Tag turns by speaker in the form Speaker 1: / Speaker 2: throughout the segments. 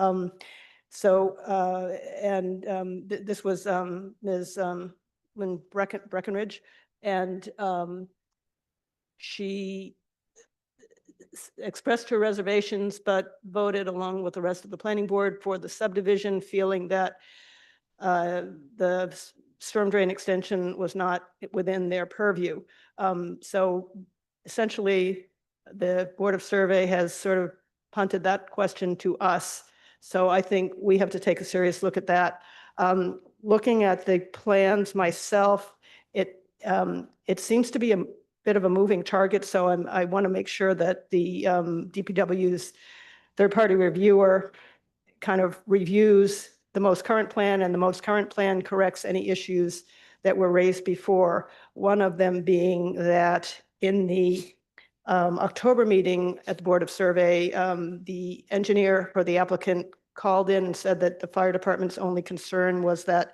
Speaker 1: This was Ms. Lynn Breckenridge, and she expressed her reservations, but voted along with the rest of the planning board for the subdivision, feeling that the storm drain extension was not within their purview. So essentially, the Board of Survey has sort of punted that question to us. So I think we have to take a serious look at that. Looking at the plans myself, it seems to be a bit of a moving target. So I want to make sure that the DPW's third-party reviewer kind of reviews the most current plan, and the most current plan corrects any issues that were raised before. One of them being that in the October meeting at the Board of Survey, the engineer for the applicant called in and said that the fire department's only concern was that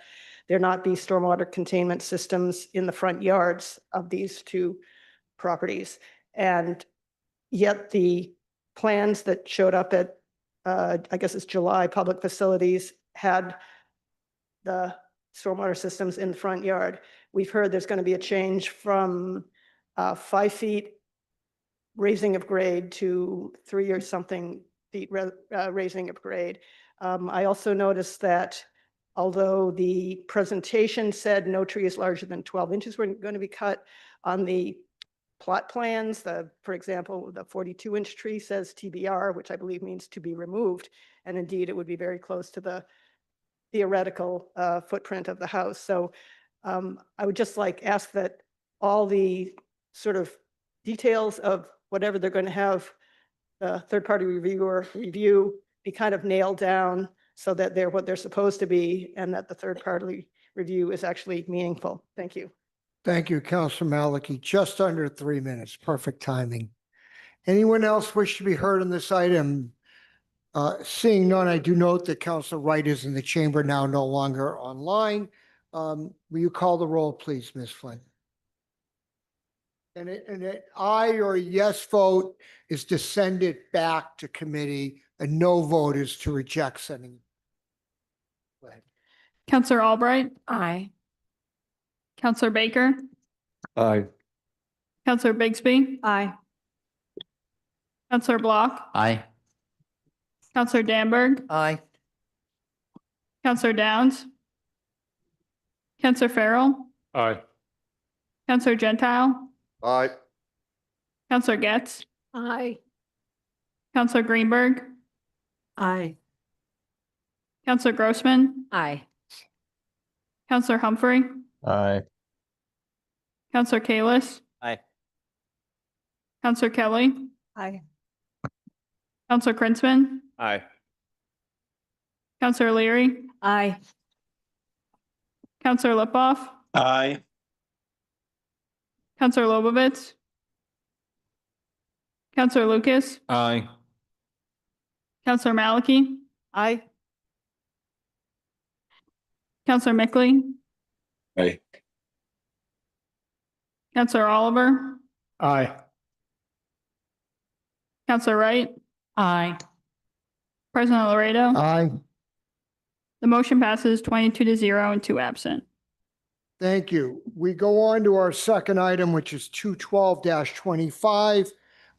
Speaker 1: there not be stormwater containment systems in the front yards of these two properties. And yet the plans that showed up at, I guess it's July, public facilities had the stormwater systems in the front yard. We've heard there's going to be a change from 5 feet raising of grade to 3 or something feet raising of grade. I also noticed that although the presentation said no tree is larger than 12 inches were going to be cut, on the plot plans, for example, the 42-inch tree says TBR, which I believe means to be removed. And indeed, it would be very close to the theoretical footprint of the house. So I would just ask that all the sort of details of whatever they're going to have the third-party reviewer review be kind of nailed down so that they're what they're supposed to be, and that the third-party review is actually meaningful. Thank you.
Speaker 2: Thank you, Councilor Maliki. Just under 3 minutes, perfect timing. Anyone else wish to be heard on this item? Seeing none, I do note that Councilor Wright is in the chamber now, no longer online. Will you call the roll, please, Ms. Flynn? And an aye or a yes vote is to send it back to committee. A no vote is to reject sending. Go ahead.
Speaker 3: Councillor Albright.
Speaker 4: Aye.
Speaker 3: Councillor Baker.
Speaker 5: Aye.
Speaker 3: Councillor Bigsby.
Speaker 4: Aye.
Speaker 3: Councillor Block.
Speaker 5: Aye.
Speaker 3: Councillor Danberg.
Speaker 4: Aye.
Speaker 3: Councillor Downs. Councillor Farrell.
Speaker 5: Aye.
Speaker 3: Councillor Gentile.
Speaker 5: Aye.
Speaker 3: Councillor Getz.
Speaker 4: Aye.
Speaker 3: Councillor Greenberg.
Speaker 4: Aye.
Speaker 3: Councillor Grossman.
Speaker 4: Aye.
Speaker 3: Councillor Humphrey.
Speaker 5: Aye.
Speaker 3: Councillor Kalis.
Speaker 5: Aye.
Speaker 3: Councillor Kelly.
Speaker 4: Aye.
Speaker 3: Councillor Krinsman.
Speaker 5: Aye.
Speaker 3: Councillor Leary.
Speaker 4: Aye.
Speaker 3: Councillor Lipoff.
Speaker 5: Aye.
Speaker 3: Councillor Lobovitz. Councillor Lucas.
Speaker 5: Aye.
Speaker 3: Councillor Maliki.
Speaker 1: Aye.
Speaker 3: Councillor Mickley.
Speaker 5: Aye.
Speaker 3: Councillor Oliver.
Speaker 5: Aye.
Speaker 3: Councillor Wright.
Speaker 4: Aye.
Speaker 3: President Laredo.
Speaker 2: Aye.
Speaker 3: The motion passes 22-0 and 2 absent.
Speaker 2: Thank you. We go on to our second item, which is 212-25,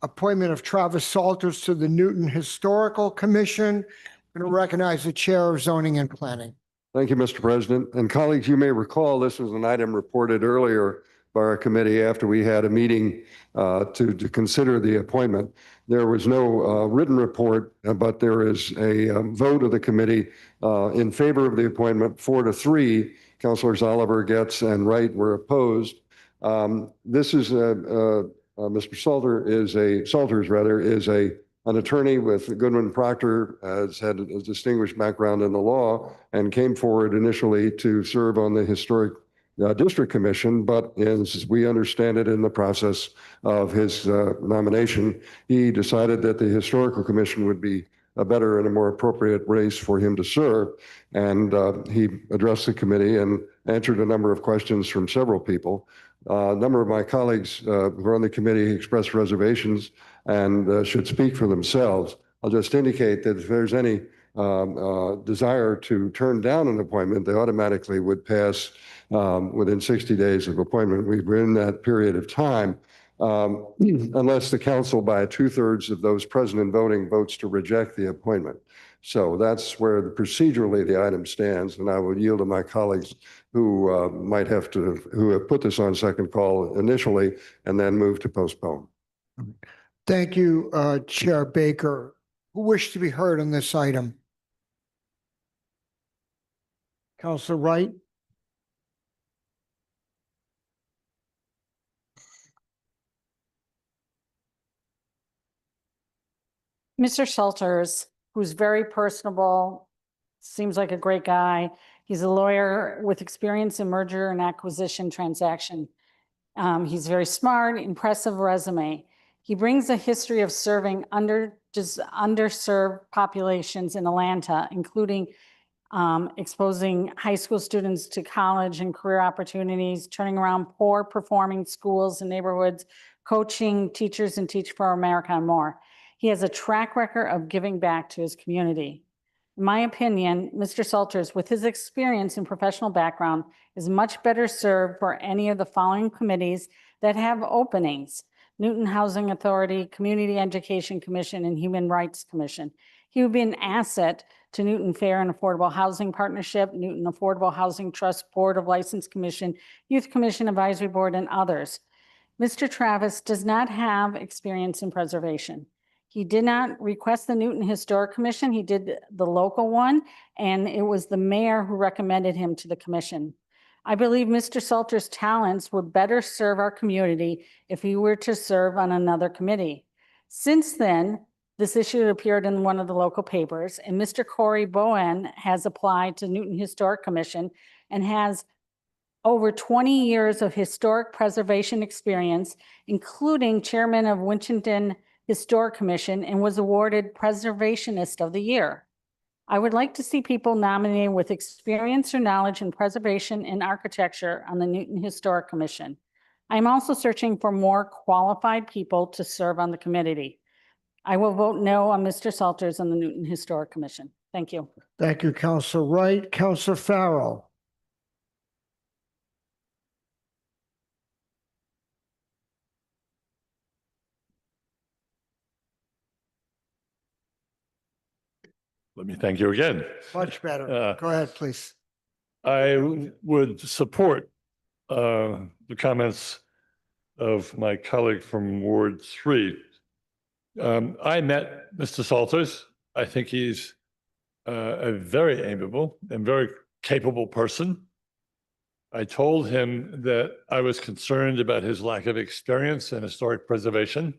Speaker 2: appointment of Travis Salters to the Newton Historical Commission. I'm going to recognize the Chair of Zoning and Planning.
Speaker 6: Thank you, Mr. President. And colleagues, you may recall this was an item reported earlier by our committee after we had a meeting to consider the appointment. There was no written report, but there is a vote of the committee in favor of the appointment, 4-3. Councilors Oliver, Getz, and Wright were opposed. This is Mr. Salters is an attorney with Goodwin Proctor, has had a distinguished background in the law, and came forward initially to serve on the Historic District Commission, but as we understand it in the process of his nomination, he decided that the Historical Commission would be a better and a more appropriate race for him to serve. And he addressed the committee and answered a number of questions from several people. A number of my colleagues who are on the committee expressed reservations and should speak for themselves. I'll just indicate that if there's any desire to turn down an appointment, they automatically would pass within 60 days of appointment. We were in that period of time unless the council by 2/3 of those present and voting votes to reject the appointment. So that's where procedurally the item stands, and I will yield to my colleagues who who have put this on second call initially and then move to postpone.
Speaker 2: Thank you, Chair Baker. Who wished to be heard on this item? Counselor Wright?
Speaker 4: Mr. Salters, who's very personable, seems like a great guy. He's a lawyer with experience in merger and acquisition transaction. He's very smart, impressive resume. He brings a history of serving underserved populations in Atlanta, including exposing high school students to college and career opportunities, turning around poor performing schools and neighborhoods, coaching teachers and Teach for America and more. He has a track record of giving back to his community. In my opinion, Mr. Salters, with his experience and professional background, is much better served for any of the following committees that have openings: Newton Housing Authority, Community Education Commission, and Human Rights Commission. He would be an asset to Newton Fair and Affordable Housing Partnership, Newton Affordable Housing Trust Board of License Commission, Youth Commission Advisory Board, and others. Mr. Travis does not have experience in preservation. He did not request the Newton Historic Commission. He did the local one, and it was the mayor who recommended him to the commission. I believe Mr. Salter's talents would better serve our community if he were to serve on another committee. Since then, this issue appeared in one of the local papers, and Mr. Corey Bowen has applied to Newton Historic Commission and has over 20 years of historic preservation experience, including chairman of Winchendon Historic Commission, and was awarded Preservationist of the Year. I would like to see people nominated with experience or knowledge in preservation and architecture on the Newton Historic Commission. I'm also searching for more qualified people to serve on the committee. I will vote no on Mr. Salters on the Newton Historic Commission. Thank you.
Speaker 2: Thank you, Counselor Wright. Counselor Farrell?
Speaker 5: Let me thank you again.
Speaker 2: Much better. Go ahead, please.
Speaker 5: I would support the comments of my colleague from Ward 3. I met Mr. Salters. I think he's a very amiable and very capable person. I told him that I was concerned about his lack of experience in historic preservation,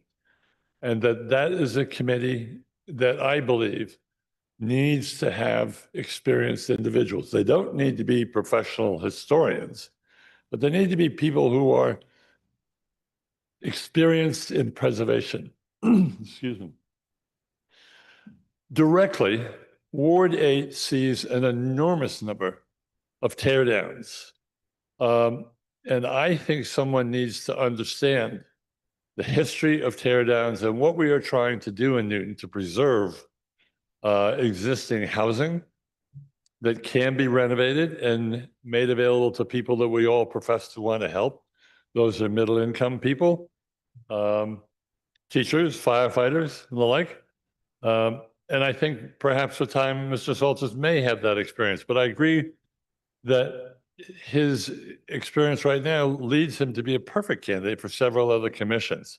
Speaker 5: and that is a committee that I believe needs to have experienced individuals. They don't need to be professional historians, but they need to be people who are experienced in preservation. Excuse me. Directly, Ward 8 sees an enormous number of tear downs. And I think someone needs to understand the history of tear downs and what we are trying to do in Newton to preserve existing housing that can be renovated and made available to people that we all profess to want to help. Those are middle income people, teachers, firefighters, and the like. And I think perhaps with time, Mr. Salters may have that experience, but I agree that his experience right now leads him to be a perfect candidate for several other commissions.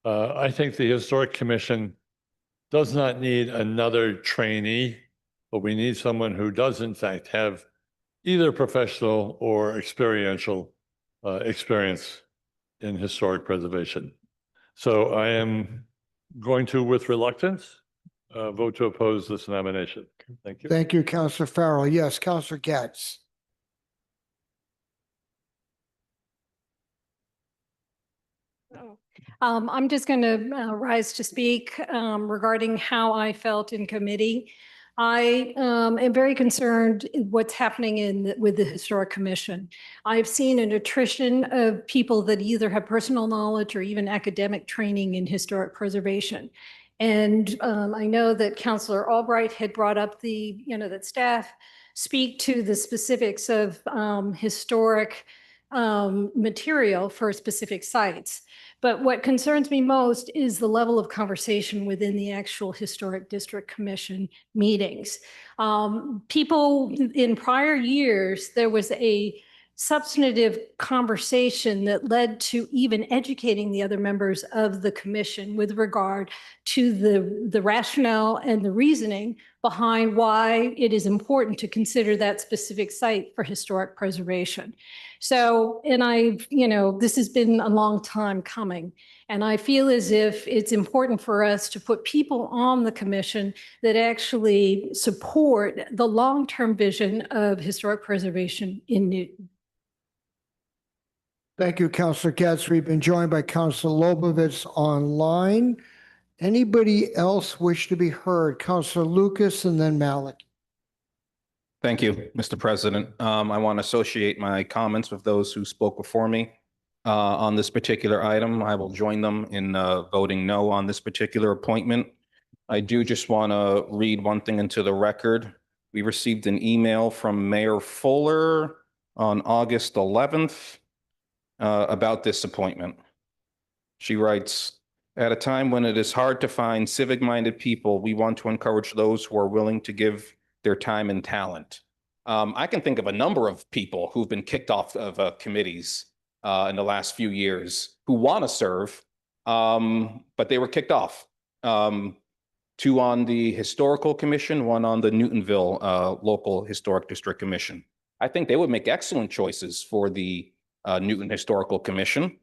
Speaker 5: I think the Historic Commission does not need another trainee, but we need someone who does in fact have either professional or experiential experience in historic preservation. So I am going to, with reluctance, vote to oppose this nomination. Thank you.
Speaker 2: Thank you, Counselor Farrell. Yes, Counselor Getz.
Speaker 7: I'm just going to rise to speak regarding how I felt in committee. I am very concerned what's happening with the Historic Commission. I've seen an attrition of people that either have personal knowledge or even academic training in historic preservation. And I know that Counselor Albright had brought up that staff speak to the specifics of historic material for specific sites. But what concerns me most is the level of conversation within the actual Historic District Commission meetings. People in prior years, there was a substantive conversation that led to even educating the other members of the commission with regard to the rationale and the reasoning behind why it is important to consider that specific site for historic preservation. So, and this has been a long time coming. And I feel as if it's important for us to put people on the commission that actually support the long-term vision of historic preservation in Newton.
Speaker 2: Thank you, Counselor Getz. We've been joined by Counselor Lobovitz online. Anybody else wish to be heard? Counselor Lucas and then Malik.
Speaker 8: Thank you, Mr. President. I want to associate my comments with those who spoke before me on this particular item. I will join them in voting no on this particular appointment. I do just want to read one thing into the record. We received an email from Mayor Fuller on August 11th about this appointment. She writes, "At a time when it is hard to find civic-minded people, we want to encourage those who are willing to give their time and talent." I can think of a number of people who've been kicked off of committees in the last few years who want to serve, but they were kicked off. Two on the Historical Commission, one on the Newtonville Local Historic District Commission. I think they would make excellent choices for the Newton Historical Commission.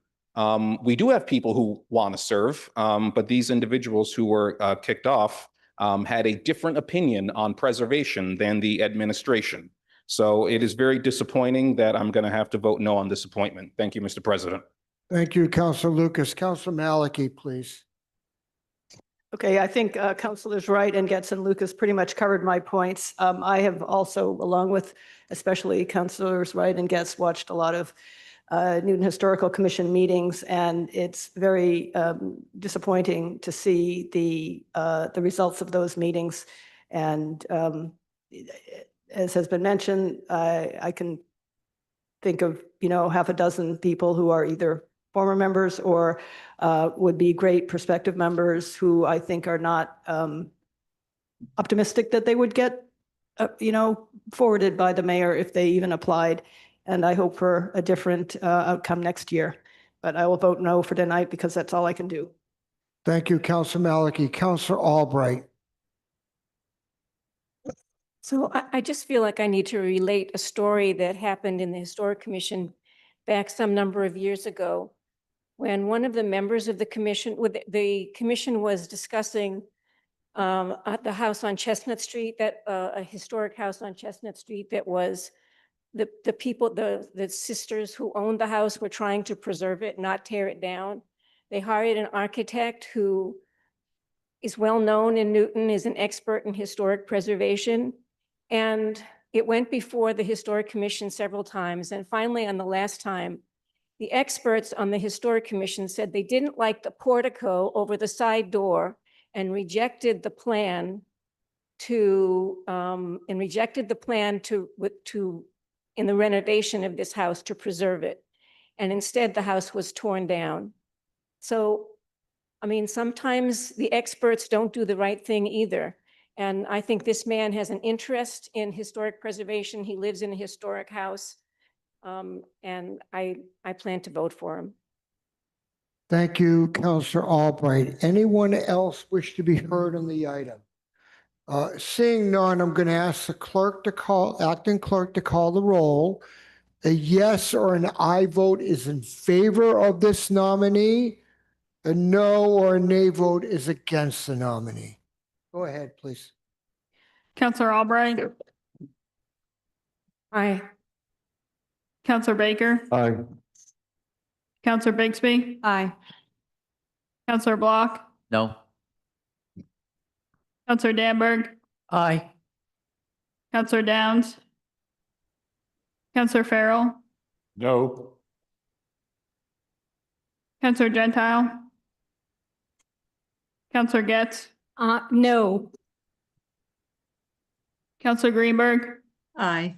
Speaker 8: We do have people who want to serve, but these individuals who were kicked off had a different opinion on preservation than the administration. So it is very disappointing that I'm going to have to vote no on this appointment. Thank you, Mr. President.
Speaker 2: Thank you, Counselor Lucas. Counselor Maliki, please.
Speaker 1: Okay, I think Councilors Wright and Getz and Lucas pretty much covered my points. I have also, along with especially Councilors Wright and Getz, watched a lot of Newton Historical Commission meetings, and it's very disappointing to see the results of those meetings. And as has been mentioned, I can think of half a dozen people who are either former members or would be great prospective members who I think are not optimistic that they would get forwarded by the mayor if they even applied. And I hope for a different outcome next year. But I will vote no for tonight because that's all I can do.
Speaker 2: Thank you, Counselor Maliki. Counselor Albright.
Speaker 9: So I just feel like I need to relate a story that happened in the Historic Commission back some number of years ago, when one of the members of the commission was discussing at the house on Chestnut Street, that a historic house on Chestnut Street that was the sisters who owned the house were trying to preserve it, not tear it down. They hired an architect who is well known in Newton, is an expert in historic preservation. And it went before the Historic Commission several times. And finally, on the last time, the experts on the Historic Commission said they didn't like the portico over the side door and rejected the plan in the renovation of this house to preserve it. And instead the house was torn down. So, I mean, sometimes the experts don't do the right thing either. And I think this man has an interest in historic preservation. He lives in a historic house. And I plan to vote for him.
Speaker 2: Thank you, Counselor Albright. Anyone else wish to be heard on the item? Seeing none, I'm going to ask the acting clerk to call the roll. A yes or an aye vote is in favor of this nominee. A no or a nay vote is against the nominee. Go ahead, please.
Speaker 3: Counselor Albright,
Speaker 9: Aye.
Speaker 3: Counselor Baker,
Speaker 6: Aye.
Speaker 3: Counselor Bigsby,
Speaker 9: Aye.
Speaker 3: Counselor Block,
Speaker 10: No.
Speaker 3: Counselor Danberg,
Speaker 10: Aye.
Speaker 3: Counselor Downs, Counselor Farrell,
Speaker 5: No.
Speaker 3: Counselor Gentile, Counselor Getz,
Speaker 7: No.
Speaker 3: Counselor Greenberg,
Speaker 10: Aye.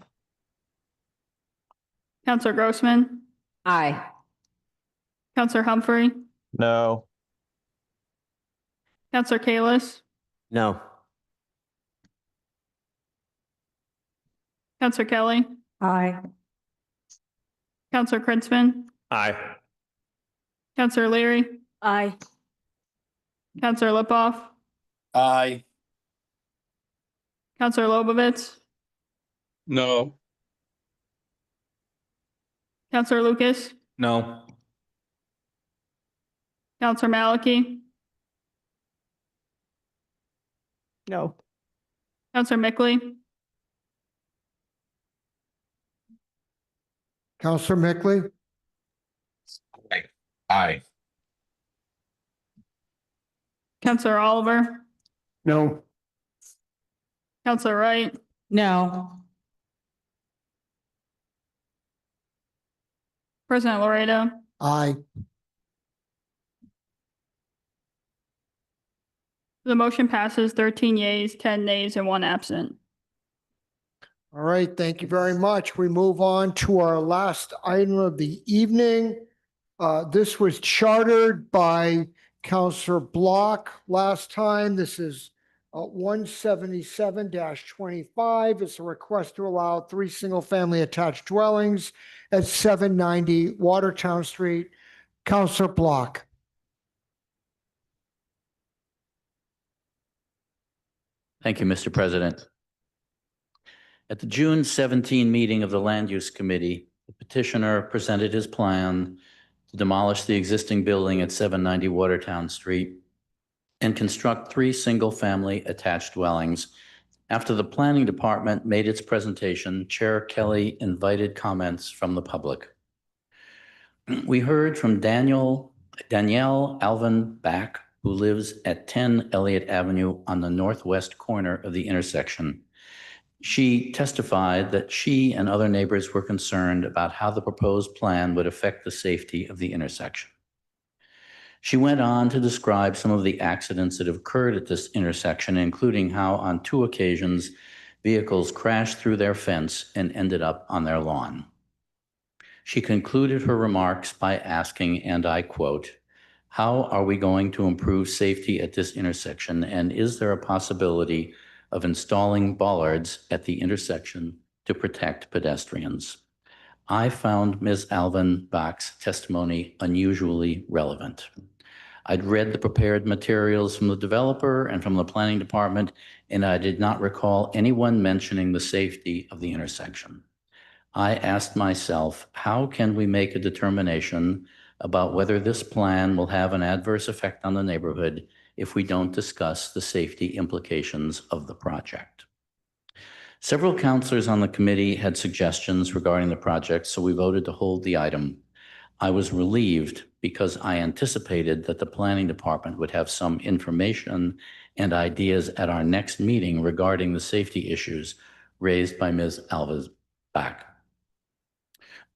Speaker 3: Counselor Grossman,
Speaker 10: Aye.
Speaker 3: Counselor Humphrey,
Speaker 11: No.
Speaker 3: Counselor Kalis,
Speaker 11: No.
Speaker 3: Counselor Kelly,
Speaker 10: Aye.
Speaker 3: Counselor Kritzman,
Speaker 11: Aye.
Speaker 3: Counselor Leary,
Speaker 9: Aye.
Speaker 3: Counselor Lipoff,
Speaker 11: Aye.
Speaker 3: Counselor Lobovitz,
Speaker 11: No.
Speaker 3: Counselor Lucas,
Speaker 8: No.
Speaker 3: Counselor Maliki,
Speaker 1: No.
Speaker 3: Counselor Mickley,
Speaker 2: Counselor Mickley,
Speaker 11: Aye.
Speaker 3: Counselor Oliver,
Speaker 2: no.
Speaker 3: Counselor Wright,
Speaker 4: No.
Speaker 3: President Laredo,
Speaker 2: Aye.
Speaker 3: the motion passes 13 yeas, 10 nays, and 1 absent.
Speaker 2: All right, thank you very much. We move on to our last item of the evening. This was chartered by Counselor Block last time. This is 177-25. It's a request to allow 3 single-family attached dwellings at 790 Watertown Street. Counselor Block.
Speaker 12: Thank you, Mr. President. At the June 17 meeting of the Land Use Committee, the petitioner presented his plan to demolish the existing building at 790 Watertown Street and construct 3 single-family attached dwellings. After the planning department made its presentation, Chair Kelly invited comments from the public. We heard from Danielle Alvin Back, who lives at 10 Elliott Avenue on the northwest corner of the intersection. She testified that she and other neighbors were concerned about how the proposed plan would affect the safety of the intersection. She went on to describe some of the accidents that have occurred at this intersection, including how on 2 occasions vehicles crashed through their fence and ended up on their lawn. She concluded her remarks by asking, and I quote, "How are we going to improve safety at this intersection, and is there a possibility of installing bollards at the intersection to protect pedestrians?" I found Ms. Alvin Bach's testimony unusually relevant. I'd read the prepared materials from the developer and from the planning department, and I did not recall anyone mentioning the safety of the intersection. I asked myself, how can we make a determination about whether this plan will have an adverse effect on the neighborhood if we don't discuss the safety implications of the project? Several counselors on the committee had suggestions regarding the project, so we voted to hold the item. I was relieved because I anticipated that the planning department would have some information and ideas at our next meeting regarding the safety issues raised by Ms. Alvin Bach.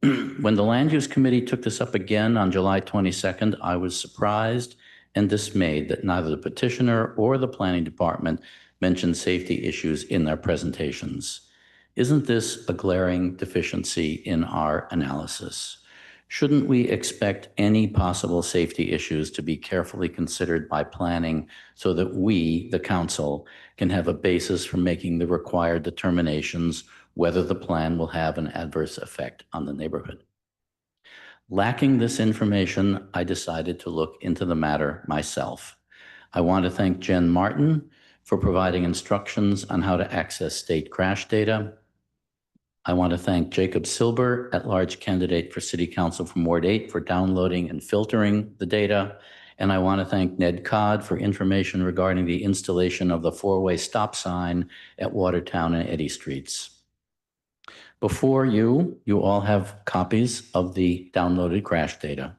Speaker 12: When the Land Use Committee took this up again on July 22nd, I was surprised and dismayed that neither the petitioner or the planning department mentioned safety issues in their presentations. Isn't this a glaring deficiency in our analysis? Shouldn't we expect any possible safety issues to be carefully considered by planning so that we, the council, can have a basis for making the required determinations whether the plan will have an adverse effect on the neighborhood? Lacking this information, I decided to look into the matter myself. I want to thank Jen Martin for providing instructions on how to access state crash data. I want to thank Jacob Silber, at-large candidate for City Council from Ward 8, for downloading and filtering the data. And I want to thank Ned Codd for information regarding the installation of the 4-way stop sign at Watertown and Eddy Streets. Before you all have copies of the downloaded crash data.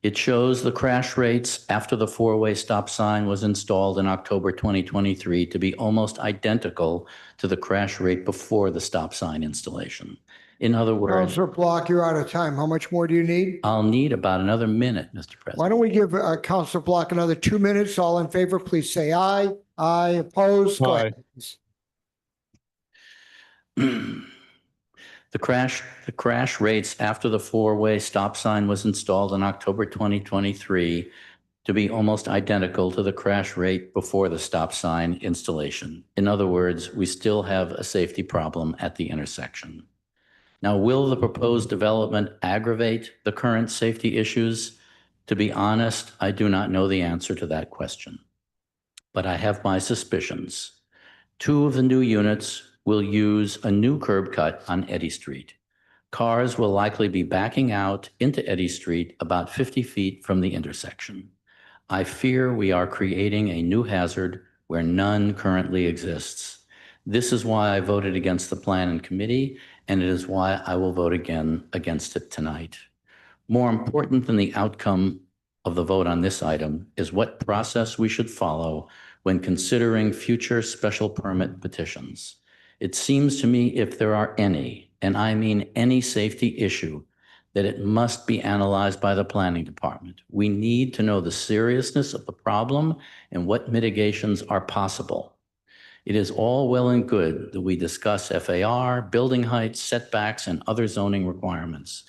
Speaker 12: It shows the crash rates after the 4-way stop sign was installed in October 2023 to be almost identical to the crash rate before the stop sign installation. In other words,
Speaker 2: Counselor Block, you're out of time. How much more do you need?
Speaker 12: I'll need about another minute, Mr.
Speaker 2: Why
Speaker 12: President.
Speaker 2: don't we give Counselor Block another 2 minutes? All in favor, please say aye. Aye, opposed? Go ahead.
Speaker 12: The crash rates after the four-way stop sign was installed in October 2023 to be almost identical to the crash rate before the stop sign installation. In other words, we still have a safety problem at the intersection. Now, will the proposed development aggravate the current safety issues? To be honest, I do not know the answer to that question, but I have my suspicions. 2 of the new units will use a new curb cut on Eddy Street. Cars will likely be backing out into Eddy Street about 50 feet from the intersection. I fear we are creating a new hazard where none currently exists. This is why I voted against the plan in committee, and it is why I will vote again against it tonight. More important than the outcome of the vote on this item is what process we should follow when considering future special permit petitions. It seems to me if there are any, and I mean any safety issue, that it must be analyzed by the planning department. We need to know the seriousness of the problem and what mitigations are possible. It is all well and good that we discuss FAR, building heights, setbacks, and other zoning requirements.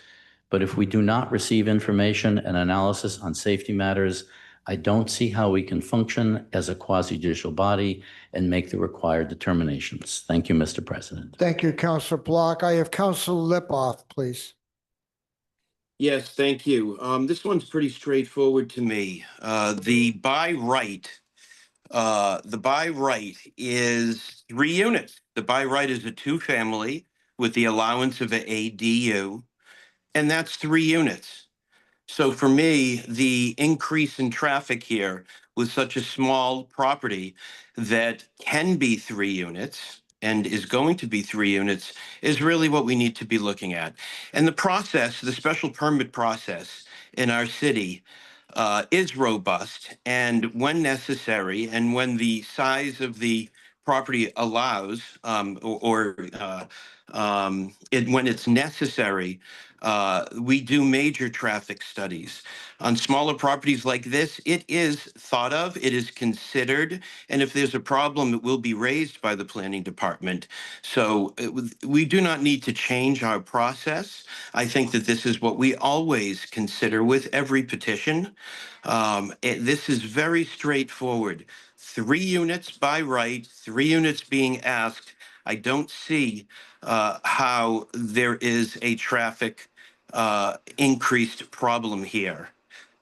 Speaker 12: But if we do not receive information and analysis on safety matters, I don't see how we can function as a quasi-judicial body and make the required determinations. Thank you, Mr. President.
Speaker 2: Thank you, Counselor Block. I have Counselor Lipoff, please.
Speaker 10: Yes, thank you. This one's pretty straightforward to me. The by right is 3 units. The by right is a 2-family with the allowance of an ADU, and that's 3 units. So for me, the increase in traffic here with such a small property that can be 3 units and is going to be 3 units is really what we need to be looking at. And the process, the special permit process in our city is robust, and when necessary and when the size of the property allows when it's necessary, we do major traffic studies. On smaller properties like this, it is thought of, it is considered, and if there's a problem, it will be raised by the planning department. So we do not need to change our process. I think that this is what we always consider with every petition. This is very straightforward. 3 units by right, 3 units being asked. I don't see how there is a traffic increased problem here.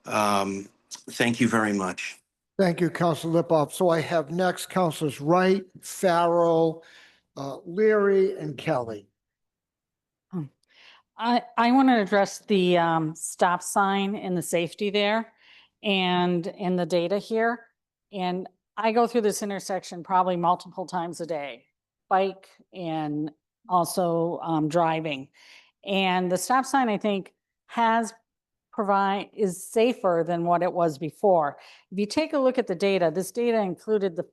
Speaker 10: Thank you very much.
Speaker 2: Thank you, Counselor Lipoff. So I have next Counselors Wright, Farrell, Leary, and Kelly.
Speaker 4: I want to address the stop sign and the safety there and in the data here. And I go through this intersection probably multiple times a day, bike and also driving. And the stop sign, I think, is safer than what it was before. If you take a look at the data, this data included the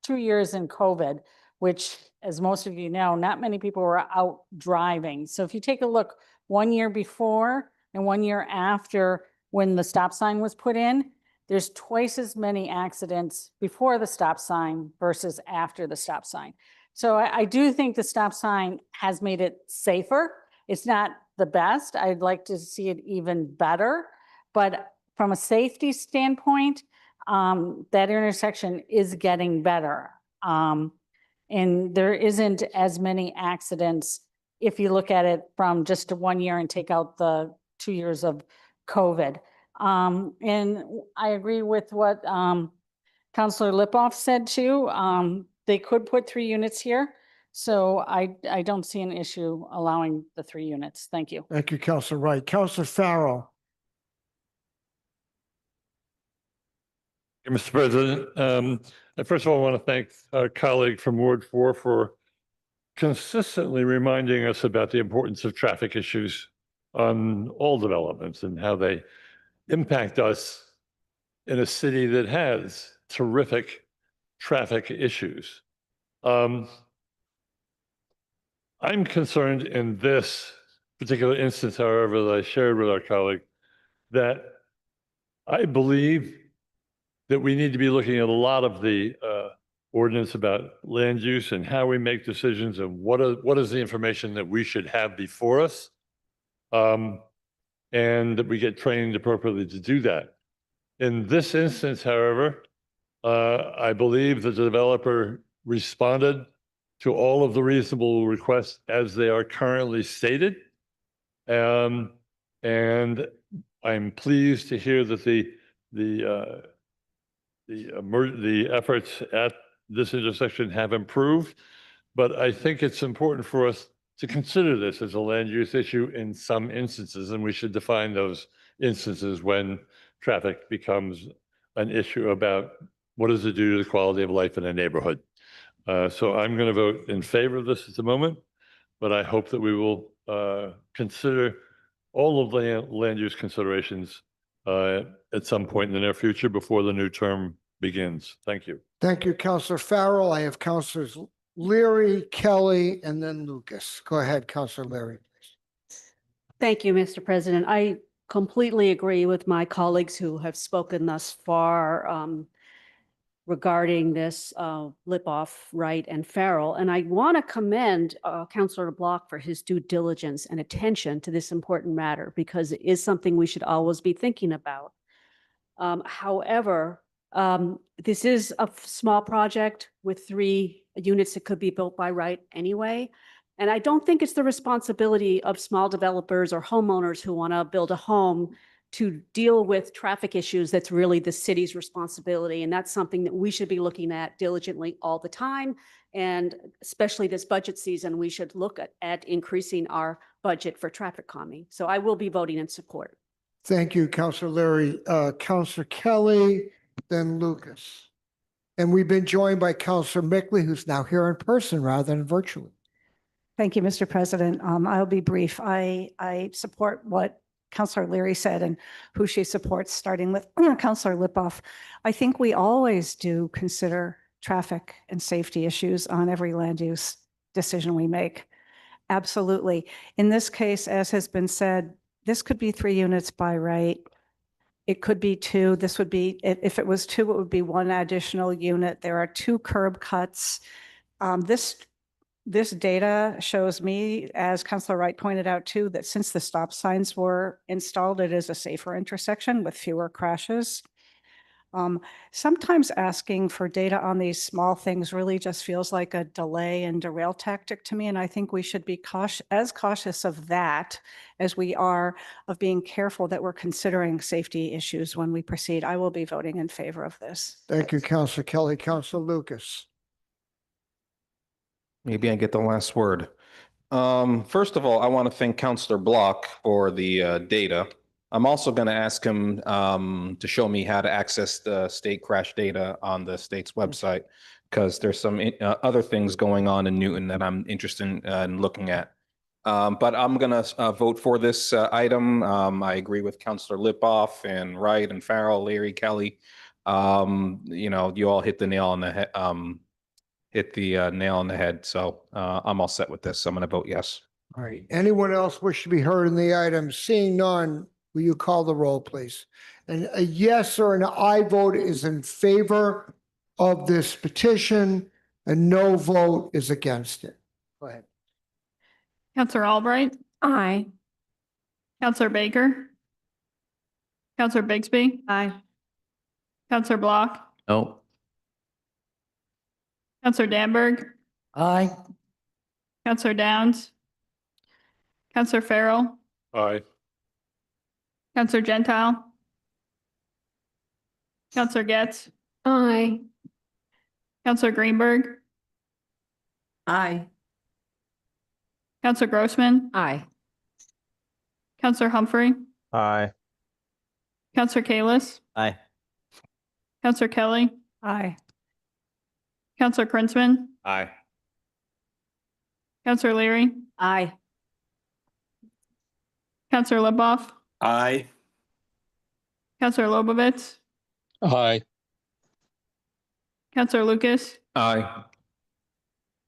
Speaker 4: 2 years in COVID, which, as most of you know, not many people were out driving. So if you take a look 1 year before and 1 year after when the stop sign was put in, there's twice as many accidents before the stop sign versus after the stop sign. So I do think the stop sign has made it safer. It's not the best. I'd like to see it even better. But from a safety standpoint, that intersection is getting better. And there isn't as many accidents if you look at it from just 1 year and take out the 2 years of COVID. And I agree with what Counselor Lipoff said too. They could put 3 units here. So I don't see an issue allowing the 3 units. Thank you.
Speaker 2: Thank you, Counselor Wright. Counselor Farrell.
Speaker 5: Mr. President, I first of all want to thank our colleague from Ward 4 for consistently reminding us about the importance of traffic issues on all developments and how they impact us in a city that has terrific traffic issues. I'm concerned in this particular instance, however, that I shared with our colleague, that I believe that we need to be looking at a lot of the ordinance about land use and how we make decisions and what is the information that we should have before us. And that we get trained appropriately to do that. In this instance, however, I believe the developer responded to all of the reasonable requests as they are currently stated. And I'm pleased to hear that the efforts at this intersection have improved. But I think it's important for us to consider this as a land use issue in some instances, and we should define those instances when traffic becomes an issue about what does it do to the quality of life in a neighborhood. So I'm going to vote in favor of this at the moment, but I hope that we will consider all of the land use considerations at some point in the near future before the new term begins. Thank you.
Speaker 2: Thank you, Counselor Farrell. I have Counselors Leary, Kelly, and then Lucas. Go ahead, Counselor Leary.
Speaker 13: Thank you, Mr. President. I completely agree with my colleagues who have spoken thus far regarding this Lipoff, Wright, and Farrell. And I want to commend Councilor Block for his due diligence and attention to this important matter, because it is something we should always be thinking about. However, this is a small project with 3 units that could be built by right anyway. And I don't think it's the responsibility of small developers or homeowners who want to build a home to deal with traffic issues. That's really the city's responsibility. And that's something that we should be looking at diligently all the time. And especially this budget season, we should look at increasing our budget for traffic calming. So I will be voting in support.
Speaker 2: Thank you, Counselor Leary. Counselor Kelly, then Lucas. And we've been joined by Counselor Mickley, who's now here in person rather than virtually.
Speaker 14: Thank you, Mr. President. I'll be brief. I support what Counselor Leary said and who she supports, starting with Counselor Lipoff. I think we always do consider traffic and safety issues on every land use decision we make. Absolutely. In this case, as has been said, this could be 3 units by right. It could be 2. This would be, if it was 2, it would be 1 additional unit. There are 2 curb cuts. This data shows me, as Councilor Wright pointed out too, that since the stop signs were installed, it is a safer intersection with fewer crashes. Sometimes asking for data on these small things really just feels like a delay and derail tactic to me. And I think we should be as cautious of that as we are of being careful that we're considering safety issues when we proceed. I will be voting in favor of this.
Speaker 2: Thank you, Counselor Kelly. Counselor Lucas.
Speaker 8: Maybe I get the last word. First of all, I want to thank Counselor Block for the data. I'm also going to ask him to show me how to access the state crash data on the state's website, because there's some other things going on in Newton that I'm interested in looking at. But I'm going to vote for this item. I agree with Counselor Lipoff and Wright and Farrell, Leary, Kelly. You know, you all hit the nail on the head. Nail on the head. So I'm all set with this. I'm going to vote yes.
Speaker 2: All right. Anyone else wish to be heard in the item? Seeing none, will you call the roll, please? And a yes or an aye vote is in favor of this petition. A no vote is against it. Go ahead.
Speaker 3: Counselor Albright,
Speaker 9: Aye.
Speaker 3: Counselor Baker, Counselor Bigsby,
Speaker 13: Aye.
Speaker 3: Counselor Block,
Speaker 12: No.
Speaker 3: Counselor Danberg,
Speaker 11: Aye.
Speaker 3: Counselor Downs, Counselor Farrell,
Speaker 5: Aye.
Speaker 3: Counselor Gentile, Counselor Getz,
Speaker 7: Aye.
Speaker 3: Counselor Greenberg,
Speaker 13: Aye.
Speaker 3: Counselor Grossman,
Speaker 9: Aye.
Speaker 3: Counselor Humphrey,
Speaker 11: Aye.
Speaker 3: Counselor Kalis,
Speaker 11: Aye.
Speaker 3: Counselor Kelly,
Speaker 14: Aye.
Speaker 3: Counselor Krinsman,
Speaker 11: Aye.
Speaker 3: Counselor Leary,
Speaker 13: Aye.
Speaker 3: Counselor Lipoff,
Speaker 10: Aye.
Speaker 3: Counselor Lobovitz,
Speaker 11: Aye.
Speaker 3: Counselor Lucas,
Speaker 8: Aye.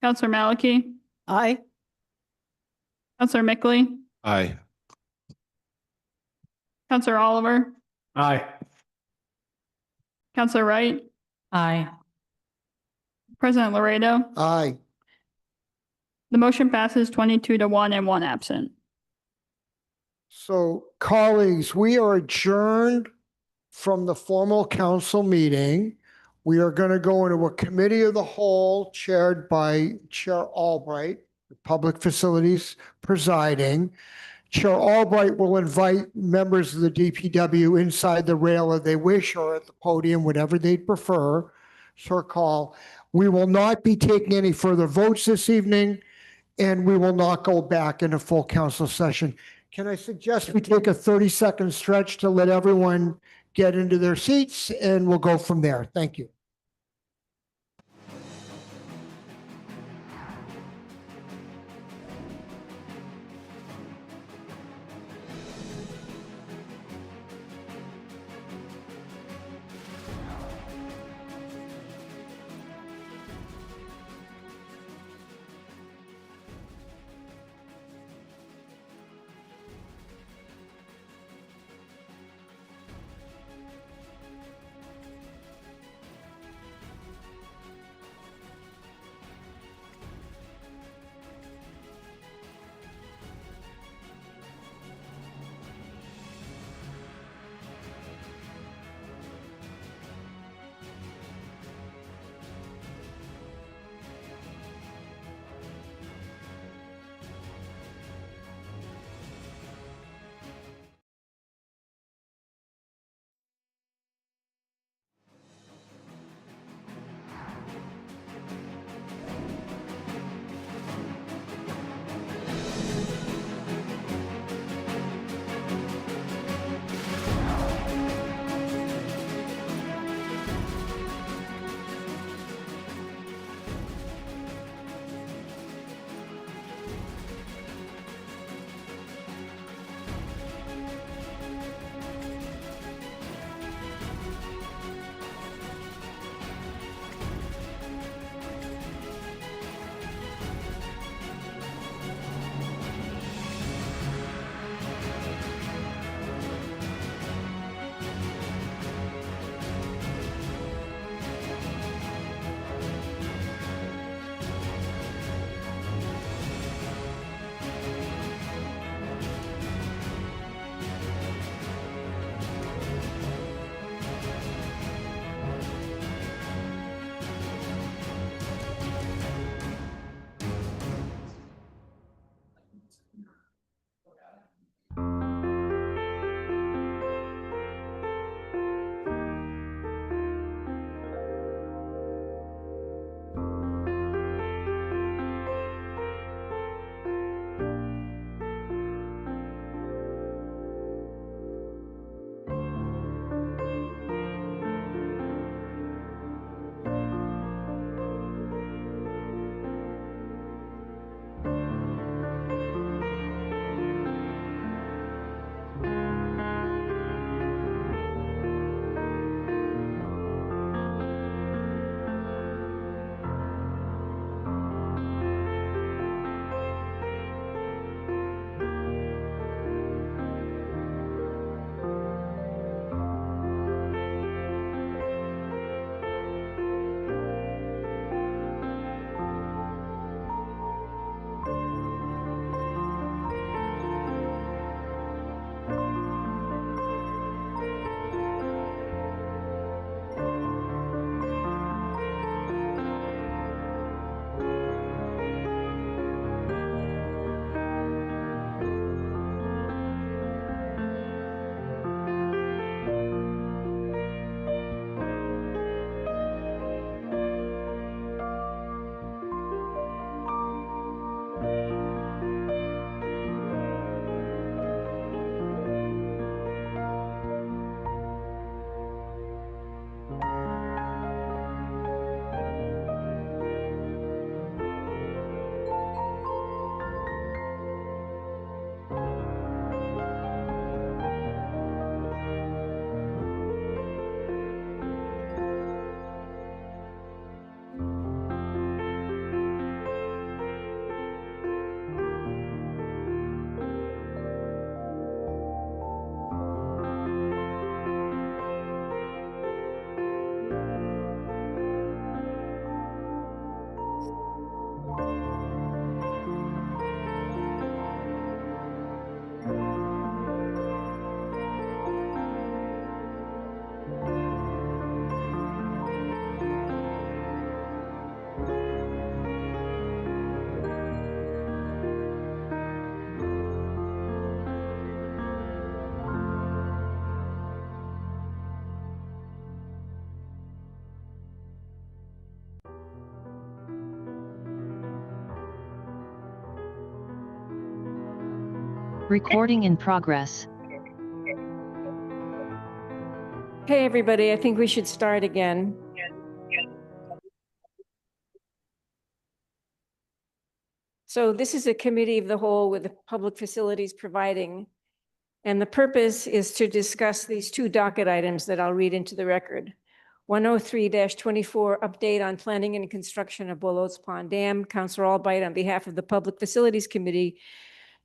Speaker 3: Counselor Maliki,
Speaker 13: Aye.
Speaker 3: Counselor Mickley,
Speaker 11: Aye.
Speaker 3: Counselor Oliver,
Speaker 11: Aye.
Speaker 3: Counselor Wright,
Speaker 4: Aye.
Speaker 3: President Laredo.
Speaker 2: Aye.
Speaker 3: The motion passes 22-1 and 1 absent.
Speaker 2: So colleagues, we are adjourned from the formal council meeting. We are going to go into a committee of the whole chaired by Chair Albright, Public Facilities presiding. Chair Albright will invite members of the DPW inside the rail if they wish or at the podium, whatever they'd prefer. It's her call. We will not be taking any further votes this evening, and we will not go back into full council session. Can I suggest we take a 30-second stretch to let everyone get into their seats, and we'll go from there. Thank you.
Speaker 15: Recording in progress.
Speaker 9: Okay, everybody, I think we should start again. So this is a committee of the whole with the public facilities providing. And the purpose is to discuss these two docket items that I'll read into the record. 103-24, update on planning and construction of Bullow's Pond Dam. Councilor Albright, on behalf of the Public Facilities Committee,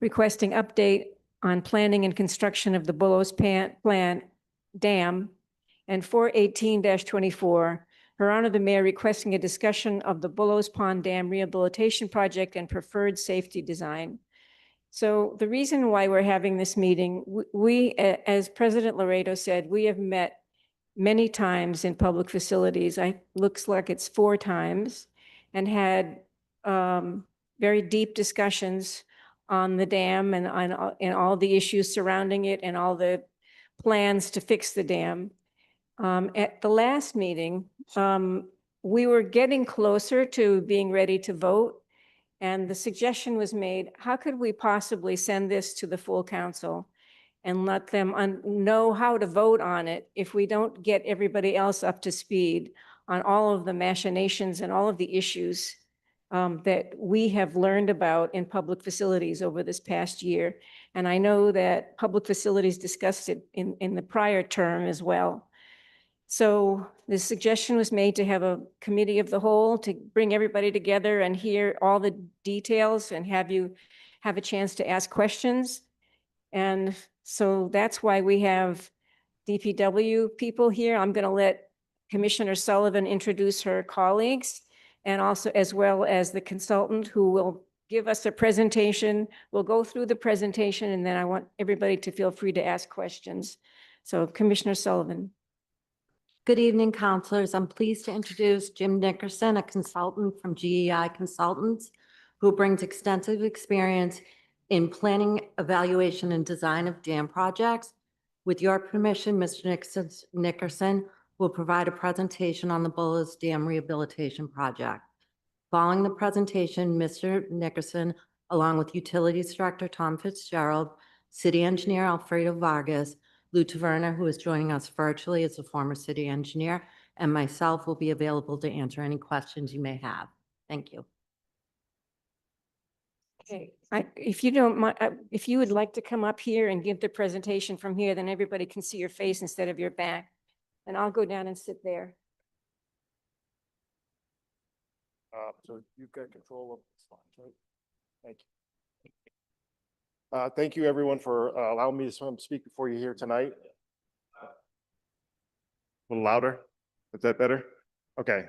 Speaker 9: requesting update on planning and construction of the Bullow's Pond Dam. And 418-24, Her Honor the Mayor requesting a discussion of the Bullow's Pond Dam Rehabilitation Project and preferred safety design. So the reason why we're having this meeting, we, as President Laredo said, we have met many times in public facilities. Looks like it's 4 times, and had very deep discussions on the dam and on all the issues surrounding it and all the plans to fix the dam. At the last meeting, we were getting closer to being ready to vote. And the suggestion was made, how could we possibly send this to the full council and let them know how to vote on it if we don't get everybody else up to speed on all of the machinations and all of the issues that we have learned about in public facilities over this past year. And I know that public facilities discussed it in the prior term as well. So the suggestion was made to have a committee of the whole to bring everybody together and hear all the details and have you have a chance to ask questions. And so that's why we have DPW people here. I'm going to let Commissioner Sullivan introduce her colleagues, and also as well as the consultant who will give us a presentation. We'll go through the presentation, and then I want everybody to feel free to ask questions. So Commissioner Sullivan.
Speaker 16: Good evening, counselors. I'm pleased to introduce Jim Nickerson, a consultant from GEI Consultants, who brings extensive experience in planning, evaluation, and design of dam projects. With your permission, Mr. Nickerson will provide a presentation on the Bullow's Dam Rehabilitation Project. Following the presentation, Mr. Nickerson, along with Utilities Director Tom Fitzgerald, City Engineer Alfredo Vargas, Lou Taverna, who is joining us virtually as a former city engineer, and myself will be available to answer any questions you may have. Thank you.
Speaker 9: Okay, if you don't mind, if you would like to come up here and give the presentation from here, then everybody can see your face instead of your back. And I'll go down and sit there.
Speaker 17: So you've got control of the slides, right? Thank you. Thank you, everyone, for allowing me to speak before you here tonight. A little louder. Is that better? Okay.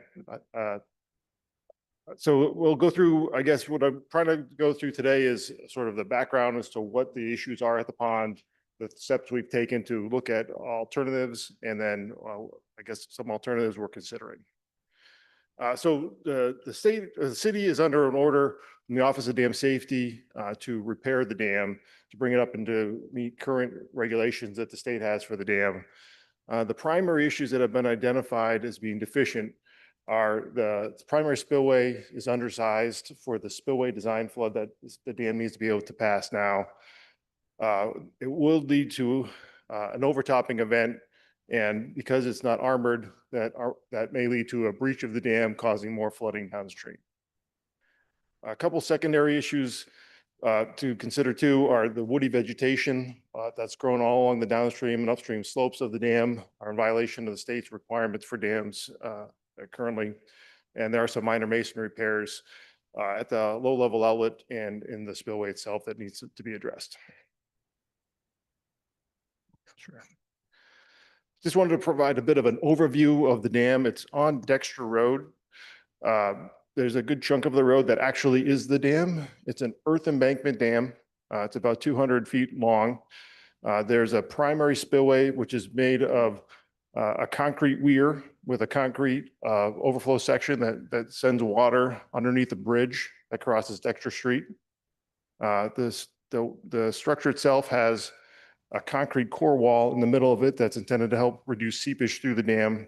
Speaker 17: So we'll go through, I guess what I'm trying to go through today is sort of the background as to what the issues are at the pond, the steps we've taken to look at alternatives, and then I guess some alternatives we're considering. So the city is under an order from the Office of Dam Safety to repair the dam, to bring it up and to meet current regulations that the state has for the dam. The primary issues that have been identified as being deficient are the primary spillway is undersized for the spillway design flood that the dam needs to be able to pass now. It will lead to an overtopping event, and because it's not armored, that may lead to a breach of the dam, causing more flooding downstream. A couple secondary issues to consider too are the woody vegetation that's grown all along the downstream and upstream slopes of the dam are in violation of the state's requirements for dams currently. And there are some minor masonry repairs at the low level outlet and in the spillway itself that needs to be addressed. Sure. Just wanted to provide a bit of an overview of the dam. It's on Dexter Road. There's a good chunk of the road that actually is the dam. It's an earth embankment dam. It's about 200 feet long. There's a primary spillway, which is made of a concrete weir with a concrete overflow section that sends water underneath the bridge that crosses Dexter Street. The structure itself has a concrete core wall in the middle of it that's intended to help reduce seepage through the dam.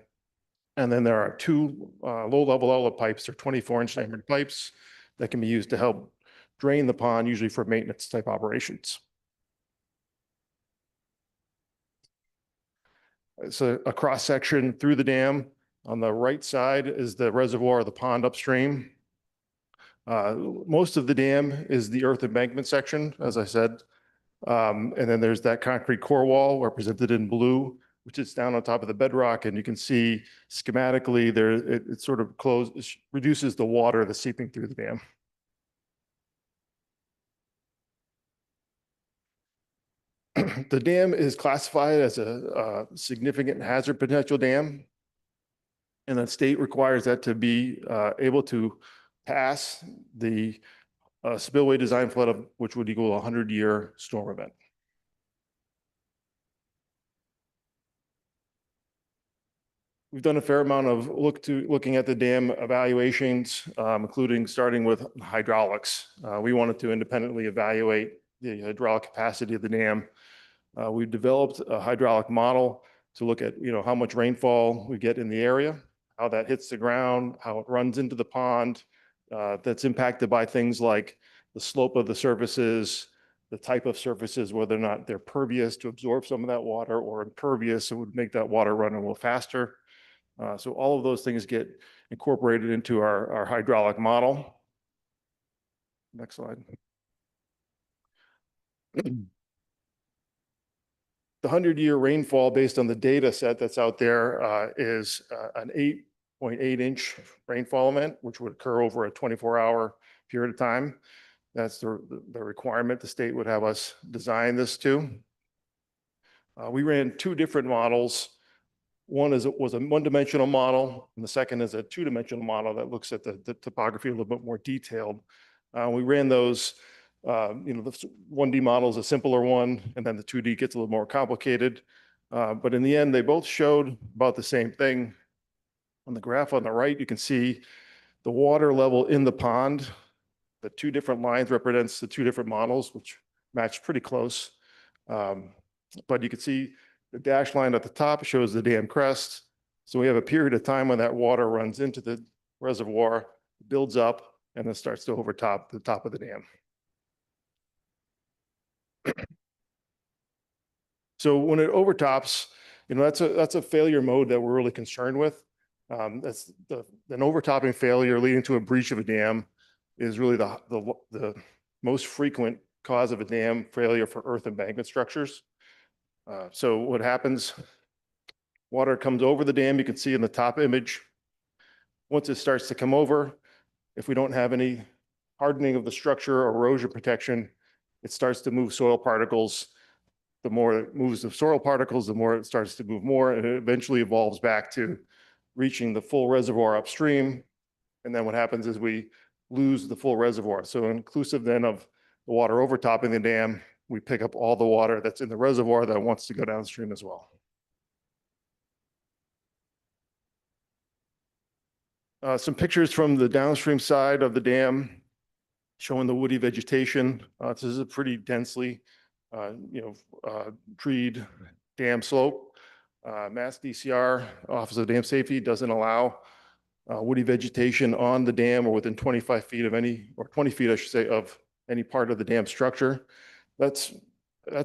Speaker 17: And then there are 2 low-level outlet pipes. They're 24-inch diameter pipes that can be used to help drain the pond, usually for maintenance type operations. It's a cross section through the dam. On the right side is the reservoir, the pond upstream. Most of the dam is the earth embankment section, as I said. And then there's that concrete core wall represented in blue, which is down on top of the bedrock. And you can see schematically there, it sort of reduces the water that's seeping through the dam. The dam is classified as a significant hazard potential dam. And the state requires that to be able to pass the spillway design flood of which would equal a 100-year storm event. We've done a fair amount of looking at the dam evaluations, including starting with hydraulics. We wanted to independently evaluate the hydraulic capacity of the dam. We've developed a hydraulic model to look at, how much rainfall we get in the area, how that hits the ground, how it runs into the pond. That's impacted by things like the slope of the surfaces, the type of surfaces, whether or not they're pervious to absorb some of that water or impervious, so it would make that water run a little faster. So all of those things get incorporated into our hydraulic model. Next slide. The 100-year rainfall based on the data set that's out there is an 8.8 inch rainfall event, which would occur over a 24-hour period of time. That's the requirement the state would have us design this to. We ran two different models. One was a one-dimensional model, and the second is a two-dimensional model that looks at the topography a little bit more detailed. We ran those. The 1D model is a simpler one, and then the 2D gets a little more complicated. But in the end, they both showed about the same thing. On the graph on the right, you can see the water level in the pond. The two different lines represents the two different models, which match pretty close. But you can see the dashed line at the top shows the dam crest. So we have a period of time when that water runs into the reservoir, builds up, and then starts to overtop the top of the dam. So when it overtops, that's a failure mode that we're really concerned with. That's an overtopping failure leading to a breach of a dam is really the most frequent cause of a dam failure for earth embankment structures. So what happens, water comes over the dam, you can see in the top image. Once it starts to come over, if we don't have any hardening of the structure or erosion protection, it starts to move soil particles. The more it moves the soil particles, the more it starts to move more, and it eventually evolves back to reaching the full reservoir upstream. And then what happens is we lose the full reservoir. So inclusive then of the water overtopping the dam, we pick up all the water that's in the reservoir that wants to go downstream as well. Some pictures from the downstream side of the dam showing the woody vegetation. This is a pretty densely, treed dam slope. Mass DCR, Office of Dam Safety, doesn't allow woody vegetation on the dam or within 25 feet of any, or 20 feet, I should say, of any part of the dam structure. That's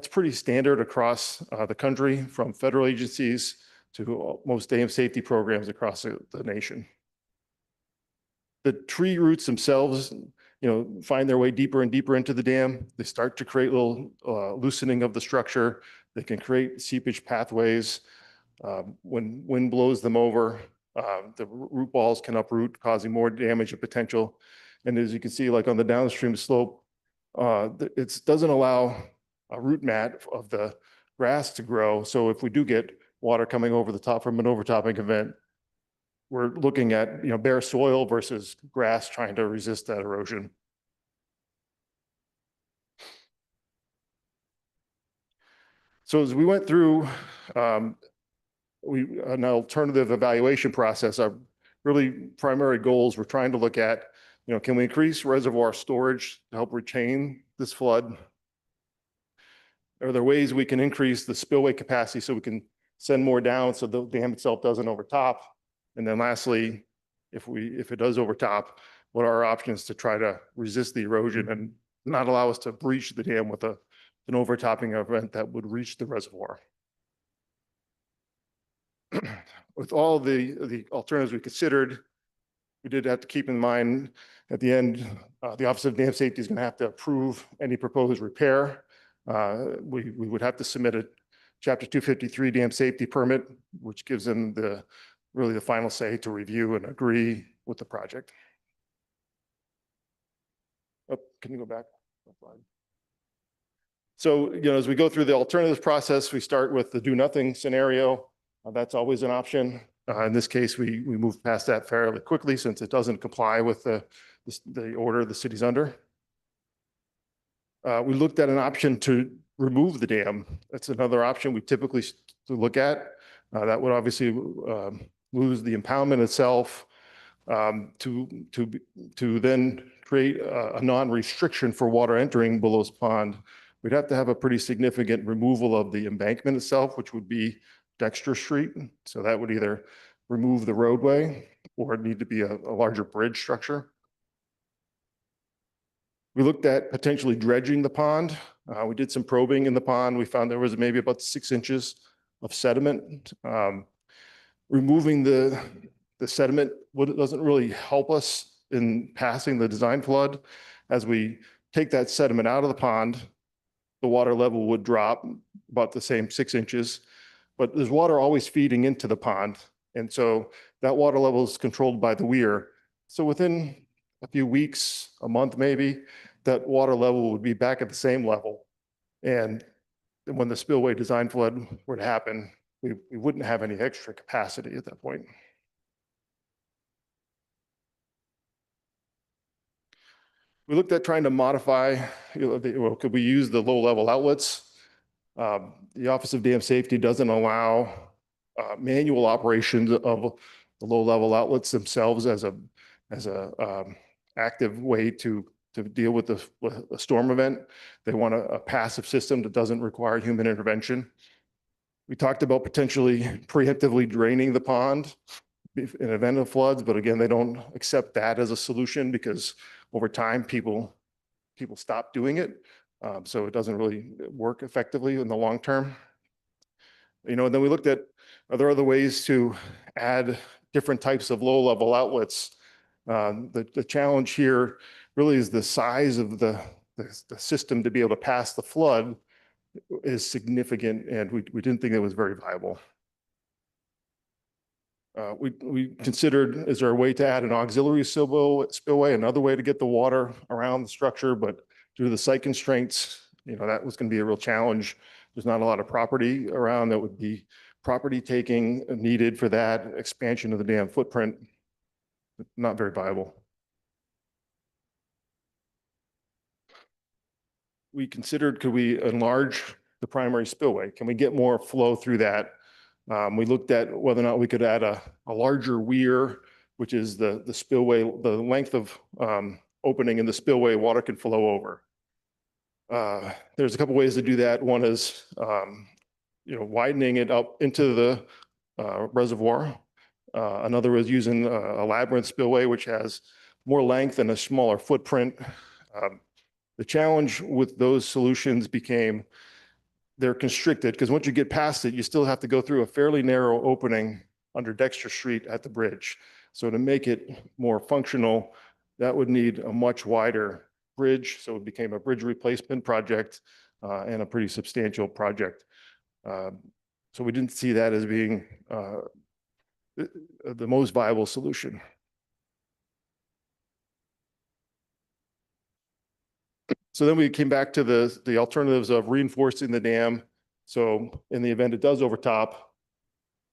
Speaker 17: pretty standard across the country, from federal agencies to most dam safety programs across the nation. The tree roots themselves, find their way deeper and deeper into the dam. They start to create little loosening of the structure. They can create seepage pathways. When wind blows them over, the root balls can uproot, causing more damage and potential. And as you can see, like on the downstream slope, it doesn't allow a root mat of the grass to grow. So if we do get water coming over the top from an overtopping event, we're looking at bare soil versus grass trying to resist that erosion. So as we went through an alternative evaluation process, our really primary goals we're trying to look at, can we increase reservoir storage to help retain this flood? Are there ways we can increase the spillway capacity so we can send more down so the dam itself doesn't overtop? And then lastly, if it does overtop, what are our options to try to resist the erosion and not allow us to breach the dam with an overtopping event that would reach the reservoir? with all the alternatives we considered, we did have to keep in mind at the end, the Office of Dam Safety is going to have to approve any proposed repair. We would have to submit a Chapter 253 dam safety permit, which gives them really the final say to review and agree with the project. Oh, can you go back? So, as we go through the alternatives process, we start with the do nothing scenario. That's always an option. In this case, we moved past that fairly quickly since it doesn't comply with the order the city's under. We looked at an option to remove the dam. That's another option we typically look at. That would obviously lose the impoundment itself, to then create a non-restriction for water entering Bullows Pond. We'd have to have a pretty significant removal of the embankment itself, which would be Dexter Street. So that would either remove the roadway or need to be a larger bridge structure. We looked at potentially dredging the pond. We did some probing in the pond. We found there was maybe about 6 inches of sediment. Removing the sediment doesn't really help us in passing the design flood. As we take that sediment out of the pond, the water level would drop about the same 6 inches, but there's water always feeding into the pond. And so that water level is controlled by the weir. So within a few weeks, a month maybe, that water level would be back at the same level. And when the spillway design flood were to happen, we wouldn't have any extra capacity at that point. We looked at trying to modify, could we use the low-level outlets? The Office of Dam Safety doesn't allow manual operations of the low-level outlets themselves as a active way to deal with a storm event. They want a passive system that doesn't require human intervention. We talked about potentially preemptively draining the pond in event of floods, but again, they don't accept that as a solution because over time, people stop doing it. So it doesn't really work effectively in the long term. And then we looked at, are there other ways to add different types of low-level outlets? The challenge here really is the size of the system to be able to pass the flood is significant, and we didn't think it was very viable. We considered, is there a way to add an auxiliary spillway, another way to get the water around the structure, but due to the site constraints, that was going to be a real challenge. There's not a lot of property around that would be property taking needed for that expansion of the dam footprint. Not very viable. We considered, could we enlarge the primary spillway? Can we get more flow through that? We looked at whether or not we could add a larger weir, which is the spillway, the length of opening in the spillway water can flow over. There's a couple ways to do that. One is, widening it up into the reservoir. Another is using a labyrinth spillway, which has more length and a smaller footprint. The challenge with those solutions became they're constricted because once you get past it, you still have to go through a fairly narrow opening under Dexter Street at the bridge. So to make it more functional, that would need a much wider bridge. So it became a bridge replacement project and a pretty substantial project. So we didn't see that as being the most viable solution. So then we came back to the alternatives of reinforcing the dam. So in the event it does overtop,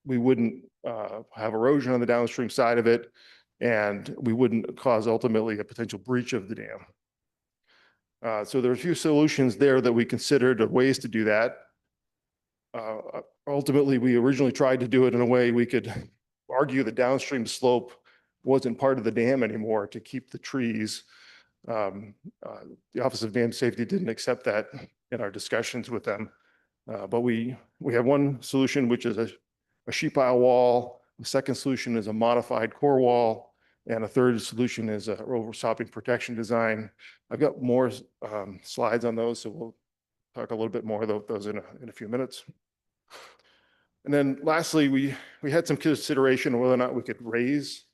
Speaker 17: we wouldn't have erosion on the downstream side of it, and we wouldn't cause ultimately a potential breach of the dam. So there are a few solutions there that we considered of ways to do that. Ultimately, we originally tried to do it in a way we could argue the downstream slope wasn't part of the dam anymore to keep the trees. The Office of Dam Safety didn't accept that in our discussions with them. But we have one solution, which is a sheet pile wall. The second solution is a modified core wall. And a third solution is a overtopping protection design. I've got more slides on those, so we'll talk a little bit more about those in a few minutes. And then lastly, we had some consideration of whether or not we could raise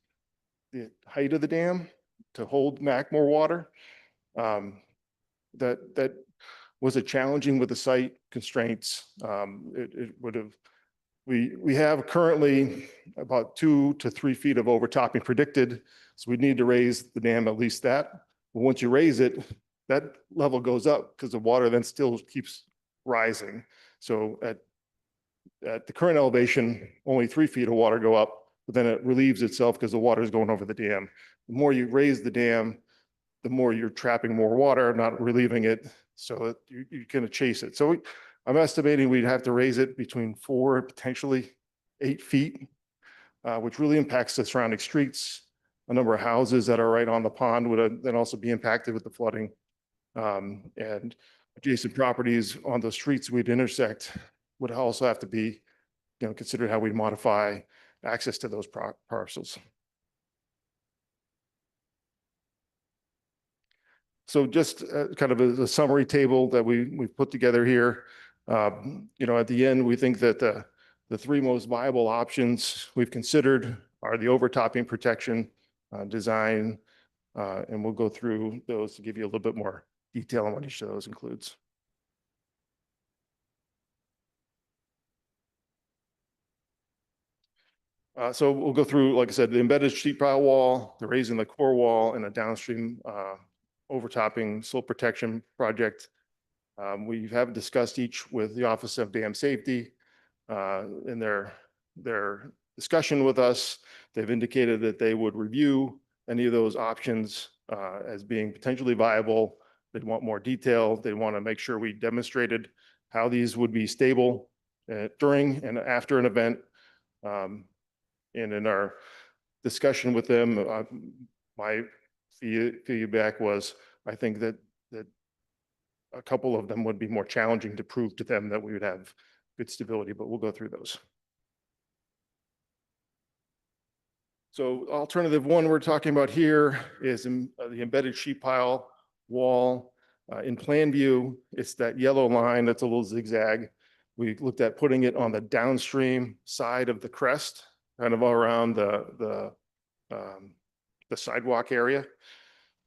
Speaker 17: the height of the dam to hold back more water. That was a challenging with the site constraints. It would have, we have currently about 2 to 3 feet of overtopping predicted. So we need to raise the dam at least that. But once you raise it, that level goes up because the water then still keeps rising. So at the current elevation, only 3 feet of water go up, but then it relieves itself because the water is going over the dam. The more you raise the dam, the more you're trapping more water, not relieving it, so that you can chase it. So I'm estimating we'd have to raise it between 4 and potentially 8 feet, which really impacts the surrounding streets. A number of houses that are right on the pond would then also be impacted with the flooding. And adjacent properties on the streets we'd intersect would also have to be, considered how we modify access to those parcels. So just kind of a summary table that we've put together here. At the end, we think that the 3 most viable options we've considered are the overtopping protection, design, and we'll go through those to give you a little bit more detail on what each of those includes. So we'll go through, like I said, the embedded sheet pile wall, the raising the core wall, and a downstream overtopping slope protection project. We have discussed each with the Office of Dam Safety in their discussion with us. They've indicated that they would review any of those options as being potentially viable. They'd want more detail. They want to make sure we demonstrated how these would be stable during and after an event. And in our discussion with them, my feedback was, I think that a couple of them would be more challenging to prove to them that we would have good stability, but we'll go through those. So alternative one we're talking about here is the embedded sheet pile wall. In plan view, it's that yellow line that's a little zigzag. We looked at putting it on the downstream side of the crest, kind of all around the sidewalk area.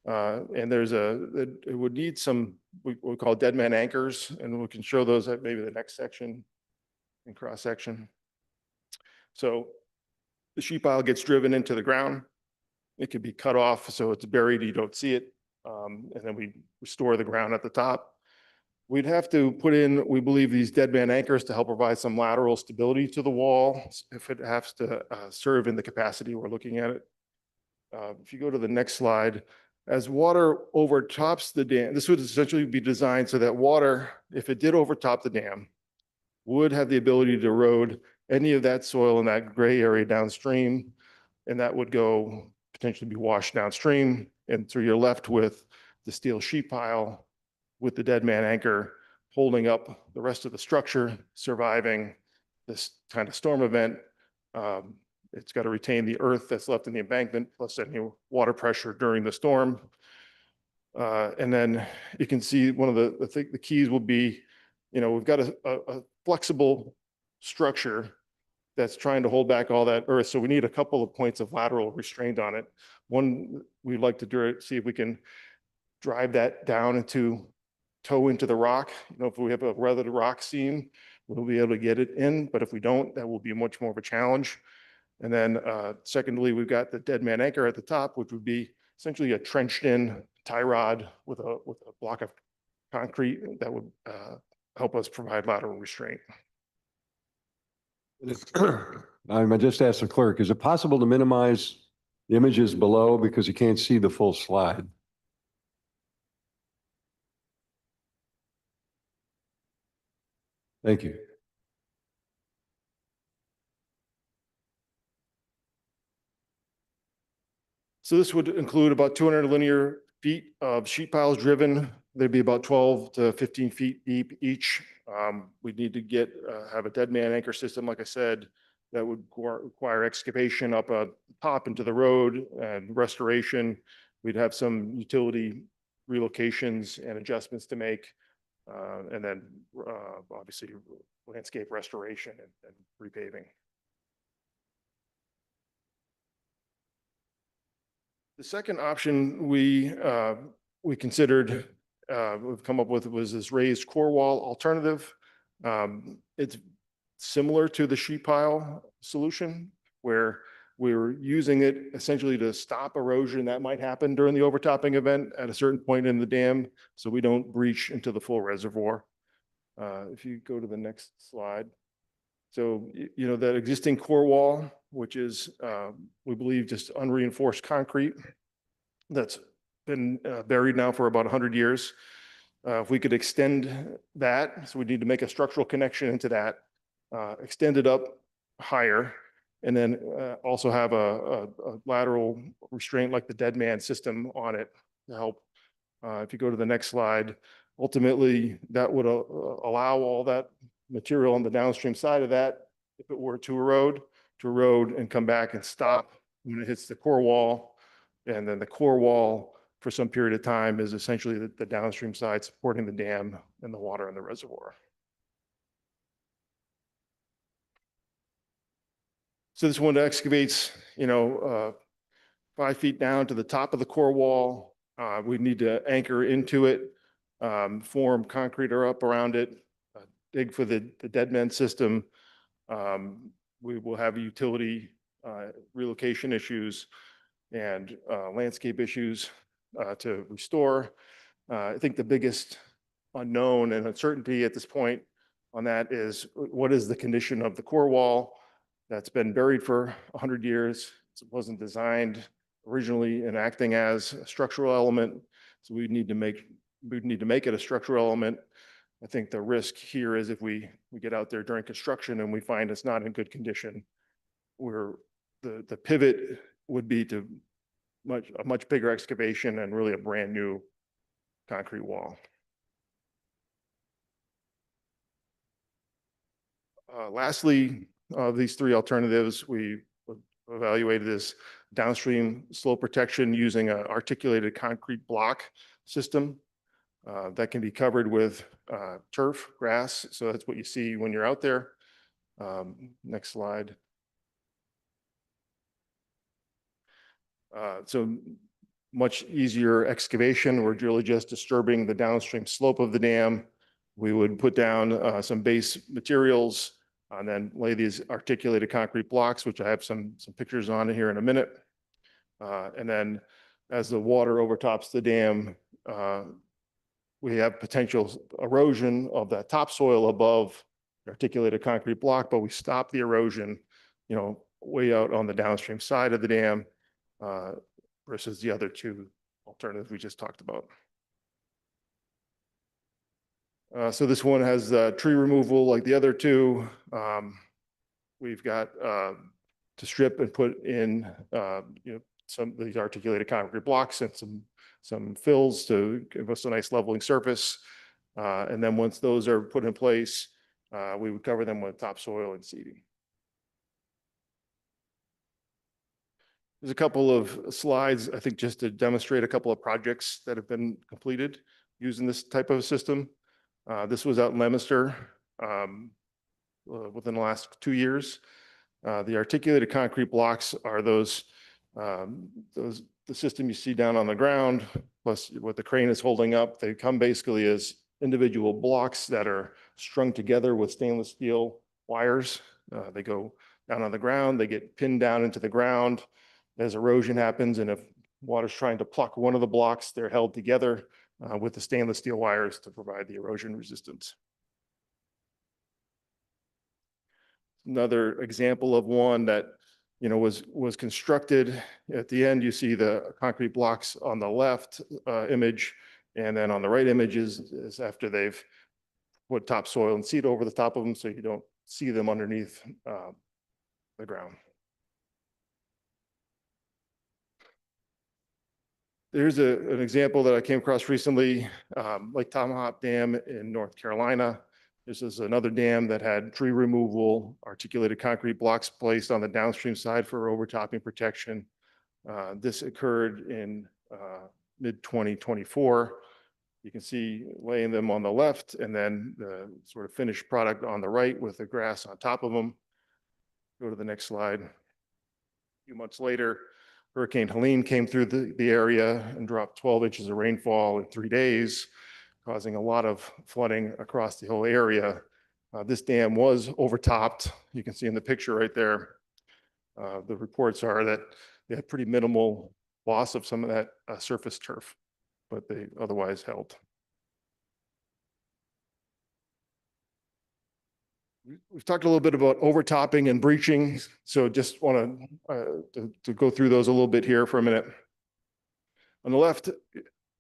Speaker 17: And it would need some, we call dead man anchors, and we can show those at maybe the next section in cross section. So the sheet pile gets driven into the ground. It could be cut off so it's buried, you don't see it. And then we restore the ground at the top. We'd have to put in, we believe, these dead man anchors to help provide some lateral stability to the wall if it has to serve in the capacity we're looking at it. If you go to the next slide, as water overtops the dam, this would essentially be designed so that water, if it did overtop the dam, would have the ability to erode any of that soil in that gray area downstream, and that would go potentially be washed downstream. And so you're left with the steel sheet pile with the dead man anchor holding up the rest of the structure, surviving this kind of storm event. It's got to retain the earth that's left in the embankment plus any water pressure during the storm. And then you can see one of the keys will be, we've got a flexible structure that's trying to hold back all that earth. So we need a couple of points of lateral restraint on it. One, we'd like to do it, see if we can drive that down toe into the rock. If we have a weathered rock seam, we'll be able to get it in, but if we don't, that will be much more of a challenge. And then secondly, we've got the dead man anchor at the top, which would be essentially a trenched in tie rod with a block of concrete that would help us provide lateral restraint.
Speaker 6: I just asked the clerk, is it possible to minimize the images below because you can't see the full slide? Thank you.
Speaker 17: So this would include about 200 linear feet of sheet piles driven. They'd be about 12 to 15 feet deep each. We'd need to have a dead man anchor system, like I said, that would require excavation up a top into the road and restoration. We'd have some utility relocations and adjustments to make. and then obviously landscape restoration and repaving. The second option we considered, we've come up with was this raised core wall alternative. It's similar to the sheet pile solution where we were using it essentially to stop erosion that might happen during the overtopping event at a certain point in the dam, so we don't breach into the full reservoir. If you go to the next slide. So, you know, that existing core wall, which is, we believe, just unreinforced concrete that's been buried now for about 100 years. If we could extend that, so we need to make a structural connection into that, extend it up higher, and then also have a lateral restraint like the dead man system on it to help. If you go to the next slide, ultimately that would allow all that material on the downstream side of that, if it were to erode and come back and stop when it hits the core wall. And then the core wall for some period of time is essentially the downstream side supporting the dam and the water in the reservoir. So this one excavates, 5 feet down to the top of the core wall. We need to anchor into it, form concrete or up around it, dig for the dead man system. We will have utility relocation issues and landscape issues to restore. I think the biggest unknown and uncertainty at this point on that is what is the condition of the core wall that's been buried for 100 years. It wasn't designed originally and acting as a structural element. So we need to make it a structural element. I think the risk here is if we get out there during construction and we find it's not in good condition, where the pivot would be to a much bigger excavation and really a brand new concrete wall. Lastly, these three alternatives we evaluated as downstream slope protection using an articulated concrete block system that can be covered with turf, grass. So that's what you see when you're out there. Next slide. So much easier excavation. We're really just disturbing the downstream slope of the dam. We would put down some base materials and then lay these articulated concrete blocks, which I have some pictures on here in a minute. And then as the water overtops the dam, we have potential erosion of that topsoil above the articulated concrete block, but we stop the erosion, way out on the downstream side of the dam versus the other two alternatives we just talked about. So this one has tree removal like the other two. We've got to strip and put in some of these articulated concrete blocks and some fills to give us a nice leveling surface. And then once those are put in place, we would cover them with topsoil and seeding. There's a couple of slides, I think, just to demonstrate a couple of projects that have been completed using this type of a system. This was out in Leominster within the last 2 years. The articulated concrete blocks are the system you see down on the ground, plus what the crane is holding up. They come basically as individual blocks that are strung together with stainless steel wires. They go down on the ground, they get pinned down into the ground as erosion happens. And if water's trying to pluck one of the blocks, they're held together with the stainless steel wires to provide the erosion resistance. Another example of one that was constructed. At the end, you see the concrete blocks on the left image, and then on the right image is after they've put topsoil and seed over the top of them, so you don't see them underneath the ground. There's an example that I came across recently, Lake Tomahawk Dam in North Carolina. This is another dam that had tree removal, articulated concrete blocks placed on the downstream side for overtopping protection. This occurred in mid-2024. You can see laying them on the left and then the sort of finished product on the right with the grass on top of them. Go to the next slide. A few months later, Hurricane Helene came through the area and dropped 12 inches of rainfall in 3 days, causing a lot of flooding across the whole area. This dam was overtopped. You can see in the picture right there. The reports are that they had pretty minimal loss of some of that surface turf, but they otherwise held. We've talked a little bit about overtopping and breaching, so just want to go through those a little bit here for a minute. On the left,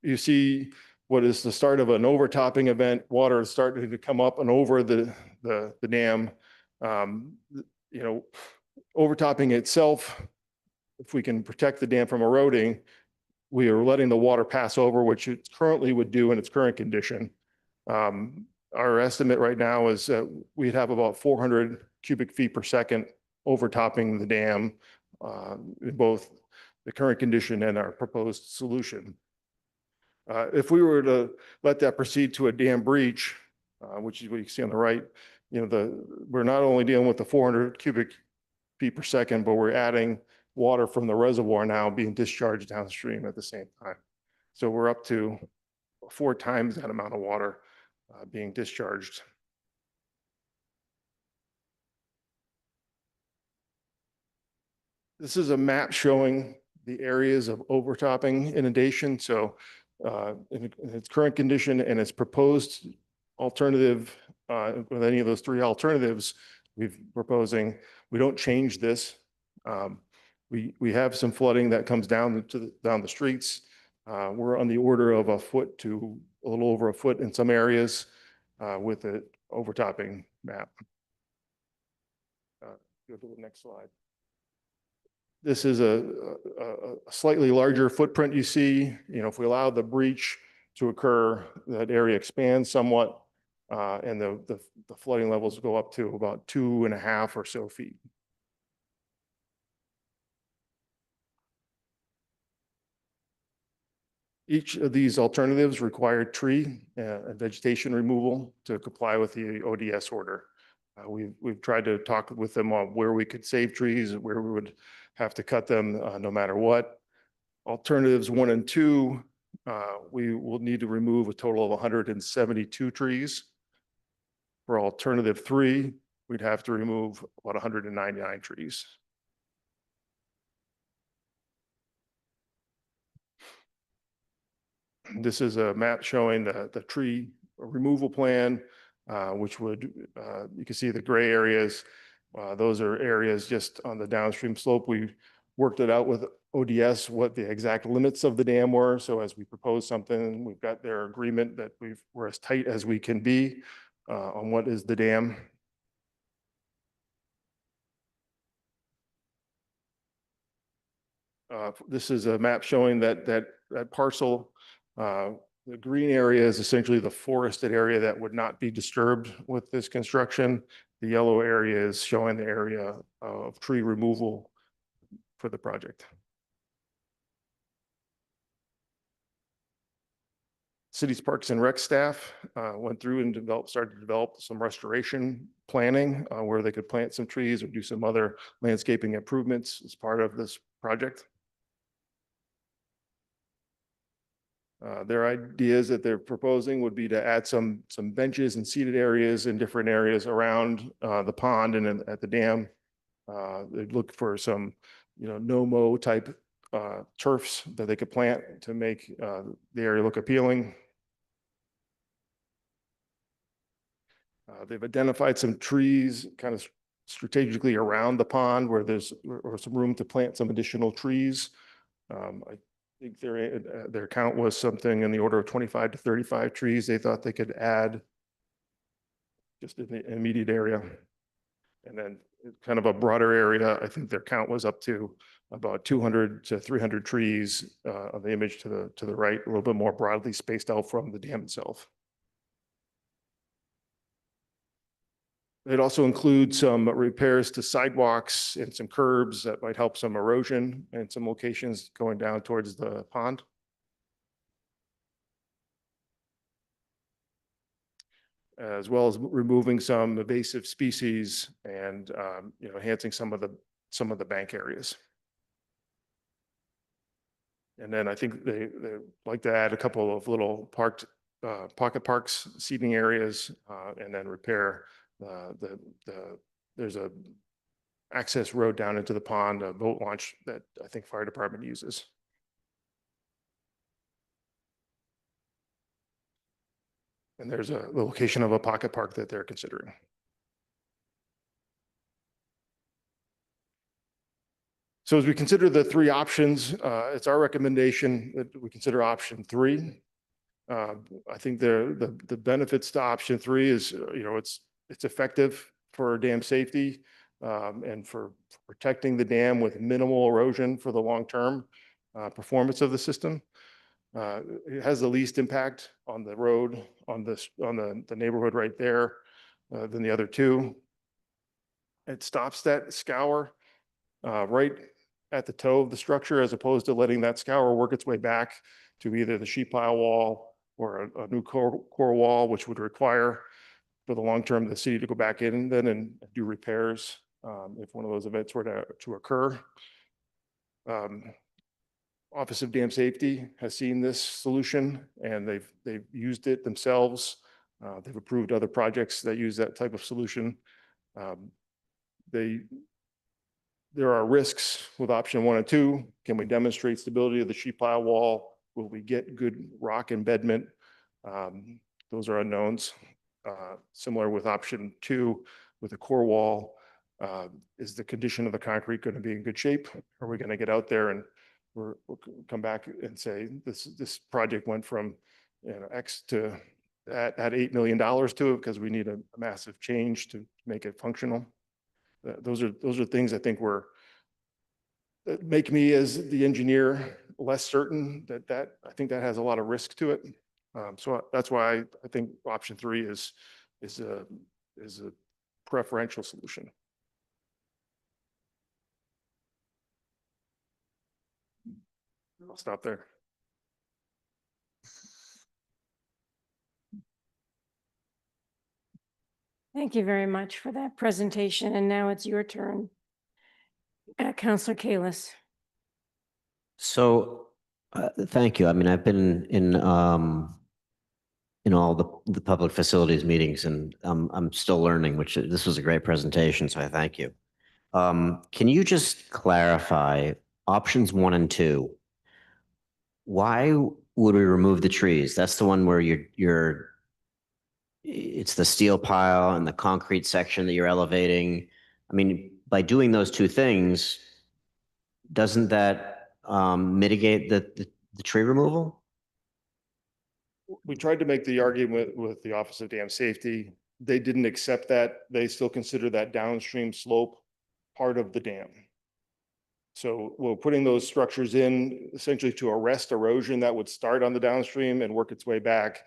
Speaker 17: you see what is the start of an overtopping event. Water is starting to come up and over the dam. You know, overtopping itself, if we can protect the dam from eroding, we are letting the water pass over, which it currently would do in its current condition. Our estimate right now is that we'd have about 400 cubic feet per second overtopping the dam in both the current condition and our proposed solution. If we were to let that proceed to a dam breach, which is what you can see on the right, you know, we're not only dealing with the 400 cubic feet per second, but we're adding water from the reservoir now being discharged downstream at the same time. So we're up to 4 times that amount of water being discharged. This is a map showing the areas of overtopping inundation. So in its current condition and its proposed alternative, with any of those 3 alternatives we've proposing, we don't change this. We have some flooding that comes down down the streets. We're on the order of a foot to a little over a foot in some areas with the overtopping map. Go to the next slide. This is a slightly larger footprint you see. You know, if we allow the breach to occur, that area expands somewhat and the flooding levels go up to about 2.5 or so feet. Each of these alternatives require tree and vegetation removal to comply with the ODS order. We've tried to talk with them on where we could save trees, where we would have to cut them no matter what. Alternatives 1 and 2, we will need to remove a total of 172 trees. For alternative 3, we'd have to remove about 199 trees. This is a map showing the tree removal plan, which would, you can see the gray areas. Those are areas just on the downstream slope. We worked it out with ODS, what the exact limits of the dam were. So as we propose something, we've got their agreement that we're as tight as we can be on what is the dam. This is a map showing that parcel. The green area is essentially the forested area that would not be disturbed with this construction. The yellow area is showing the area of tree removal for the project. City's Parks and Rec staff went through and started to develop some restoration planning where they could plant some trees or do some other landscaping improvements as part of this project. Their ideas that they're proposing would be to add some benches and seated areas in different areas around the pond and at the dam. They'd look for some, no-mow type turfs that they could plant to make the area look appealing. They've identified some trees kind of strategically around the pond where there's some room to plant some additional trees. I think their count was something in the order of 25 to 35 trees they thought they could add just in the immediate area. And then kind of a broader area, I think their count was up to about 200 to 300 trees of the image to the right, a little bit more broadly spaced out from the dam itself. It also includes some repairs to sidewalks and some curbs that might help some erosion in some locations going down towards the pond. as well as removing some invasive species and, enhancing some of the bank areas. And then I think they like to add a couple of little pocket parks, seating areas, and then repair there's a access road down into the pond, a boat launch that I think fire department uses. And there's the location of a pocket park that they're considering. So as we consider the three options, it's our recommendation that we consider option 3. I think the benefits to option 3 is, it's effective for dam safety and for protecting the dam with minimal erosion for the long-term performance of the system. It has the least impact on the road, on the neighborhood right there than the other two. It stops that scour right at the toe of the structure, as opposed to letting that scour work its way back to either the sheet pile wall or a new core wall, which would require for the long term the city to go back in then and do repairs if one of those events were to occur. Office of Dam Safety has seen this solution and they've used it themselves. They've approved other projects that use that type of solution. There are risks with option 1 and 2. Can we demonstrate stability of the sheet pile wall? Will we get good rock embedment? Those are unknowns. Similar with option 2 with the core wall, is the condition of the concrete going to be in good shape? Are we going to get out there and we'll come back and say this project went from X to add $8 million to it because we need a massive change to make it functional? Those are things I think that make me as the engineer less certain that I think that has a lot of risk to it. So that's why I think option 3 is a preferential solution. I'll stop there.
Speaker 9: Thank you very much for that presentation. And now it's your turn. Councilor Kalis.
Speaker 18: So, thank you. I mean, I've been in all the public facilities meetings, and I'm still learning, which this was a great presentation, so I thank you. Can you just clarify options 1 and 2? Why would we remove the trees? That's the one where it's the steel pile and the concrete section that you're elevating. I mean, by doing those two things, doesn't that mitigate the tree removal?
Speaker 17: We tried to make the argument with the Office of Dam Safety. They didn't accept that. They still consider that downstream slope part of the dam. So we're putting those structures in essentially to arrest erosion that would start on the downstream and work its way back.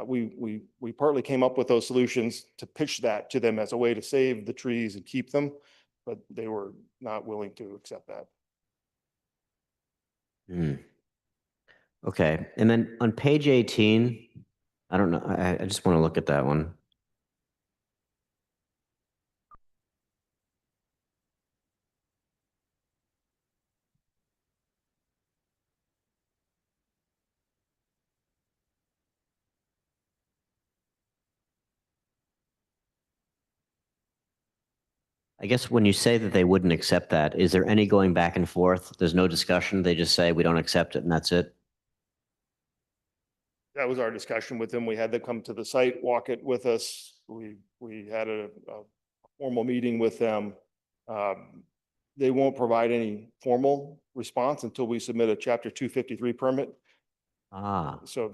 Speaker 17: We partly came up with those solutions to pitch that to them as a way to save the trees and keep them, but they were not willing to accept that.
Speaker 18: Okay. And then on page 18, I don't know, I just want to look at that one. I guess when you say that they wouldn't accept that, is there any going back and forth? There's no discussion. They just say we don't accept it and that's it.
Speaker 17: That was our discussion with them. We had them come to the site, walk it with us. We had a formal meeting with them. They won't provide any formal response until we submit a Chapter 253 permit. So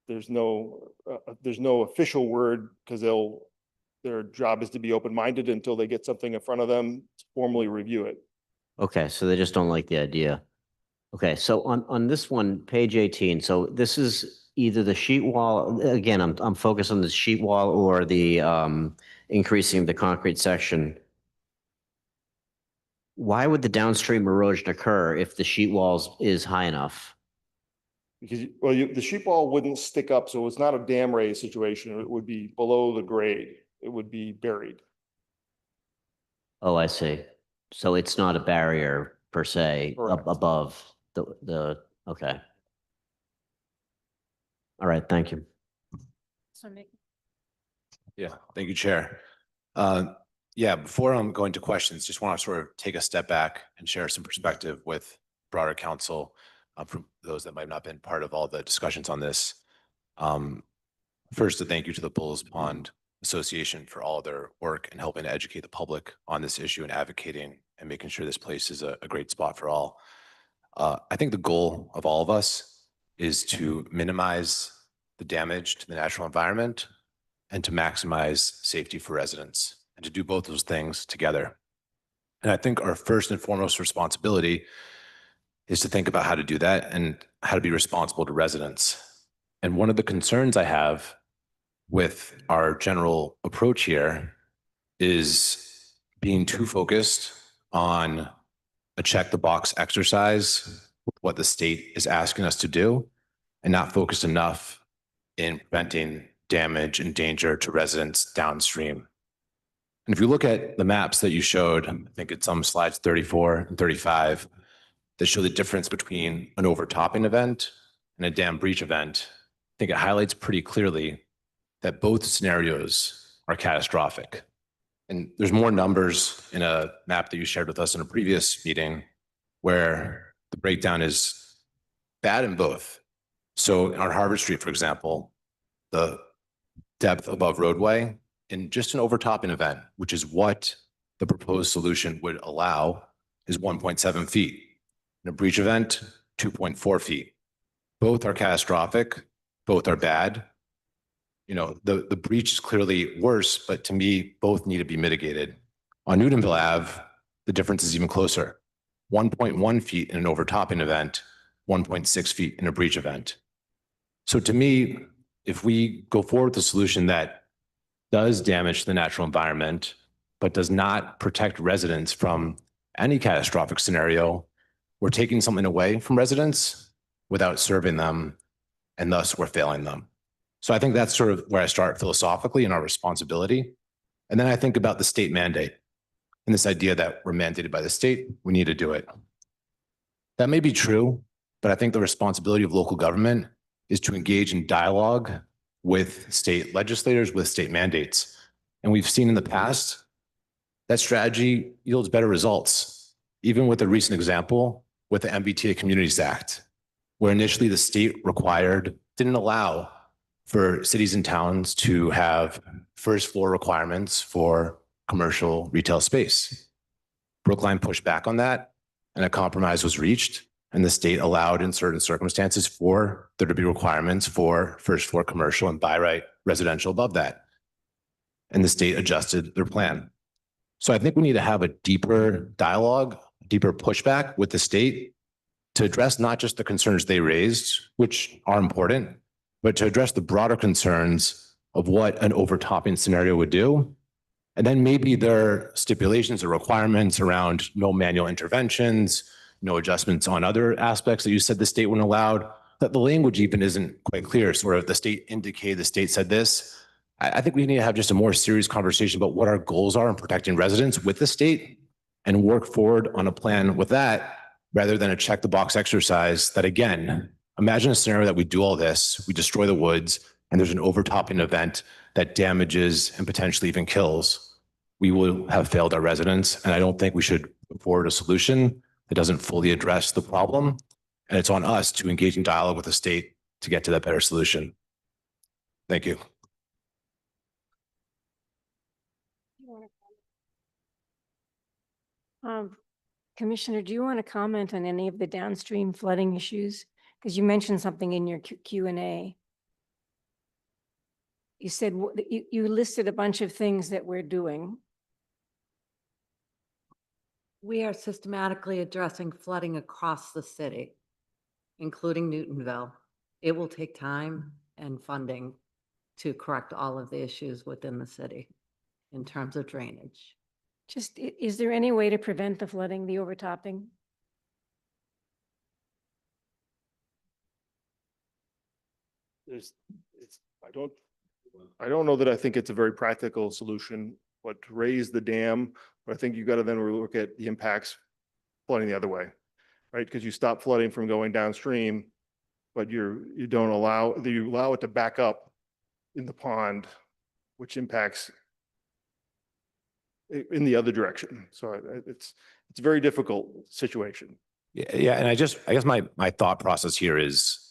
Speaker 17: there's no official word because their job is to be open-minded until they get something in front of them to formally review it.
Speaker 18: Okay, so they just don't like the idea. Okay, so on this one, page 18, so this is either the sheet wall, again, I'm focused on the sheet wall or the increasing the concrete section. Why would the downstream erosion occur if the sheet walls is high enough?
Speaker 17: Because, well, the sheet wall wouldn't stick up, so it's not a dam raise situation. It would be below the grade. It would be buried.
Speaker 18: Oh, I see. So it's not a barrier per se
Speaker 17: Correct.
Speaker 18: above okay. All right, thank you.
Speaker 19: Yeah, thank you, Chair. Yeah, before I'm going to questions, just want to sort of take a step back and share some perspective with broader council from those that might not have been part of all the discussions on this. First, a thank you to the Bulls Pond Association for all their work and helping to educate the public on this issue and advocating and making sure this place is a great spot for all. I think the goal of all of us is to minimize the damage to the natural environment and to maximize safety for residents, and to do both those things together. And I think our first and foremost responsibility is to think about how to do that and how to be responsible to residents. And one of the concerns I have with our general approach here is being too focused on a check the box exercise, what the state is asking us to do, and not focused enough in preventing damage and danger to residents downstream. And if you look at the maps that you showed, I think it's on slides 34 and 35, that show the difference between an overtopping event and a dam breach event, I think it highlights pretty clearly that both scenarios are catastrophic. And there's more numbers in a map that you shared with us in a previous meeting where the breakdown is bad in both. So on Harvard Street, for example, the depth above roadway in just an overtopping event, which is what the proposed solution would allow, is 1.7 feet. In a breach event, 2.4 feet. Both are catastrophic, both are bad. You know, the breach is clearly worse, but to me, both need to be mitigated. On Newtonville Ave, the difference is even closer. 1.1 feet in an overtopping event, 1.6 feet in a breach event. So to me, if we go forward with a solution that does damage the natural environment, but does not protect residents from any catastrophic scenario, we're taking something away from residents without serving them, and thus we're failing them. So I think that's sort of where I start philosophically in our responsibility. And then I think about the state mandate and this idea that we're mandated by the state, we need to do it. That may be true, but I think the responsibility of local government is to engage in dialogue with state legislators, with state mandates. And we've seen in the past that strategy yields better results, even with a recent example with the MBTA Communities Act, where initially the state didn't allow for cities and towns to have first floor requirements for commercial retail space. Brookline pushed back on that, and a compromise was reached, and the state allowed in certain circumstances for there to be requirements for first floor commercial and by right residential above that. And the state adjusted their plan. So I think we need to have a deeper dialogue, deeper pushback with the state to address not just the concerns they raised, which are important, but to address the broader concerns of what an overtopping scenario would do. And then maybe there are stipulations or requirements around no manual interventions, no adjustments on other aspects that you said the state wouldn't allow, that the language even isn't quite clear. Sort of the state indicated, the state said this. I think we need to have just a more serious conversation about what our goals are in protecting residents with the state and work forward on a plan with that rather than a check the box exercise that, again, imagine a scenario that we do all this, we destroy the woods, and there's an overtopping event that damages and potentially even kills. We will have failed our residents, and I don't think we should put forward a solution that doesn't fully address the problem. And it's on us to engage in dialogue with the state to get to that better solution. Thank you.
Speaker 9: Commissioner, do you want to comment on any of the downstream flooding issues? Because you mentioned something in your Q&A. You said you listed a bunch of things that we're doing.
Speaker 16: We are systematically addressing flooding across the city, including Newtonville. It will take time and funding to correct all of the issues within the city in terms of drainage.
Speaker 9: Just, is there any way to prevent the flooding, the overtopping?
Speaker 17: I don't know that I think it's a very practical solution, but to raise the dam, but I think you got to then look at the impacts flooding the other way, right? Because you stop flooding from going downstream, but you don't allow, you allow it to back up in the pond, which impacts in the other direction. So it's a very difficult situation.
Speaker 19: Yeah, and I guess my thought process here is,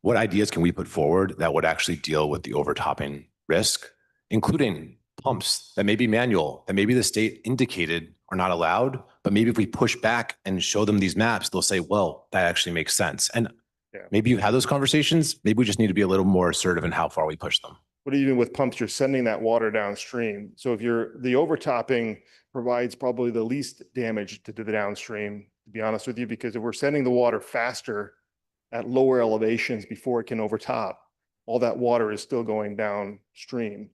Speaker 19: what ideas can we put forward that would actually deal with the overtopping risk, including pumps that may be manual, that maybe the state indicated are not allowed, but maybe if we push back and show them these maps, they'll say, well, that actually makes sense. And maybe you've had those conversations. Maybe we just need to be a little more assertive in how far we push them.
Speaker 17: But even with pumps, you're sending that water downstream. So if the overtopping provides probably the least damage to the downstream, to be honest with you, because if we're sending the water faster at lower elevations before it can overtop, all that water is still going downstream.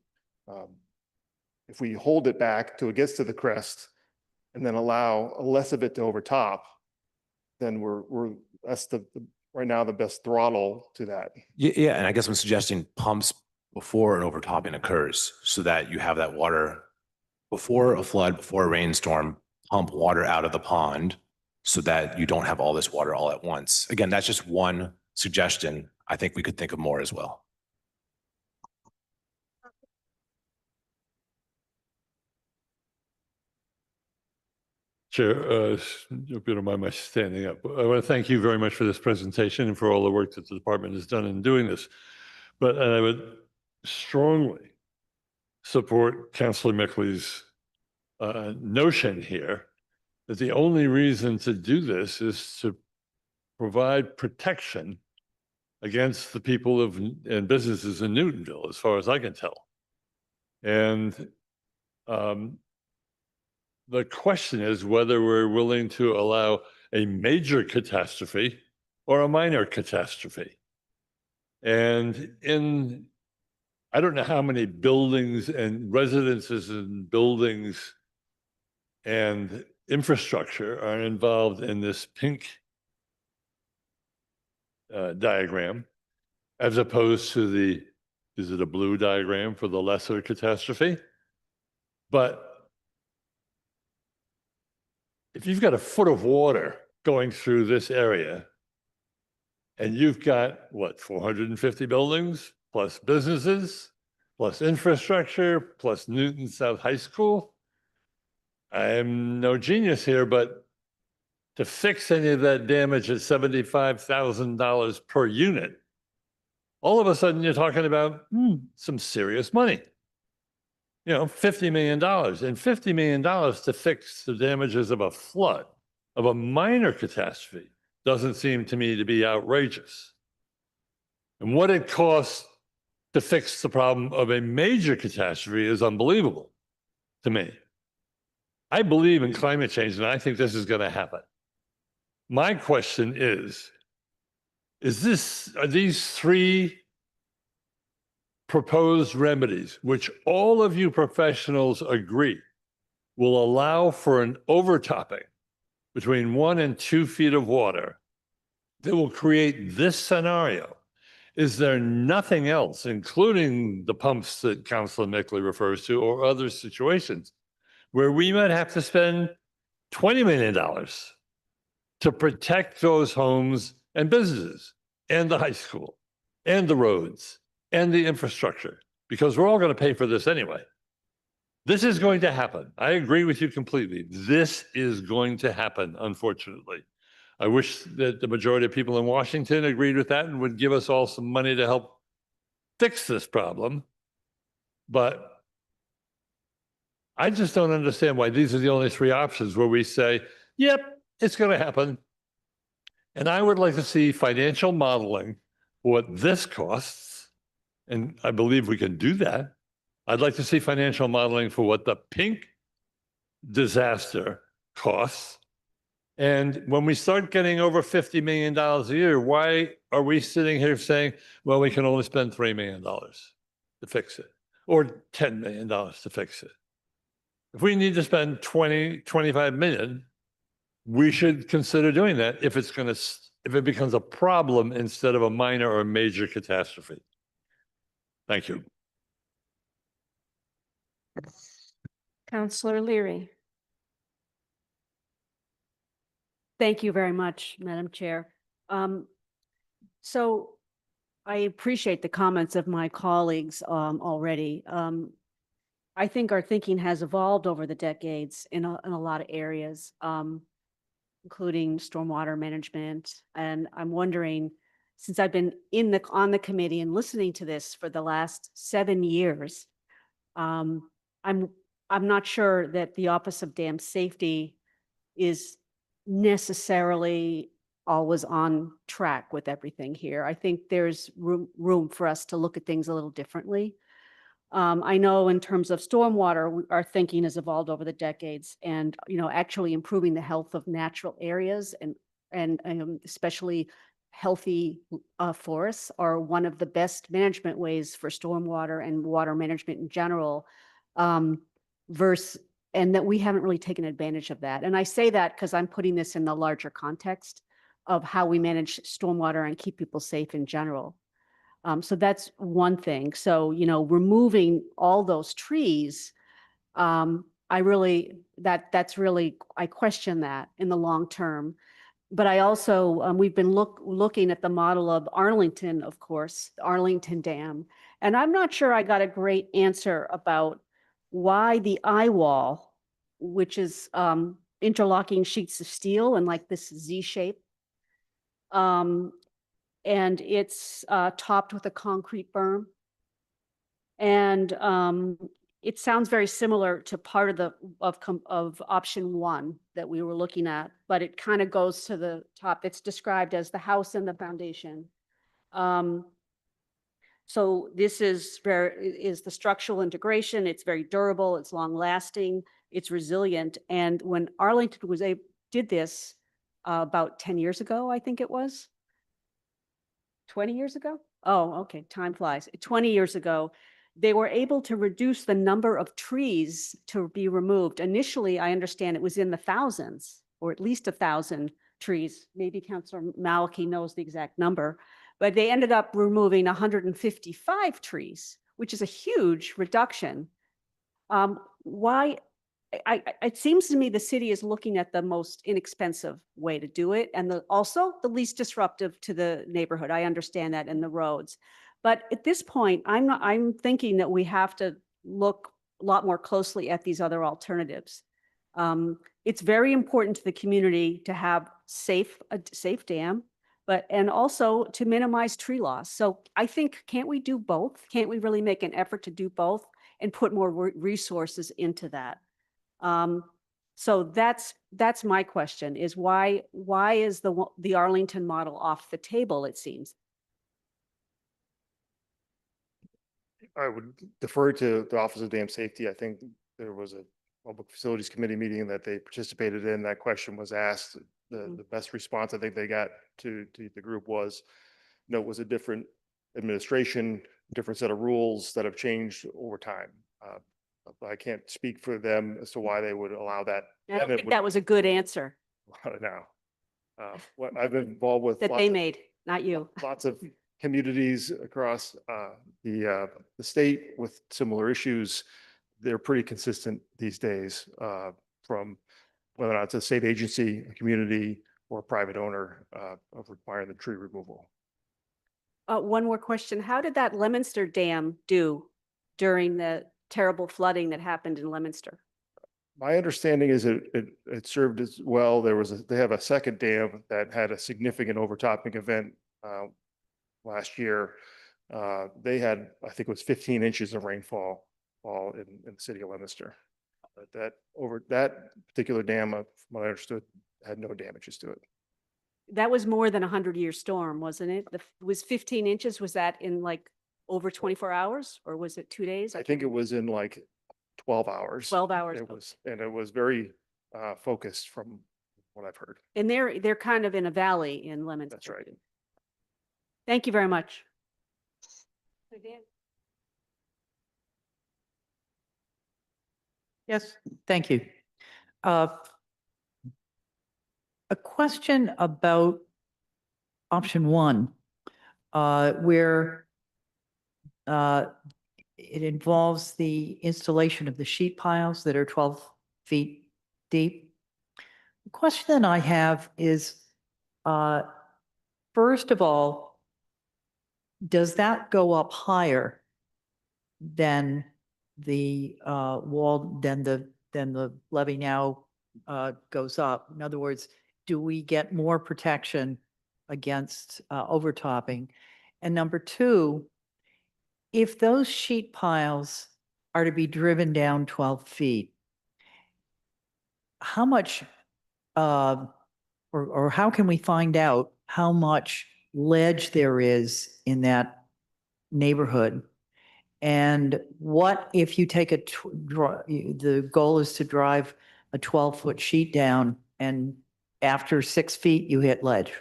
Speaker 17: If we hold it back till it gets to the crest and then allow less of it to overtop, then that's right now the best throttle to that.
Speaker 19: Yeah, and I guess I'm suggesting pumps before an overtopping occurs, so that you have that water before a flood, before a rainstorm, pump water out of the pond so that you don't have all this water all at once. Again, that's just one suggestion. I think we could think of more as well.
Speaker 5: Chair, if you don't mind my standing up, I want to thank you very much for this presentation and for all the work that the department has done in doing this. But I would strongly support Councilor Mickley's notion here that the only reason to do this is to provide protection against the people and businesses in Newtonville, as far as I can tell. And the question is whether we're willing to allow a major catastrophe or a minor catastrophe. And I don't know how many buildings and residences and buildings and infrastructure are involved in this pink diagram, as opposed to is it a blue diagram for the lesser catastrophe? But if you've got a foot of water going through this area, and you've got, what, 450 buildings, plus businesses, plus infrastructure, plus Newton South High School, I'm no genius here, but to fix any of that damage at $75,000 per unit, all of a sudden you're talking about some serious money. You know, $50 million. And $50 million to fix the damages of a flood, of a minor catastrophe, doesn't seem to me to be outrageous. And what it costs to fix the problem of a major catastrophe is unbelievable to me. I believe in climate change, and I think this is going to happen. My question is are these three proposed remedies, which all of you professionals agree will allow for an overtopping between 1 and 2 feet of water, that will create this scenario? Is there nothing else, including the pumps that Councilor Mickley refers to, or other situations, where we might have to spend $20 million to protect those homes and businesses and the high school and the roads and the infrastructure? Because we're all going to pay for this anyway. This is going to happen. I agree with you completely. This is going to happen, unfortunately. I wish that the majority of people in Washington agreed with that and would give us all some money to help fix this problem. But I just don't understand why these are the only three options where we say, yep, it's going to happen. And I would like to see financial modeling for what this costs. And I believe we can do that. I'd like to see financial modeling for what the pink disaster costs. And when we start getting over $50 million a year, why are we sitting here saying, well, we can only spend $3 million to fix it, or $10 million to fix it? If we need to spend 25 million, we should consider doing that if it becomes a problem instead of a minor or major catastrophe. Thank you.
Speaker 9: Counselor Leary.
Speaker 13: Thank you very much, Madam Chair. So I appreciate the comments of my colleagues already. I think our thinking has evolved over the decades in a lot of areas, including stormwater management. And I'm wondering, since I've been on the committee and listening to this for the last 7 years, I'm not sure that the Office of Dam Safety is necessarily always on track with everything here. I think there's room for us to look at things a little differently. I know in terms of stormwater, our thinking has evolved over the decades, and actually improving the health of natural areas and especially healthy forests are one of the best management ways for stormwater and water management in general. And that we haven't really taken advantage of that. And I say that because I'm putting this in the larger context of how we manage stormwater and keep people safe in general. So that's one thing. So, removing all those trees, I question that in the long term. But I also, we've been looking at the model of Arlington, of course, the Arlington Dam. And I'm not sure I got a great answer about why the eye wall, which is interlocking sheets of steel and like this Z shape, and it's topped with a concrete berm. And it sounds very similar to part of option 1 that we were looking at, but it kind of goes to the top. It's described as the house and the foundation. So this is the structural integration. It's very durable. It's long lasting. It's resilient. And when Arlington did this about 10 years ago, I think it was 20 years ago. Oh, okay. Time flies. 20 years ago, they were able to reduce the number of trees to be removed. Initially, I understand it was in the thousands, or at least 1,000 trees. Maybe Councilor Malachy knows the exact number, but they ended up removing 155 trees, which is a huge reduction. Why? It seems to me the city is looking at the most inexpensive way to do it, and also the least disruptive to the neighborhood. I understand that, in the roads. But at this point, I'm thinking that we have to look a lot more closely at these other alternatives. It's very important to the community to have a safe dam, and also to minimize tree loss. So I think, can't we do both? Can't we really make an effort to do both and put more resources into that? So that's my question, is why is the Arlington model off the table, it seems?
Speaker 17: I would defer to the Office of Dam Safety. I think there was a Public Facilities Committee meeting that they participated in. That question was asked. The best response I think they got to the group was, it was a different administration, different set of rules that have changed over time. I can't speak for them as to why they would allow that.
Speaker 13: I don't think that was a good answer
Speaker 17: Now, what I've been involved with.
Speaker 13: that they made, not you.
Speaker 17: Lots of communities across the state with similar issues. They're pretty consistent these days, from whether or not it's a state agency, a community, or a private owner of requiring the tree removal.
Speaker 13: One more question. How did that Leominster Dam do during the terrible flooding that happened in Leominster?
Speaker 17: My understanding is it served as well. They have a second dam that had a significant overtopping event last year. They had, I think it was 15 inches of rainfall in the city of Leominster. But that particular dam, from what I understood, had no damages to it.
Speaker 13: That was more than 100-year storm, wasn't it? Was 15 inches, was that in like over 24 hours, or was it 2 days?
Speaker 17: I think it was in like 12 hours.
Speaker 13: 12 hours.
Speaker 17: It was very focused from what I've heard.
Speaker 13: And they're kind of in a valley in Leominster.
Speaker 17: That's right.
Speaker 13: Thank you very much.
Speaker 20: Yes, thank you. A question about option 1, where it involves the installation of the sheet piles that are 12 feet deep. The question that I have is, first of all, does that go up higher than the wall, than the levee now goes up? In other words, do we get more protection against overtopping? And number two, if those sheet piles are to be driven down 12 feet, how much, or how can we find out how much ledge there is in that neighborhood? And what if you take the goal is to drive a 12-foot sheet down and after 6 feet you hit ledge?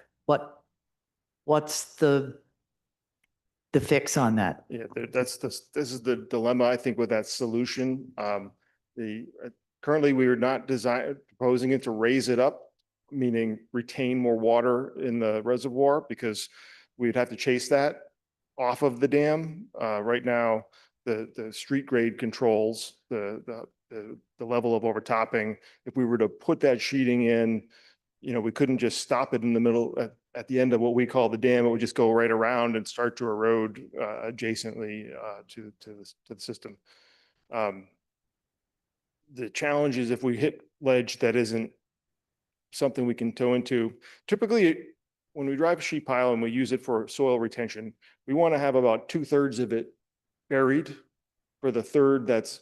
Speaker 20: What's the fix on that?
Speaker 17: Yeah, this is the dilemma, I think, with that solution. Currently, we are not proposing it to raise it up, meaning retain more water in the reservoir, because we'd have to chase that off of the dam. Right now, the street grade controls the level of overtopping. If we were to put that sheeting in, we couldn't just stop it in the middle at the end of what we call the dam. It would just go right around and start to erode adjacently to the system. The challenge is if we hit ledge that isn't something we can tow into. Typically, when we drive a sheet pile and we use it for soil retention, we want to have about 2/3 of it buried for the third that's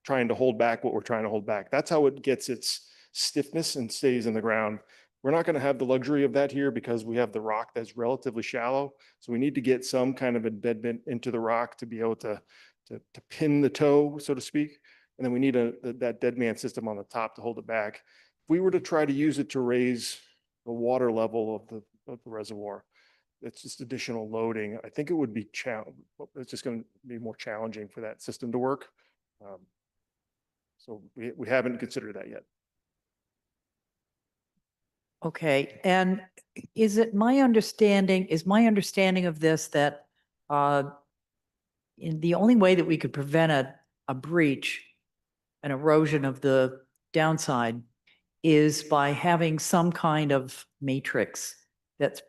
Speaker 17: trying to hold back what we're trying to hold back. That's how it gets its stiffness and stays in the ground. We're not going to have the luxury of that here because we have the rock that's relatively shallow. So we need to get some kind of embedment into the rock to be able to pin the toe, so to speak. And then we need that dead man system on the top to hold it back. If we were to try to use it to raise the water level of the reservoir, it's just additional loading. I think it would be it's just going to be more challenging for that system to work. So we haven't considered that yet.
Speaker 20: Okay, and is my understanding of this that the only way that we could prevent a breach, an erosion of the downside, is by having some kind of matrix that's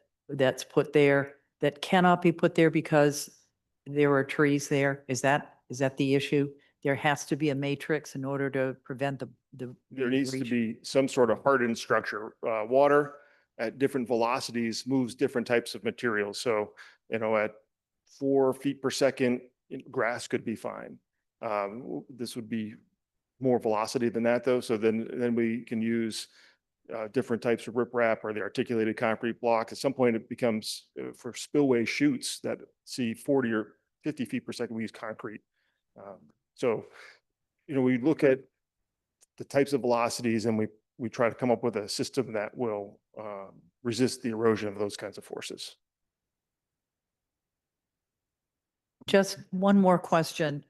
Speaker 20: put there that cannot be put there because there are trees there? Is that the issue? There has to be a matrix in order to prevent the
Speaker 17: There needs to
Speaker 20: breach?
Speaker 17: be some sort of hardened structure. Water at different velocities moves different types of materials. So, at 4 feet per second, grass could be fine. This would be more velocity than that, though. So then we can use different types of riprap or the articulated concrete block. At some point, it becomes for spillway chutes that see 40 or 50 feet per second, we use concrete. So, we look at the types of velocities and we try to come up with a system that will resist the erosion of those kinds of forces.
Speaker 20: Just one more question.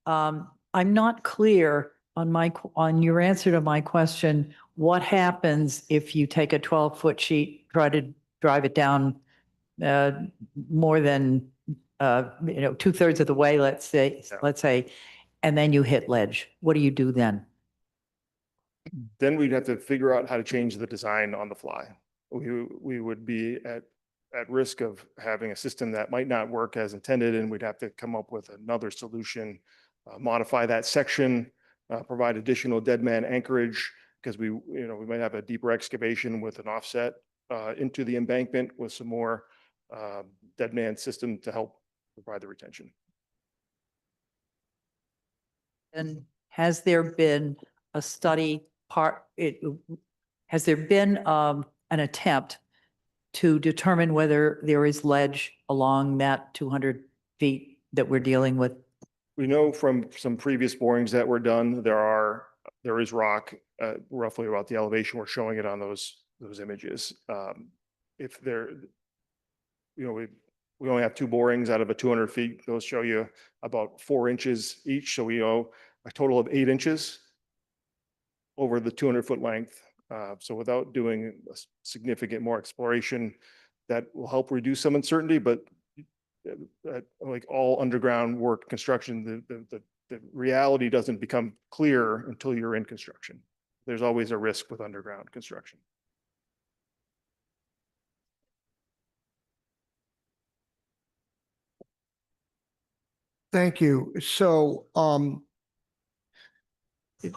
Speaker 20: I'm not clear on your answer to my question. What happens if you take a 12-foot sheet, try to drive it down more than 2/3 of the way, let's say, and then you hit ledge? What do you do then?
Speaker 17: Then we'd have to figure out how to change the design on the fly. We would be at risk of having a system that might not work as intended, and we'd have to come up with another solution, modify that section, provide additional dead man anchorage, because we might have a deeper excavation with an offset into the embankment with some more dead man system to help provide the retention.
Speaker 20: And has there been a study has there been an attempt to determine whether there is ledge along that 200 feet that we're dealing with?
Speaker 17: We know from some previous borings that were done, there is rock roughly about the elevation. We're showing it on those images. If there, we only have 2 borings out of a 200 feet. Those show you about 4 inches each. So we owe a total of 8 inches over the 200-foot length. So without doing a significant more exploration, that will help reduce some uncertainty, but like all underground work, construction, the reality doesn't become clear until you're in construction. There's always a risk with underground construction.
Speaker 2: Thank you. So,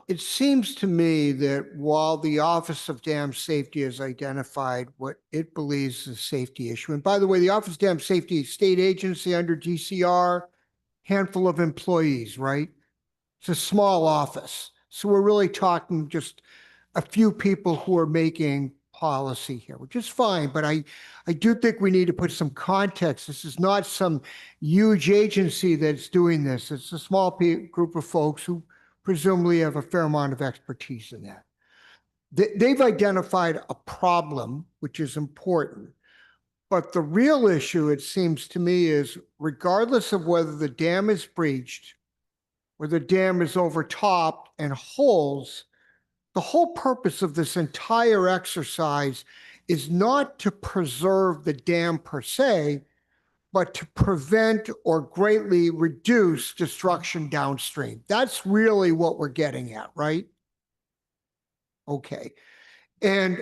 Speaker 2: it seems to me that while the Office of Dam Safety has identified what it believes is a safety issue, and by the way, the Office of Dam Safety, state agency under DCR, handful of employees, right? It's a small office. So we're really talking just a few people who are making policy here, which is fine, but I do think we need to put some context. This is not some huge agency that's doing this. It's a small group of folks who presumably have a fair amount of expertise in that. They've identified a problem, which is important. But the real issue, it seems to me, is regardless of whether the dam is breached or the dam is overtopped and holds, the whole purpose of this entire exercise is not to preserve the dam per se, but to prevent or greatly reduce destruction downstream. That's really what we're getting at, right? Okay. And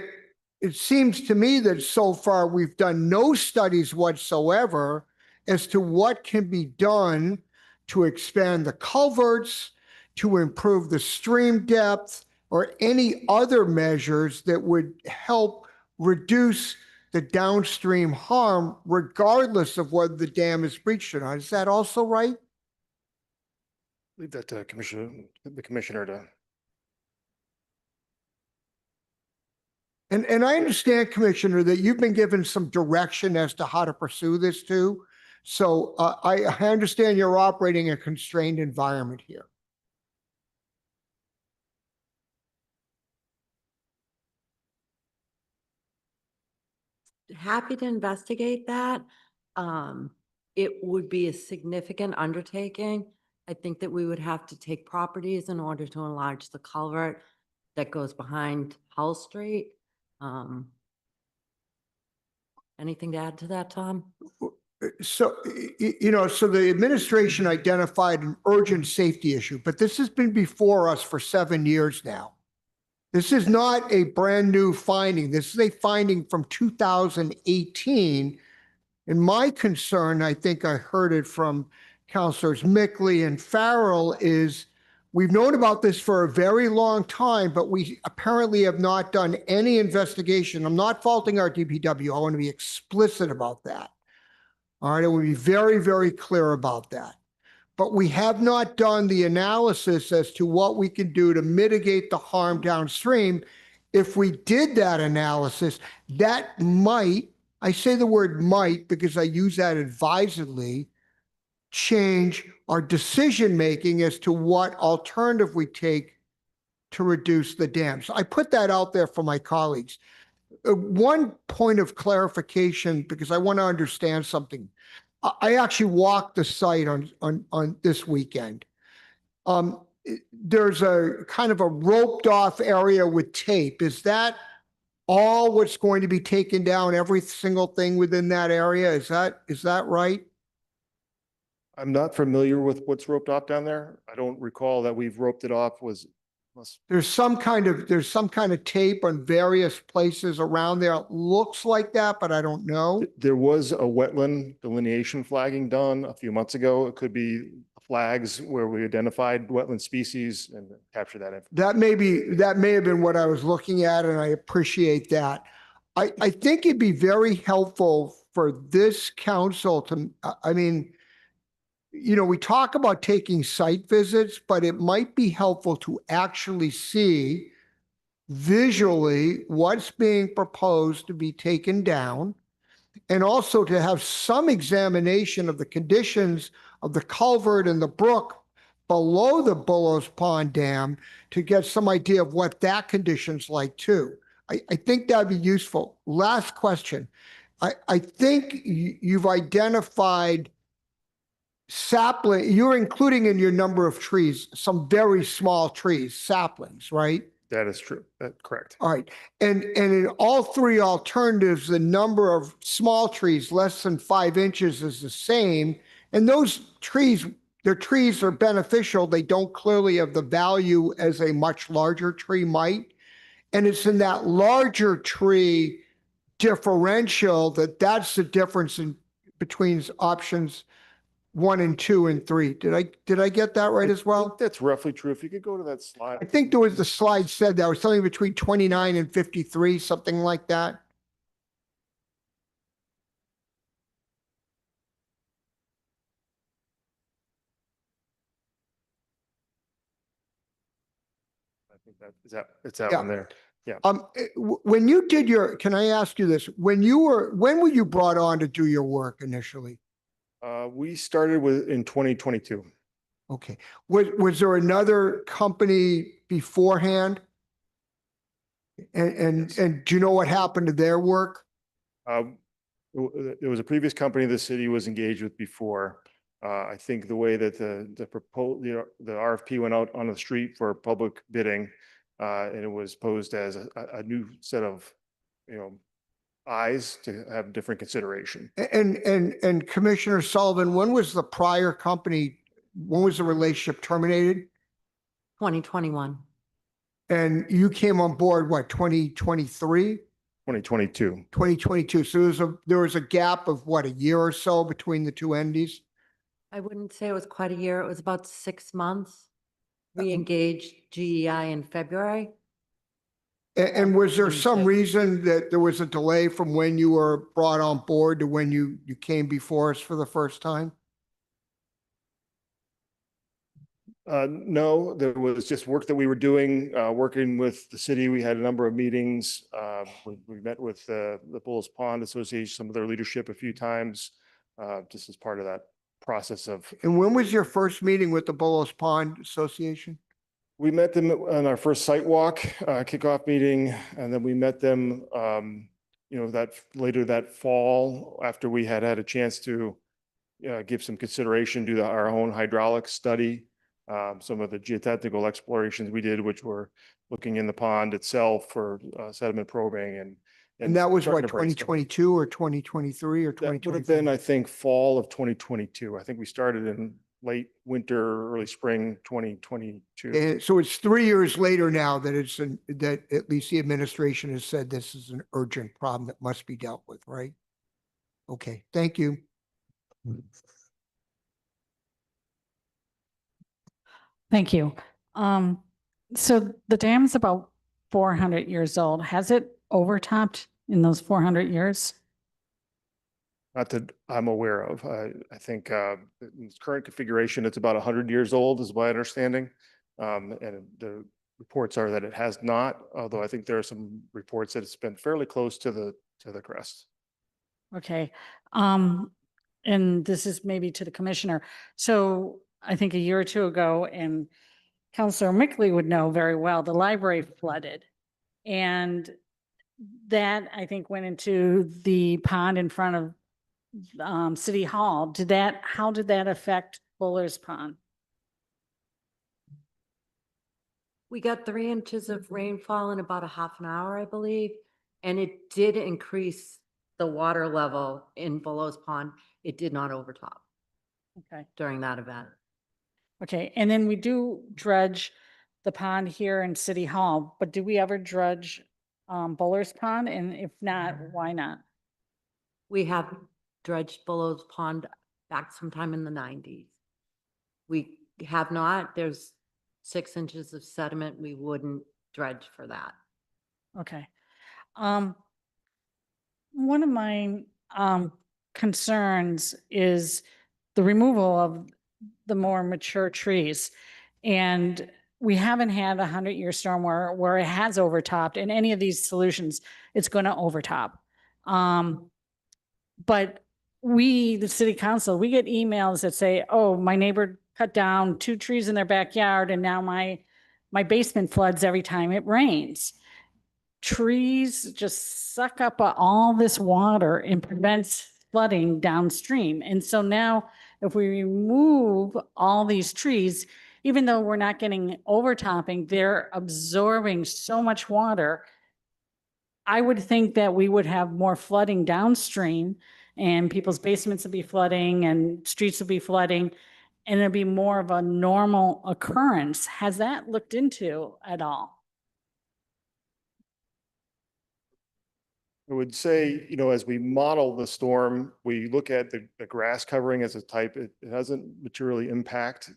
Speaker 2: it seems to me that so far we've done no studies whatsoever as to what can be done to expand the culverts, to improve the stream depth, or any other measures that would help reduce the downstream harm, regardless of whether the dam is breached or not. Is that also right?
Speaker 17: Leave that to the commissioner to.
Speaker 2: And I understand, Commissioner, that you've been given some direction as to how to pursue this too. So I understand you're operating in a constrained environment here.
Speaker 16: Happy to investigate that. It would be a significant undertaking. I think that we would have to take properties in order to enlarge the culvert that goes behind Hull Street. Anything to add to that, Tom?
Speaker 2: So, so the administration identified an urgent safety issue, but this has been before us for 7 years now. This is not a brand new finding. This is a finding from 2018. And my concern, I think I heard it from Councilors Mickley and Farrell, is we've known about this for a very long time, but we apparently have not done any investigation. I'm not faulting our DPW. I want to be explicit about that. All right, I want to be very, very clear about that. But we have not done the analysis as to what we can do to mitigate the harm downstream. If we did that analysis, that might, I say the word might because I use that advisedly, change our decision-making as to what alternative we take to reduce the dams. I put that out there for my colleagues. One point of clarification, because I want to understand something. I actually walked the site on this weekend. There's a kind of a roped off area with tape. Is that all what's going to be taken down, every single thing within that area? Is that right?
Speaker 17: I'm not familiar with what's roped off down there. I don't recall that we've roped it off.
Speaker 2: There's some kind of tape on various places around there. It looks like that, but I don't know.
Speaker 17: There was a wetland delineation flagging done a few months ago. It could be flags where we identified wetland species and capture that information.
Speaker 2: That may have been what I was looking at, and I appreciate that. I think it'd be very helpful for this council to, we talk about taking site visits, but it might be helpful to actually see visually what's being proposed to be taken down, and also to have some examination of the conditions of the culvert and the brook below the Bullows Pond Dam to get some idea of what that condition's like too. I think that'd be useful. Last question. I think you've identified sapling, you're including in your number of trees, some very small trees, saplings, right?
Speaker 17: That is true. That's correct.
Speaker 2: All right. And in all three alternatives, the number of small trees less than 5 inches is the same. And those trees, their trees are beneficial. They don't clearly have the value as a much larger tree might. And it's in that larger tree differential that's the difference in between options 1 and 2 and 3. Did I get that right as well?
Speaker 17: That's roughly true. If you could go to that slide.
Speaker 2: I think there was the slide said that was something between 29 and 53, something like that.
Speaker 17: I think it's that
Speaker 2: Yeah.
Speaker 17: one there. Yeah.
Speaker 2: When you did can I ask you this? When were you brought on to do your work initially?
Speaker 17: We started in 2022.
Speaker 2: Okay. Was there another company beforehand? And do you know what happened to their work?
Speaker 17: There was a previous company the city was engaged with before. I think the way that the RFP went out on the street for public bidding, and it was posed as a new set of, eyes to have different consideration.
Speaker 2: And Commissioner Sullivan, when was the prior company, when was the relationship terminated?
Speaker 16: 2021.
Speaker 2: And you came on board, what, 2023?
Speaker 17: 2022.
Speaker 2: 2022. So there was a gap of what, a year or so between the two entities?
Speaker 16: I wouldn't say it was quite a year. It was about 6 months. We engaged GEI in February.
Speaker 2: And was there some reason that there was a delay from when you were brought on board to when you came before us for the first time?
Speaker 17: No, there was just work that we were doing, working with the city. We had a number of meetings. We met with the Bullis Pond Association, some of their leadership a few times, just as part of that process of.
Speaker 2: And when was your first meeting with the Bullis Pond Association?
Speaker 17: We met them on our first site walk, kickoff meeting, and then we met them, that later that fall after we had a chance to give some consideration, do our own hydraulic study, some of the geotechnical explorations we did, which were looking in the pond itself for sediment probing
Speaker 2: And that was
Speaker 17: starting
Speaker 2: what,
Speaker 17: to brainstorm.
Speaker 2: 2022 or 2023 or
Speaker 17: That would have
Speaker 2: 2024?
Speaker 17: been, I think, fall of 2022. I think we started in late winter, early spring 2022.
Speaker 2: And so it's 3 years later now that that at least the administration has said this is an urgent problem that must be dealt with, right? Okay, thank you.
Speaker 4: Thank you. So the dam's about 400 years old. Has it overtopped in those 400 years?
Speaker 17: Not that I'm aware of. I think in its current configuration, it's about 100 years old is my understanding. And the reports are that it has not, although I think there are some reports that it's been fairly close to the crest.
Speaker 4: Okay. And this is maybe to the commissioner. So I think a year or two ago, and Councilor Mickley would know very well, the library flooded. And that, I think, went into the pond in front of City Hall. How did that affect Buller's Pond?
Speaker 16: We got 3 inches of rainfall in about a half an hour, I believe, and it did increase the water level in Bullo's Pond. It did not overtop
Speaker 4: Okay.
Speaker 16: during that event.
Speaker 4: Okay, and then we do dredge the pond here in City Hall, but do we ever dredge Buller's Pond? And if not, why not?
Speaker 16: We have dredged Bullo's Pond back sometime in the 90s. We have not. There's 6 inches of sediment. We wouldn't dredge for that.
Speaker 4: Okay. One of my concerns is the removal of the more mature trees. And we haven't had a 100-year storm where it has overtopped. In any of these solutions, it's going to overtop. But the city council, we get emails that say, oh, my neighbor cut down 2 trees in their backyard and now my basement floods every time it rains. Trees just suck up all this water and prevents flooding downstream. And so now if we remove all these trees, even though we're not getting overtopping, they're absorbing so much water. I would think that we would have more flooding downstream and people's basements would be flooding and streets would be flooding. And it'd be more of a normal occurrence. Has that looked into at all?
Speaker 17: I would say, as we model the storm, we look at the grass covering as a type, it doesn't materially impact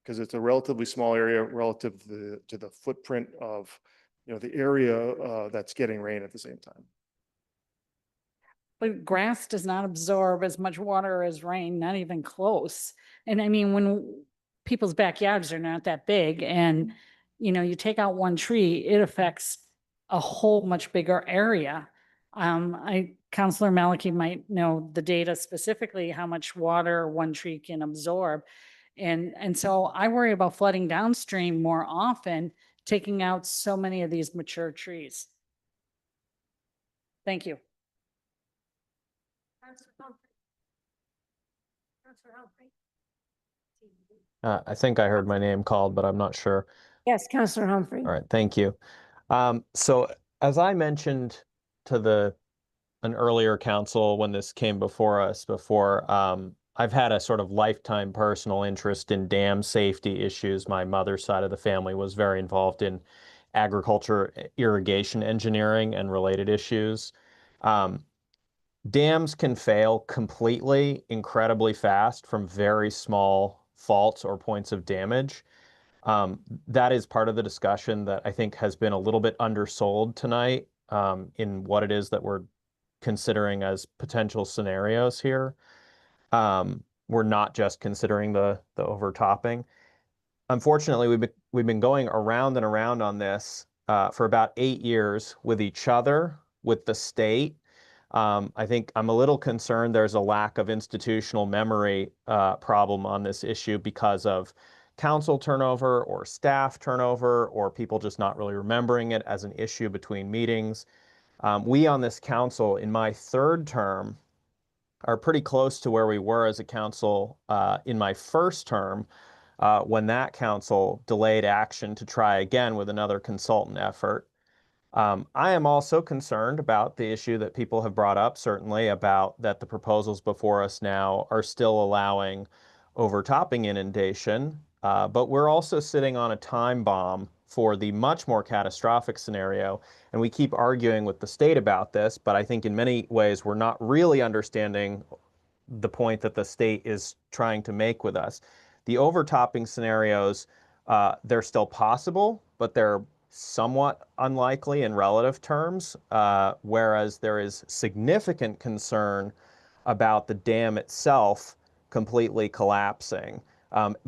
Speaker 17: because it's a relatively small area relative to the footprint of, the area that's getting rain at the same time.
Speaker 4: But grass does not absorb as much water as rain, not even close. And I mean, when people's backyards are not that big and, you take out one tree, it affects a whole much bigger area. Councilor Maliki might know the data specifically, how much water one tree can absorb. And so I worry about flooding downstream more often, taking out so many of these mature trees. Thank you.
Speaker 11: I think I heard my name called, but I'm not sure.
Speaker 9: Yes, Councilor Humphrey.
Speaker 11: All right, thank you. So as I mentioned to an earlier council when this came before us before, I've had a sort of lifetime personal interest in dam safety issues. My mother's side of the family was very involved in agriculture, irrigation engineering, and related issues. Dams can fail completely, incredibly fast from very small faults or points of damage. That is part of the discussion that I think has been a little bit undersold tonight in what it is that we're considering as potential scenarios here. We're not just considering the overtopping. Unfortunately, we've been going around and around on this for about 8 years with each other, with the state. I think I'm a little concerned there's a lack of institutional memory problem on this issue because of council turnover or staff turnover or people just not really remembering it as an issue between meetings. We on this council in my 3rd term are pretty close to where we were as a council in my 1st term when that council delayed action to try again with another consultant effort. I am also concerned about the issue that people have brought up, certainly about that the proposals before us now are still allowing overtopping inundation, but we're also sitting on a time bomb for the much more catastrophic scenario. And we keep arguing with the state about this, but I think in many ways we're not really understanding the point that the state is trying to make with us. The overtopping scenarios, they're still possible, but they're somewhat unlikely in relative terms, whereas there is significant concern about the dam itself completely collapsing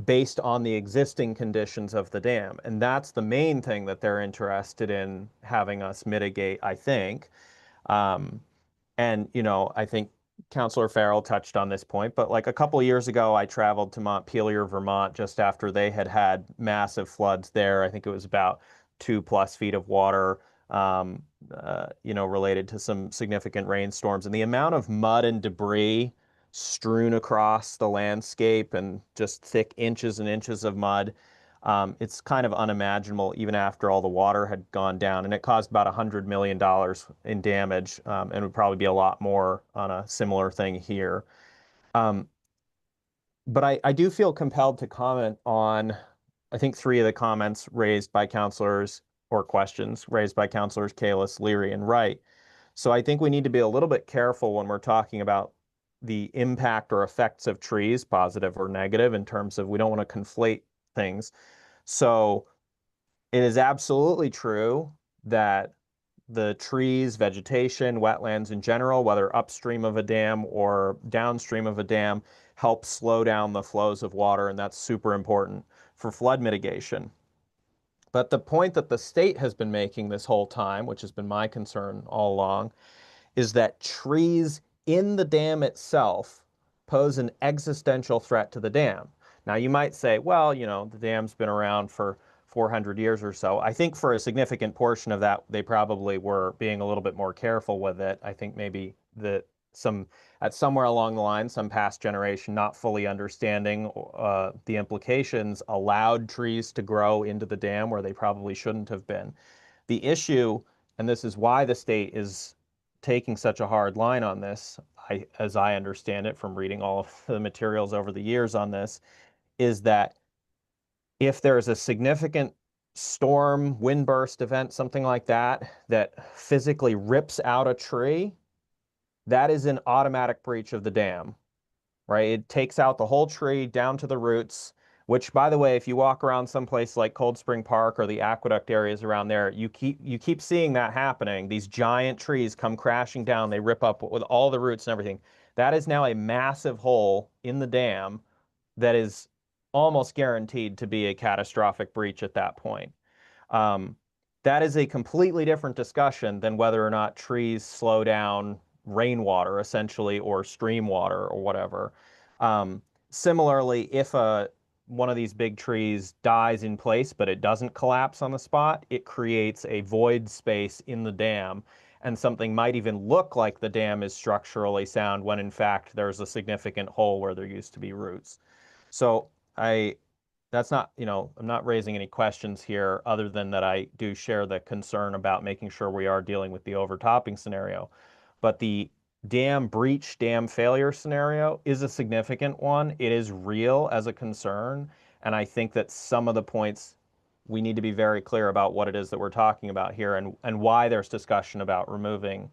Speaker 11: based on the existing conditions of the dam. And that's the main thing that they're interested in having us mitigate, I think. And, I think Councilor Farrell touched on this point, but like a couple of years ago, I traveled to Montpelier, Vermont, just after they had massive floods there. I think it was about 2+ feet of water, related to some significant rainstorms. And the amount of mud and debris strewn across the landscape and just thick inches and inches of mud, it's kind of unimaginable even after all the water had gone down. And it caused about $100 million in damage, and would probably be a lot more on a similar thing here. But I do feel compelled to comment on, I think, 3 of the comments raised by councilors, or questions raised by councilors Kalis, Leary, and Wright. So I think we need to be a little bit careful when we're talking about the impact or effects of trees, positive or negative, in terms of we don't want to conflate things. So it is absolutely true that the trees, vegetation, wetlands in general, whether upstream of a dam or downstream of a dam, help slow down the flows of water, and that's super important for flood mitigation. But the point that the state has been making this whole time, which has been my concern all along, is that trees in the dam itself pose an existential threat to the dam. Now, you might say, well, the dam's been around for 400 years or so. I think for a significant portion of that, they probably were being a little bit more careful with it. I think maybe the at somewhere along the line, some past generation not fully understanding the implications, allowed trees to grow into the dam where they probably shouldn't have been. The issue, and this is why the state is taking such a hard line on this, as I understand it from reading all of the materials over the years on this, is that if there is a significant storm, windburst event, something like that, that physically rips out a tree, that is an automatic breach of the dam, right? It takes out the whole tree down to the roots, which, by the way, if you walk around someplace like Cold Spring Park or the aqueduct areas around there, you keep seeing that happening. These giant trees come crashing down, they rip up with all the roots and everything. That is now a massive hole in the dam that is almost guaranteed to be a catastrophic breach at that point. That is a completely different discussion than whether or not trees slow down rainwater, essentially, or stream water or whatever. Similarly, if one of these big trees dies in place, but it doesn't collapse on the spot, it creates a void space in the dam, and something might even look like the dam is structurally sound when in fact there's a significant hole where there used to be roots. So that's not, I'm not raising any questions here other than that I do share the concern about making sure we are dealing with the overtopping scenario. But the dam breach, dam failure scenario is a significant one. It is real as a concern. And I think that some of the points we need to be very clear about what it is that we're talking about here and why there's discussion about removing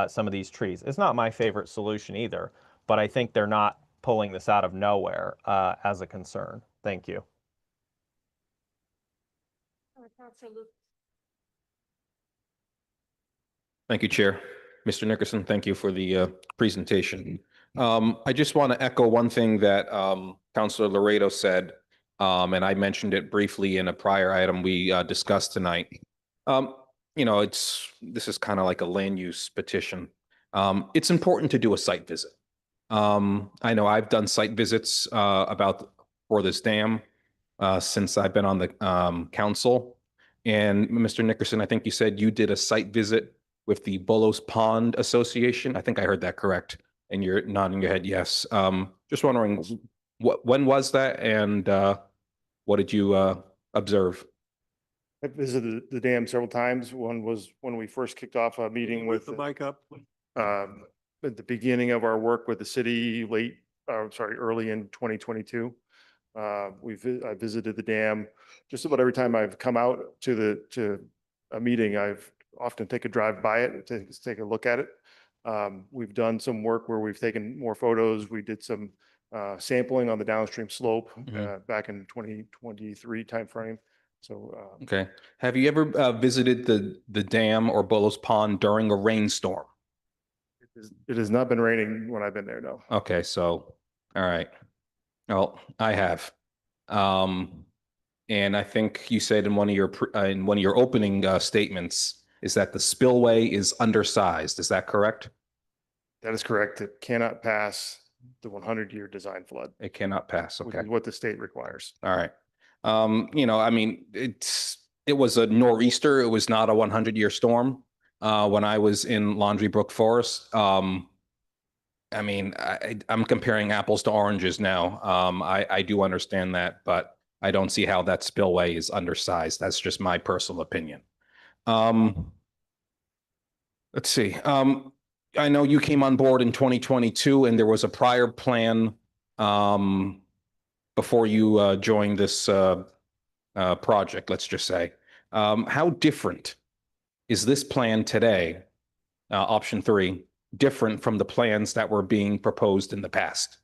Speaker 11: some of these trees. It's not my favorite solution either, but I think they're not pulling this out of nowhere as a concern. Thank you.
Speaker 8: Thank you, Chair. Mr. Nickerson, thank you for the presentation. I just want to echo one thing that Councilor Laredo said, and I mentioned it briefly in a prior item we discussed tonight. This is kind of like a land use petition. It's important to do a site visit. I know I've done site visits for this dam since I've been on the council. And Mr. Nickerson, I think you said you did a site visit with the Bolos Pond Association. I think I heard that correct. And you're nodding your head yes. Just wondering, when was that, and what did you observe?
Speaker 17: I visited the dam several times. One was when we first kicked off a meeting with
Speaker 21: the mic up.
Speaker 17: At the beginning of our work with the city early in 2022. I visited the dam just about every time I've come out to a meeting. I've often take a drive by it to take a look at it. We've done some work where we've taken more photos. We did some sampling on the downstream slope back in 2023 timeframe. So
Speaker 8: okay. Have you ever visited the dam or Bolos Pond during a rainstorm?
Speaker 17: It has not been raining when I've been there, no.
Speaker 8: Okay, so, all right. Well, I have. And I think you said in one of your opening statements is that the spillway is undersized. Is that correct?
Speaker 17: That is correct. It cannot pass the 100-year design flood.
Speaker 8: It cannot pass.
Speaker 17: Which
Speaker 8: Okay.
Speaker 17: is what the state requires.
Speaker 8: All right. It was a nor'easter. It was not a 100-year storm. When I was in Laundry Brook Forest, I'm comparing apples to oranges now. I do understand that, but I don't see how that spillway is undersized. That's just my personal opinion. Let's see. I know you came on board in 2022 and there was a prior plan before you joined this project, let's just say. How different is this plan today, option 3, different from the plans that were being proposed in the past?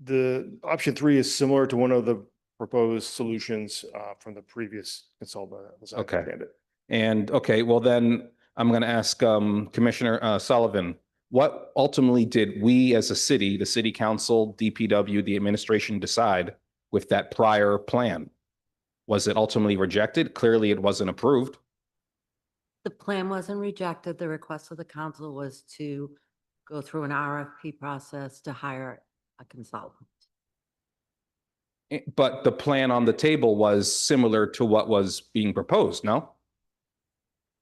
Speaker 17: The option 3 is similar to one of the proposed solutions from the previous consultant. As I
Speaker 8: Okay.
Speaker 17: understand it.
Speaker 8: And okay, well then I'm going to ask Commissioner Sullivan, what ultimately did we as a city, the city council, DPW, the administration decide with that prior plan? Was it ultimately rejected? Clearly it wasn't approved.
Speaker 16: The plan wasn't rejected. The request of the council was to go through an RFP process to hire a consultant.
Speaker 8: But the plan on the table was similar to what was being proposed, no?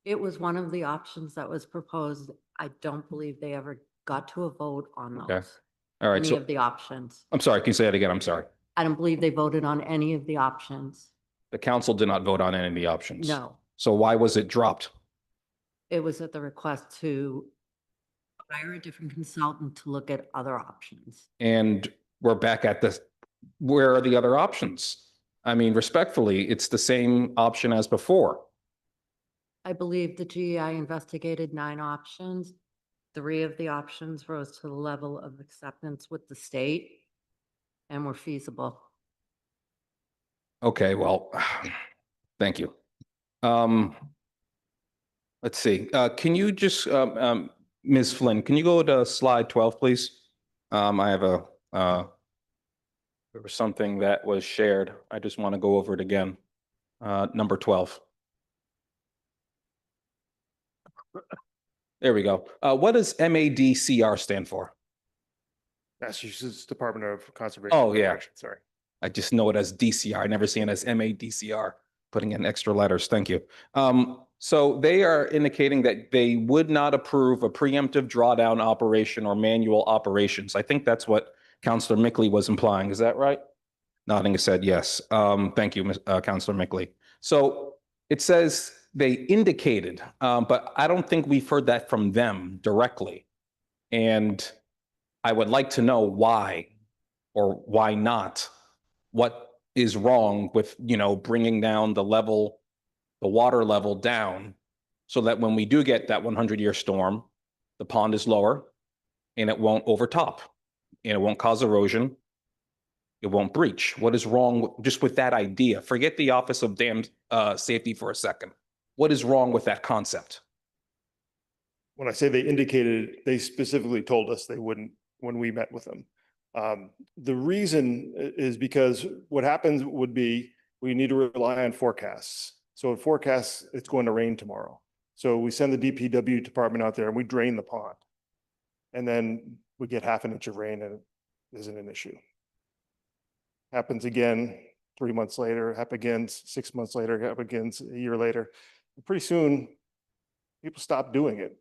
Speaker 16: It was one of the options that was proposed. I don't believe they ever got to a vote on
Speaker 8: Okay.
Speaker 16: those.
Speaker 8: All right.
Speaker 16: Any
Speaker 8: So
Speaker 16: of the options.
Speaker 8: I'm sorry. Can you say that again? I'm sorry.
Speaker 16: I don't believe they voted on any of the options.
Speaker 8: The council did not vote on any of the options.
Speaker 16: No,
Speaker 8: So why was it dropped?
Speaker 16: it was at the request to hire a different consultant to look at other options.
Speaker 8: And we're back at this, where are the other options? I mean, respectfully, it's the same option as before.
Speaker 16: I believe the GEI investigated 9 options. 3 of the options rose to the level of acceptance with the state and were feasible.
Speaker 8: Okay, well, thank you. Let's see, can you just, Ms. Flynn, can you go to slide 12, please? I have there was something that was shared. I just want to go over it again. Number 12. There we go. What does MADCR stand for?
Speaker 17: Massachusetts Department of Conservation.
Speaker 8: Oh,
Speaker 17: and
Speaker 8: yeah.
Speaker 17: Protection, sorry.
Speaker 8: I just know it as DCR. I never seen it as MADCR, putting in extra letters. Thank you. So they are indicating that they would not approve a preemptive drawdown operation or manual operations. I think that's what Councilor Mickley was implying. Is that right? Nodding his head, yes. Thank you, Councilor Mickley. So it says they indicated, but I don't think we've heard that from them directly. And I would like to know why or why not. What is wrong with, bringing down the water level down so that when we do get that 100-year storm, the pond is lower and it won't overtop and it won't cause erosion. It won't breach. What is wrong just with that idea? Forget the Office of Dam Safety for a second. What is wrong with that concept?
Speaker 17: When I say they indicated, they specifically told us they wouldn't when we met with them. The reason is because what happens would be we need to rely on forecasts. So in forecasts, it's going to rain tomorrow. So we send the DPW department out there and we drain the pond. And then we get half an inch of rain and it isn't an issue. Happens again 3 months later, happen again 6 months later, happen again a year later. Pretty soon, people stop doing it.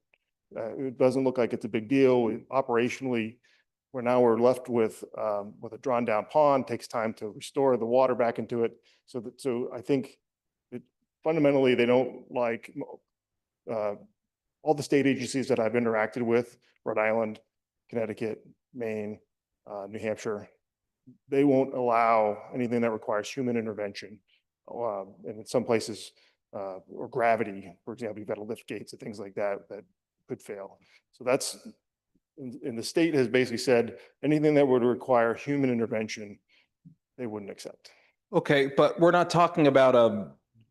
Speaker 17: It doesn't look like it's a big deal. Operationally, we're left with a drawn down pond. Takes time to restore the water back into it. So I think fundamentally they don't like all the state agencies that I've interacted with, Rhode Island, Connecticut, Maine, New Hampshire. They won't allow anything that requires human intervention. And in some places, or gravity, for example, you've got to lift gates and things like that that could fail. So that's, and the state has basically said anything that would require human intervention, they wouldn't accept.
Speaker 8: Okay, but we're not talking about a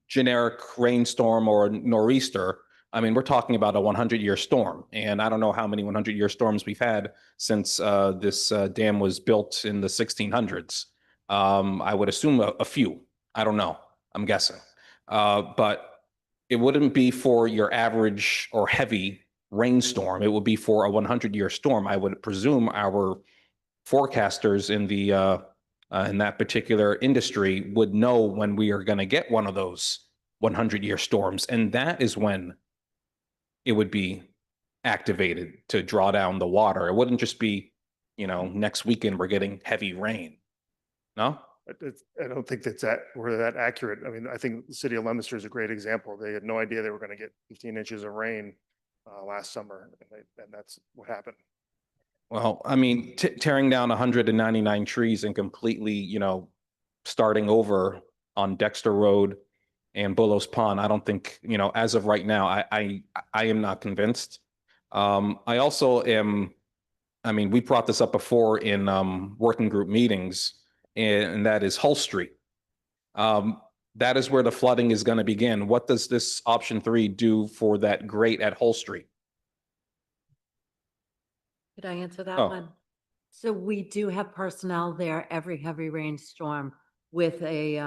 Speaker 8: generic rainstorm or nor'easter. I mean, we're talking about a 100-year storm. And I don't know how many 100-year storms we've had since this dam was built in the 1600s. I would assume a few. I don't know. I'm guessing. But it wouldn't be for your average or heavy rainstorm. It would be for a 100-year storm. I would presume our forecasters in that particular industry would know when we are going to get one of those 100-year storms. And that is when it would be activated to draw down the water. It wouldn't just be, next weekend we're getting heavy rain. No?
Speaker 17: I don't think we're that accurate. I mean, I think the city of Leominster is a great example. They had no idea they were going to get 15 inches of rain last summer, and that's what happened.
Speaker 8: Well, I mean, tearing down 199 trees and completely, starting over on Dexter Road and Bullows Pond, I don't think, as of right now, I am not convinced. I also am, we brought this up before in working group meetings, and that is Hull Street. That is where the flooding is going to begin. What does this option 3 do for that grate at Hull Street?
Speaker 16: Could I answer that
Speaker 8: Oh.
Speaker 16: one? So we do have personnel there every heavy rainstorm with a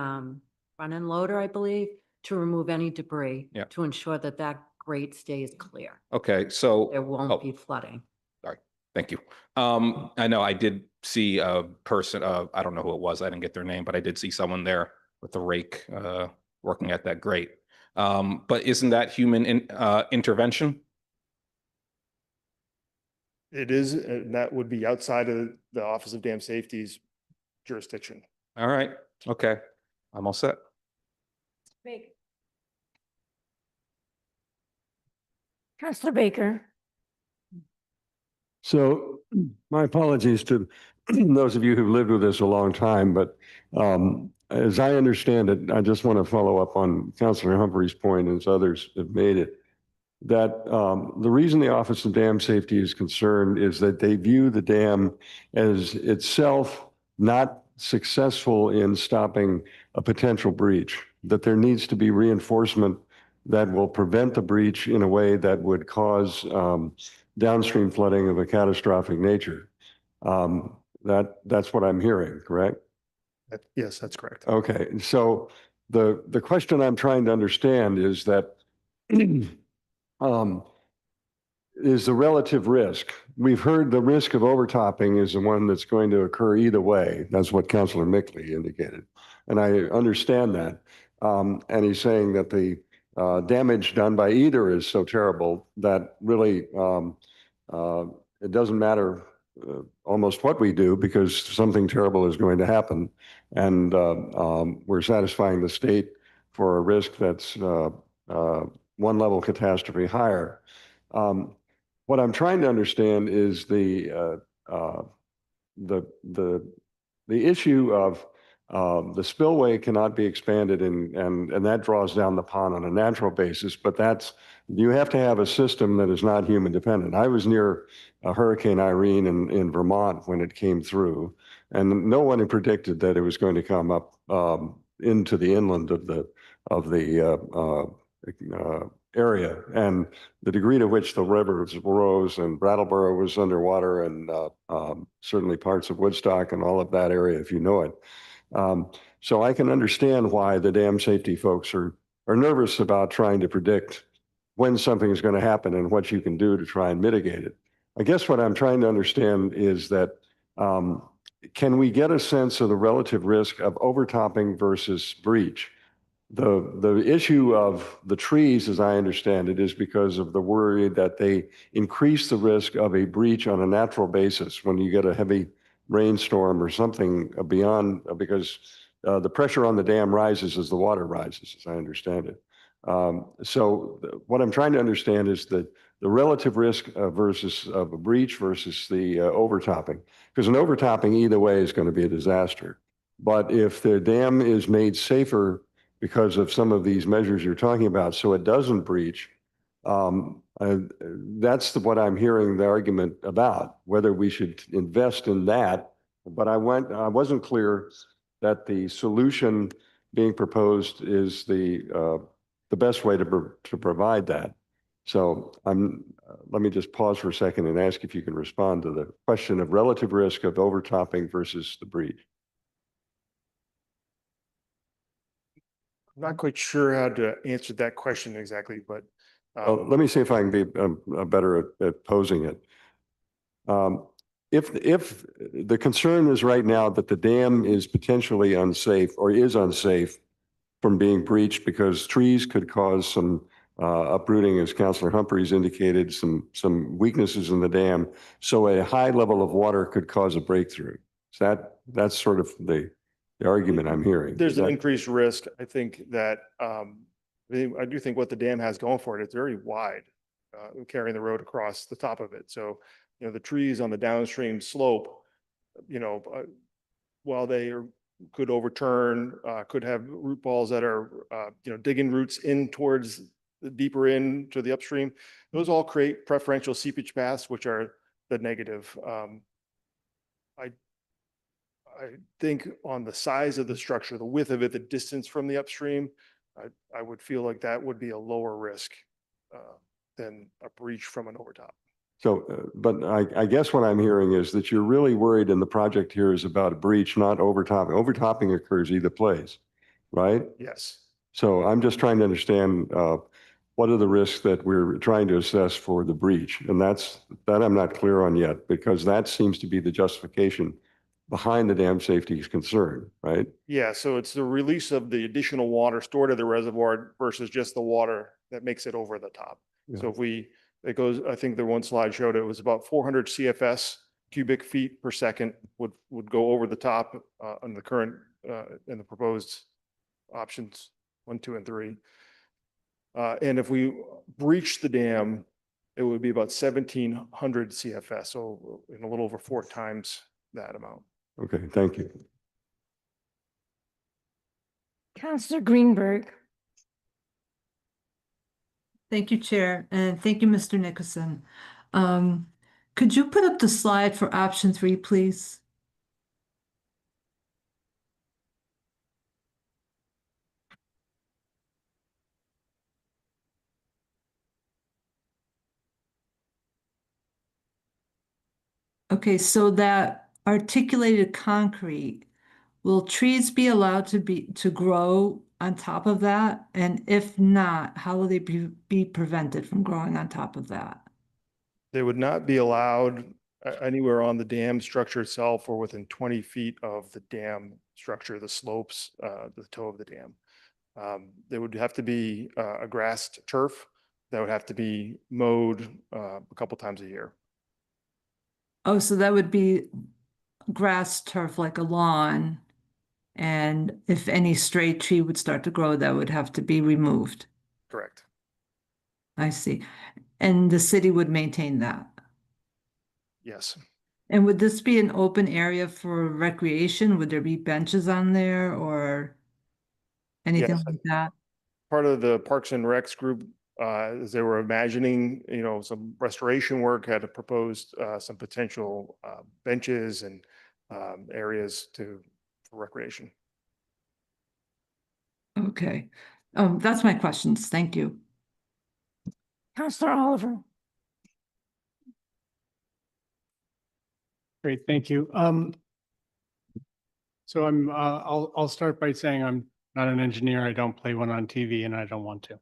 Speaker 16: front end loader, I believe, to remove any debris.
Speaker 8: Yeah.
Speaker 16: To ensure that that grate stays clear.
Speaker 8: Okay, so.
Speaker 16: There won't
Speaker 8: oh,
Speaker 16: be flooding.
Speaker 8: Sorry, thank you. I know I did see a person, I don't know who it was, I didn't get their name, but I did see someone there with a rake working at that grate. But isn't that human intervention?
Speaker 17: It is, and that would be outside of the Office of Dam Safety's jurisdiction.
Speaker 8: All right, okay, I'm all set.
Speaker 9: Counselor Baker.
Speaker 6: So my apologies to those of you who've lived with this a long time, but as I understand it, I just want to follow up on Councilor Humphrey's point, as others have made it, that the reason the Office of Dam Safety is concerned is that they view the dam as itself not successful in stopping a potential breach, that there needs to be reinforcement that will prevent the breach in a way that would cause downstream flooding of a catastrophic nature. That's what I'm hearing, correct?
Speaker 17: Yes, that's correct.
Speaker 6: Okay, so the question I'm trying to understand is that is the relative risk. We've heard the risk of overtopping is the one that's going to occur either way. That's what Councilor Mickley indicated. And I understand that. And he's saying that the damage done by either is so terrible that really it doesn't matter almost what we do because something terrible is going to happen. And we're satisfying the state for a risk that's one level catastrophe higher. What I'm trying to understand is the issue of the spillway cannot be expanded and that draws down the pond on a natural basis, but you have to have a system that is not human dependent. I was near Hurricane Irene in Vermont when it came through, and no one had predicted that it was going to come up into the inland of the area, and the degree to which the rivers rose and Brattleboro was underwater, and certainly parts of Woodstock and all of that area, if you know it. So I can understand why the dam safety folks are nervous about trying to predict when something is going to happen and what you can do to try and mitigate it. I guess what I'm trying to understand is that can we get a sense of the relative risk of overtopping versus breach? The issue of the trees, as I understand it, is because of the worry that they increase the risk of a breach on a natural basis when you get a heavy rainstorm or something beyond, because the pressure on the dam rises as the water rises, as I understand it. So what I'm trying to understand is the relative risk of a breach versus the overtopping, because an overtopping either way is going to be a disaster. But if the dam is made safer because of some of these measures you're talking about, so it doesn't breach, that's what I'm hearing the argument about, whether we should invest in that. But I wasn't clear that the solution being proposed is the best way to provide that. So let me just pause for a second and ask if you can respond to the question of relative risk of overtopping versus the breach.
Speaker 17: I'm not quite sure how to answer that question exactly, but
Speaker 6: let me see if I can be better at posing it. If the concern is right now that the dam is potentially unsafe or is unsafe from being breached because trees could cause some uprooting, as Councilor Humphreys indicated, some weaknesses in the dam, so a high level of water could cause a breakthrough. That's sort of the argument I'm hearing.
Speaker 17: There's an increased risk. I think that I do think what the dam has going for it, it's very wide, carrying the road across the top of it. So, the trees on the downstream slope, while they could overturn, could have root balls that are, digging roots in towards the deeper into the upstream. Those all create preferential seepage paths, which are the negative. I think on the size of the structure, the width of it, the distance from the upstream, I would feel like that would be a lower risk than a breach from an overtop.
Speaker 6: So, but I guess what I'm hearing is that you're really worried, and the project here is about a breach, not overtopping. Overtopping occurs either place, right?
Speaker 17: Yes.
Speaker 6: So I'm just trying to understand what are the risks that we're trying to assess for the breach, and that I'm not clear on yet, because that seems to be the justification behind the dam safety is concerned, right?
Speaker 17: Yeah, so it's the release of the additional water stored in the reservoir versus just the water that makes it over the top. So
Speaker 6: Yeah.
Speaker 17: if it goes, I think the one slide showed it was about 400 CFS cubic feet per second would go over the top on the current, in the proposed options 1, 2, and 3. And if we breach the dam, it would be about 1,700 CFS, so in a little over 4 times that amount.
Speaker 6: Okay, thank you.
Speaker 9: Counselor Greenberg.
Speaker 21: Thank you, Chair, and thank you, Mr. Nickerson. Could you put up the slide for option 3, please? Okay, so that articulated concrete, will trees be allowed to grow on top of that? And if not, how will they be prevented from growing on top of that?
Speaker 17: They would not be allowed anywhere on the dam structure itself or within 20 feet of the dam structure, the slopes, the toe of the dam. There would have to be a grassed turf that would have to be mowed a couple times a year.
Speaker 21: Oh, so that would be grass turf like a lawn. And if any stray tree would start to grow, that would have to be removed.
Speaker 17: Correct.
Speaker 21: I see. And the city would maintain that.
Speaker 17: Yes.
Speaker 21: And would this be an open area for recreation? Would there be benches on there or anything
Speaker 17: Yes.
Speaker 21: like that?
Speaker 17: Part of the Parks and Recs group, as they were imagining, some restoration work, had proposed some potential benches and areas for recreation.
Speaker 21: Okay. That's my questions. Thank you.
Speaker 9: Counselor Oliver.
Speaker 22: Great, thank you. So I'll start by saying I'm not an engineer. I don't play one on TV and I don't want to.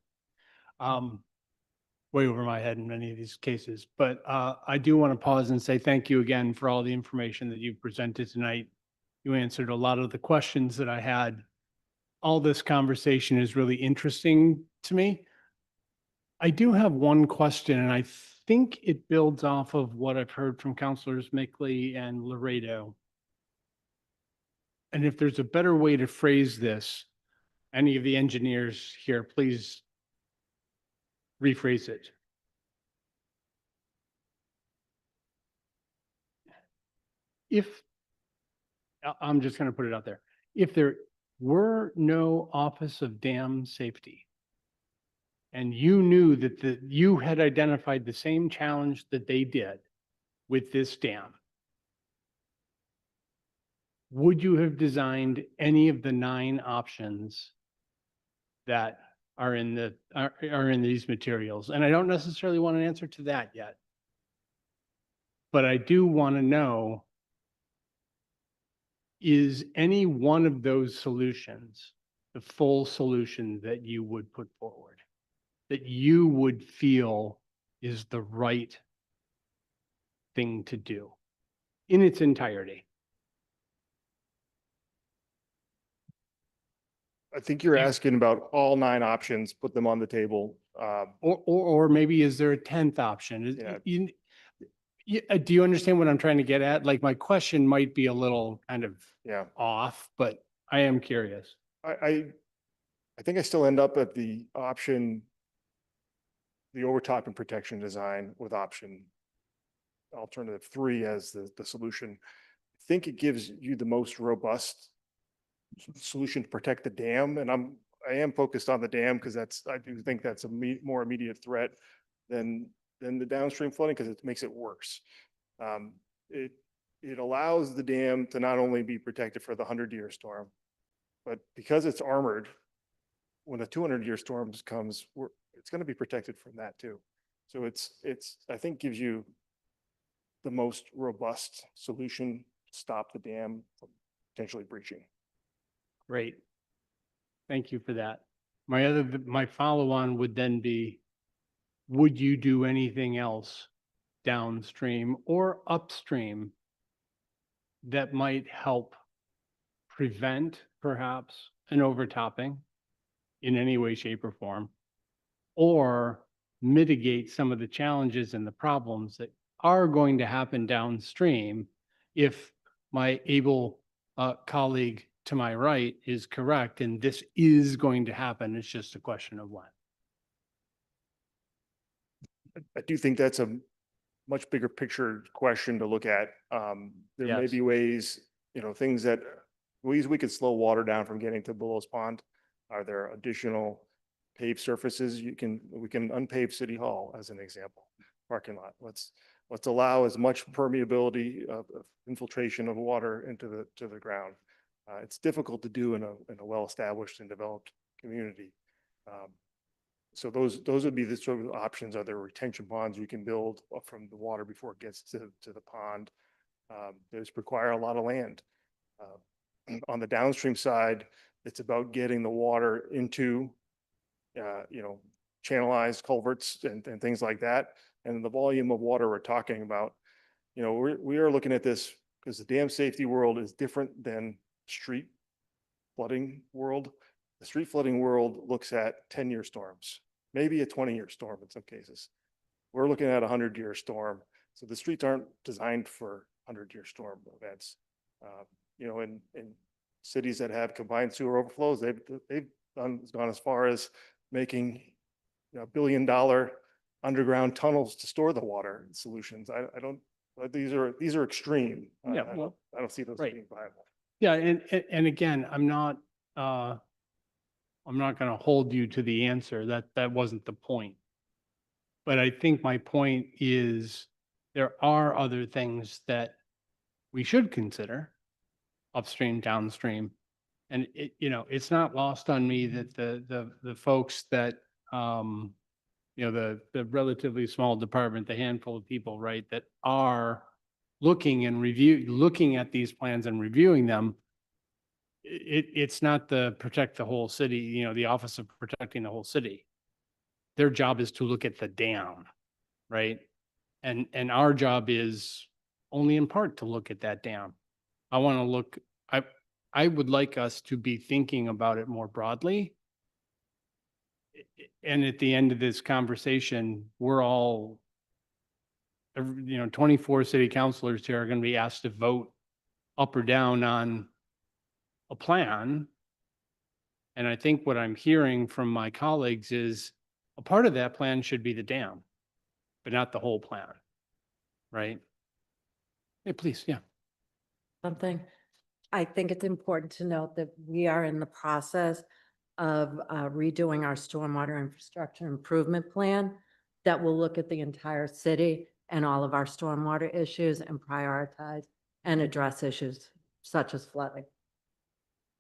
Speaker 22: Way over my head in many of these cases, but I do want to pause and say thank you again for all the information that you've presented tonight. You answered a lot of the questions that I had. All this conversation is really interesting to me. I do have one question, and I think it builds off of what I've heard from Councilors Mickley and Laredo. And if there's a better way to phrase this, any of the engineers here, please rephrase it. I'm just going to put it out there. If there were no Office of Dam Safety, and you knew that you had identified the same challenge that they did with this dam, would you have designed any of the 9 options that are in these materials? And I don't necessarily want an answer to that yet, but I do want to know, is any one of those solutions the full solution that you would put forward, that you would feel is the right thing to do in its entirety?
Speaker 17: I think you're asking about all 9 options, put them on the table.
Speaker 22: Or maybe is there a 10th option? Do you understand what I'm trying to get at? Like, my question might be a little kind of off, but I am curious.
Speaker 17: I think I still end up at the option, the overtop and protection design with option alternative 3 as the solution. I think it gives you the most robust solution to protect the dam. And I am focused on the dam because I do think that's a more immediate threat than the downstream flooding, because it makes it worse. It allows the dam to not only be protected for the 100-year storm, but because it's armored, when a 200-year storm comes, it's going to be protected from that too. So it's I think gives you the most robust solution to stop the dam from potentially breaching.
Speaker 22: Great. Thank you for that. My follow-on would then be, would you do anything else downstream or upstream that might help prevent perhaps an overtopping in any way, shape, or form, or mitigate some of the challenges and the problems that are going to happen downstream if my able colleague to my right is correct, and this is going to happen. It's just a question of when.
Speaker 17: I do think that's a much bigger picture question to look at. There may
Speaker 22: Yes.
Speaker 17: be ways, things that, ways we could slow water down from getting to Bellows Pond. Are there additional paved surfaces? We can unpave City Hall as an example, parking lot. Let's allow as much permeability of infiltration of water into the ground. It's difficult to do in a well-established and developed community. So those would be the sort of options. Are there retention ponds you can build up from the water before it gets to the pond? Those require a lot of land. On the downstream side, it's about getting the water into, channelized culverts and things like that. And the volume of water we're talking about, we are looking at this because the dam safety world is different than street flooding world. The street flooding world looks at 10-year storms, maybe a 20-year storm in some cases. We're looking at a 100-year storm. So the streets aren't designed for 100-year storm events. In cities that have combined sewer overflows, they've gone as far as making $1 billion underground tunnels to store the water solutions. These are extreme.
Speaker 22: Yeah,
Speaker 17: I don't see those
Speaker 22: right.
Speaker 17: being viable.
Speaker 22: Yeah, and again, I'm not going to hold you to the answer. That wasn't the point. But I think my point is there are other things that we should consider upstream, downstream. And it's not lost on me that the folks that, the relatively small department, the handful of people, right, that are looking at these plans and reviewing them, it's not the protect the whole city, the Office of Protecting the Whole City. Their job is to look at the dam, right? And our job is only in part to look at that dam. I would like us to be thinking about it more broadly. And at the end of this conversation, we're all, 24 city councilors here are going to be asked to vote up or down on a plan. And I think what I'm hearing from my colleagues is a part of that plan should be the dam, but not the whole plan, right? Hey, please, yeah.
Speaker 16: Something. I think it's important to note that we are in the process of redoing our stormwater infrastructure improvement plan that will look at the entire city and all of our stormwater issues and prioritize and address issues such as flooding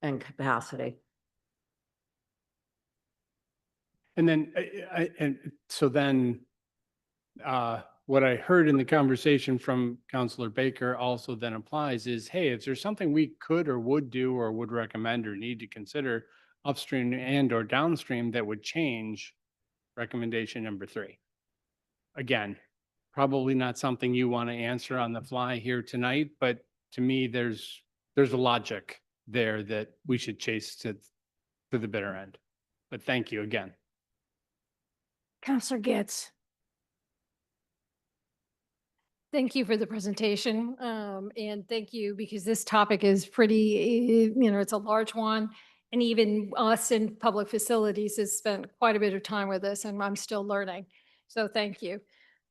Speaker 16: and capacity.
Speaker 22: And then, what I heard in the conversation from Councilor Baker also then applies is, hey, if there's something we could or would do or would recommend or need to consider upstream and or downstream that would change recommendation number 3. Again, probably not something you want to answer on the fly here tonight, but to me, there's a logic there that we should chase to the bitter end. But thank you again.
Speaker 9: Counselor Getz.
Speaker 7: Thank you for the presentation. And thank you because this topic is pretty, it's a large one. And even us in public facilities has spent quite a bit of time with this and I'm still learning. So thank you.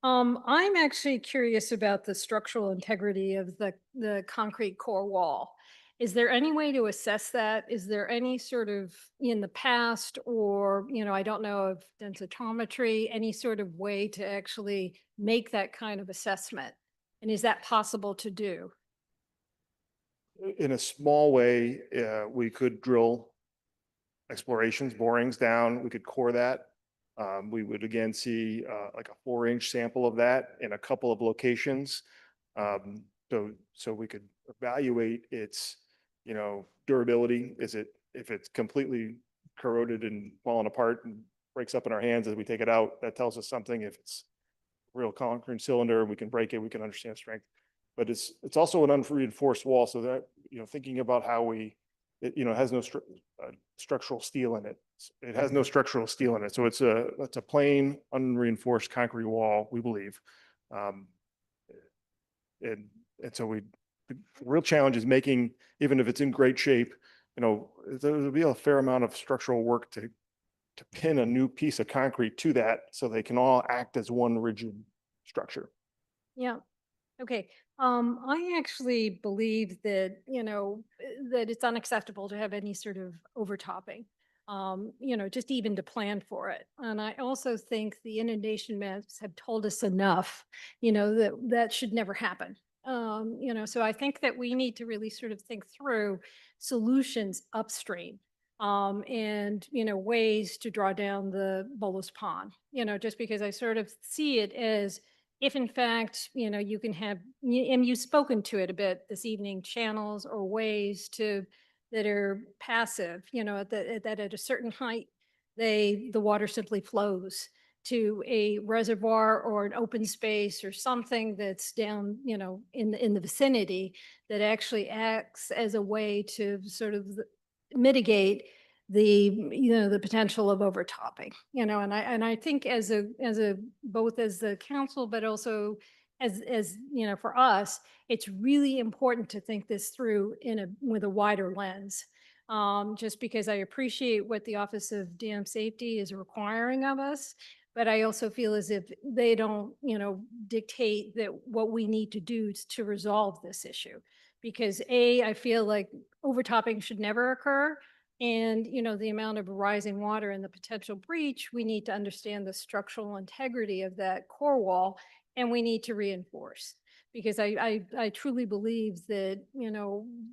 Speaker 7: I'm actually curious about the structural integrity of the concrete core wall. Is there any way to assess that? Is there any sort of in the past or, I don't know of densitometry, any sort of way to actually make that kind of assessment? And is that possible to do?
Speaker 17: In a small way, we could drill explorations, borings down. We could core that. We would again see like a 4-inch sample of that in a couple of locations. So we could evaluate its, durability. If it's completely corroded and falling apart and breaks up in our hands as we take it out, that tells us something. If it's real concrete cylinder, we can break it, we can understand strength. but it's also an unreinforced wall. So that, thinking about how it has no structural steel in it. It has no structural steel in it. So it's a plain unreinforced concrete wall, we believe. And so the real challenge is making, even if it's in great shape, there'll be a fair amount of structural work to pin a new piece of concrete to that so they can all act as one rigid structure.
Speaker 7: Yeah. Okay. I actually believe that, that it's unacceptable to have any sort of overtopping, just even to plan for it. And I also think the inundation maps have told us enough, that should never happen. So I think that we need to really sort of think through solutions upstream, and, ways to draw down the Bolos Pond, just because I sort of see it as, if in fact, you can have, and you've spoken to it a bit this evening, channels or ways that are passive, that at a certain height, the water simply flows to a reservoir or an open space or something that's down, in the vicinity, that actually acts as a way to sort of mitigate the potential of overtopping, and I think as both as the council, but also as for us, it's really important to think this through with a wider lens. Just because I appreciate what the Office of Dam Safety is requiring of us, but I also feel as if they don't, dictate that what we need to do to resolve this issue. Because I feel like overtopping should never occur. And, the amount of rising water and the potential breach, we need to understand the structural integrity of that core wall, and we need to reinforce. Because I truly believe that,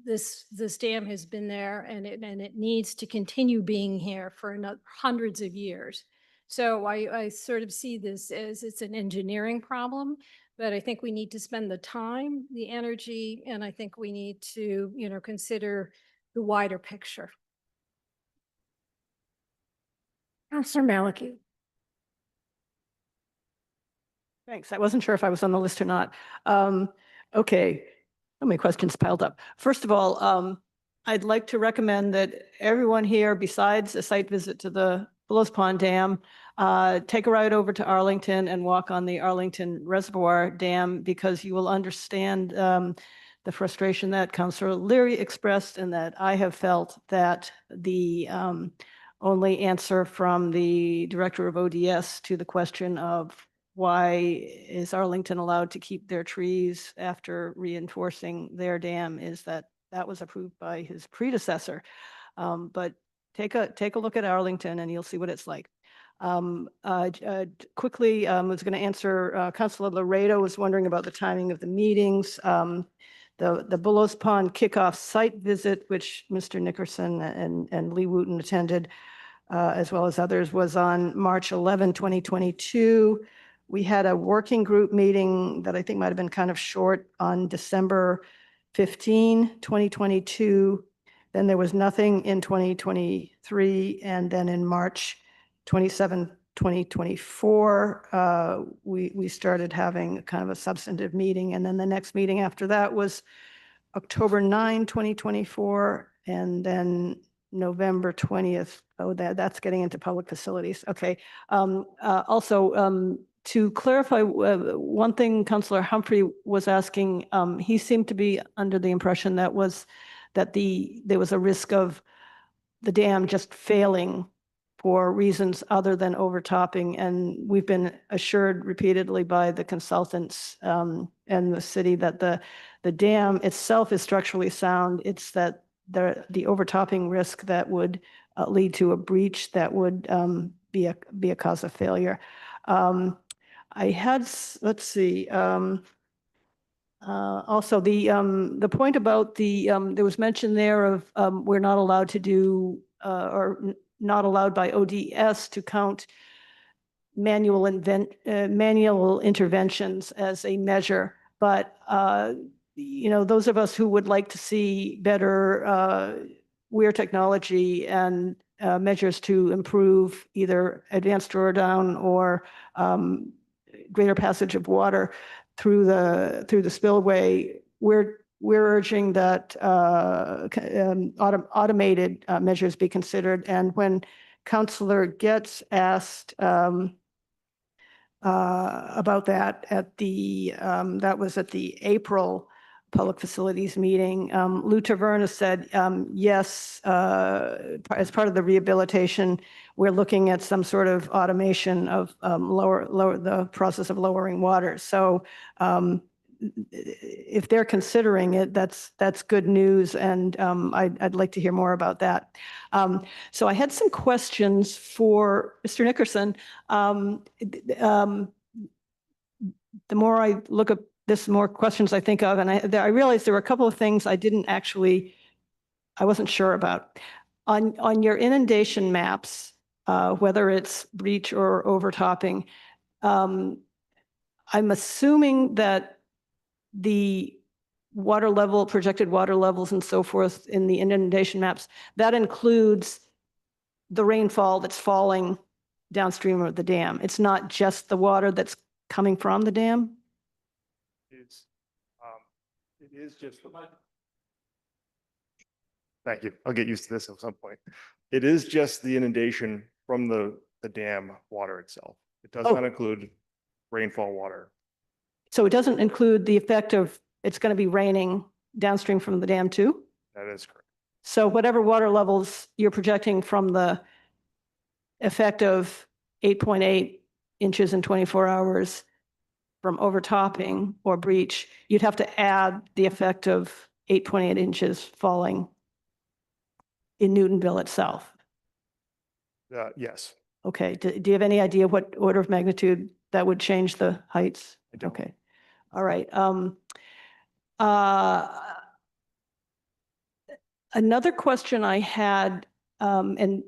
Speaker 7: this dam has been there, and it needs to continue being here for hundreds of years. So I sort of see this as it's an engineering problem, but I think we need to spend the time, the energy, and I think we need to, consider the wider picture. Councilor Maliki.
Speaker 13: Thanks. I wasn't sure if I was on the list or not. Okay, so many questions piled up. First of all, I'd like to recommend that everyone here, besides a site visit to the Bolos Pond Dam, take a ride over to Arlington and walk on the Arlington Reservoir Dam, because you will understand the frustration that Councilor Leary expressed, and that I have felt, that the only answer from the director of ODS to the question of why is Arlington allowed to keep their trees after reinforcing their dam is that was approved by his predecessor. But take a look at Arlington and you'll see what it's like. Quickly, I was going to answer, Councilor Laredo was wondering about the timing of the meetings. The Bolos Pond kickoff site visit, which Mr. Nickerson and Lee Wooten attended, as well as others, was on March 11, 2022. We had a working group meeting that I think might have been kind of short on December 15, 2022. Then there was nothing in 2023. And then in March 27, 2024, we started having kind of a substantive meeting. And then the next meeting after that was October 9, 2024. And then November 20th. Oh, that's getting into public facilities. Okay. Also, to clarify, one thing Councilor Humphrey was asking, he seemed to be under the impression that there was a risk of the dam just failing for reasons other than overtopping. And we've been assured repeatedly by the consultants and the city that the dam itself is structurally sound. It's that the overtopping risk that would lead to a breach that would be a cause of failure. I had, let's see, also the point about there was mention there of we're not allowed to do or not allowed by ODS to count manual interventions as a measure, but those of us who would like to see better weir technology and measures to improve either advanced drawdown or greater passage of water, through the spillway, we're urging that automated measures be considered. And when Councilor Getz asked about that at that was at the April Public Facilities meeting, Lou Taverna said, yes, as part of the rehabilitation, we're looking at some sort of automation of lower the process of lowering water. So if they're considering it, that's good news, and I'd like to hear more about that. So I had some questions for Mr. Nickerson. The more I look at this, the more questions I think of, and I realized there were a couple of things I wasn't sure about. On your inundation maps, whether it's breach or overtopping, I'm assuming that the water level, projected water levels and so forth in the inundation maps, that includes the rainfall that's falling downstream of the dam. It's not just the water that's coming from the dam?
Speaker 17: It is just. Thank you. I'll get used to this at some point. It is just the inundation from the dam water itself. It does not include rainfall water.
Speaker 13: So it doesn't include the effect of it's going to be raining downstream from the dam too?
Speaker 17: That is correct.
Speaker 13: So whatever water levels you're projecting from the effect of 8.8 inches in 24 hours from overtopping or breach, you'd have to add the effect of 8.8 inches falling in Newtonville itself.
Speaker 17: Yes.
Speaker 13: Okay. Do you have any idea what order of magnitude that would change the heights?
Speaker 17: I don't.
Speaker 13: Okay. All right. Another question I had, and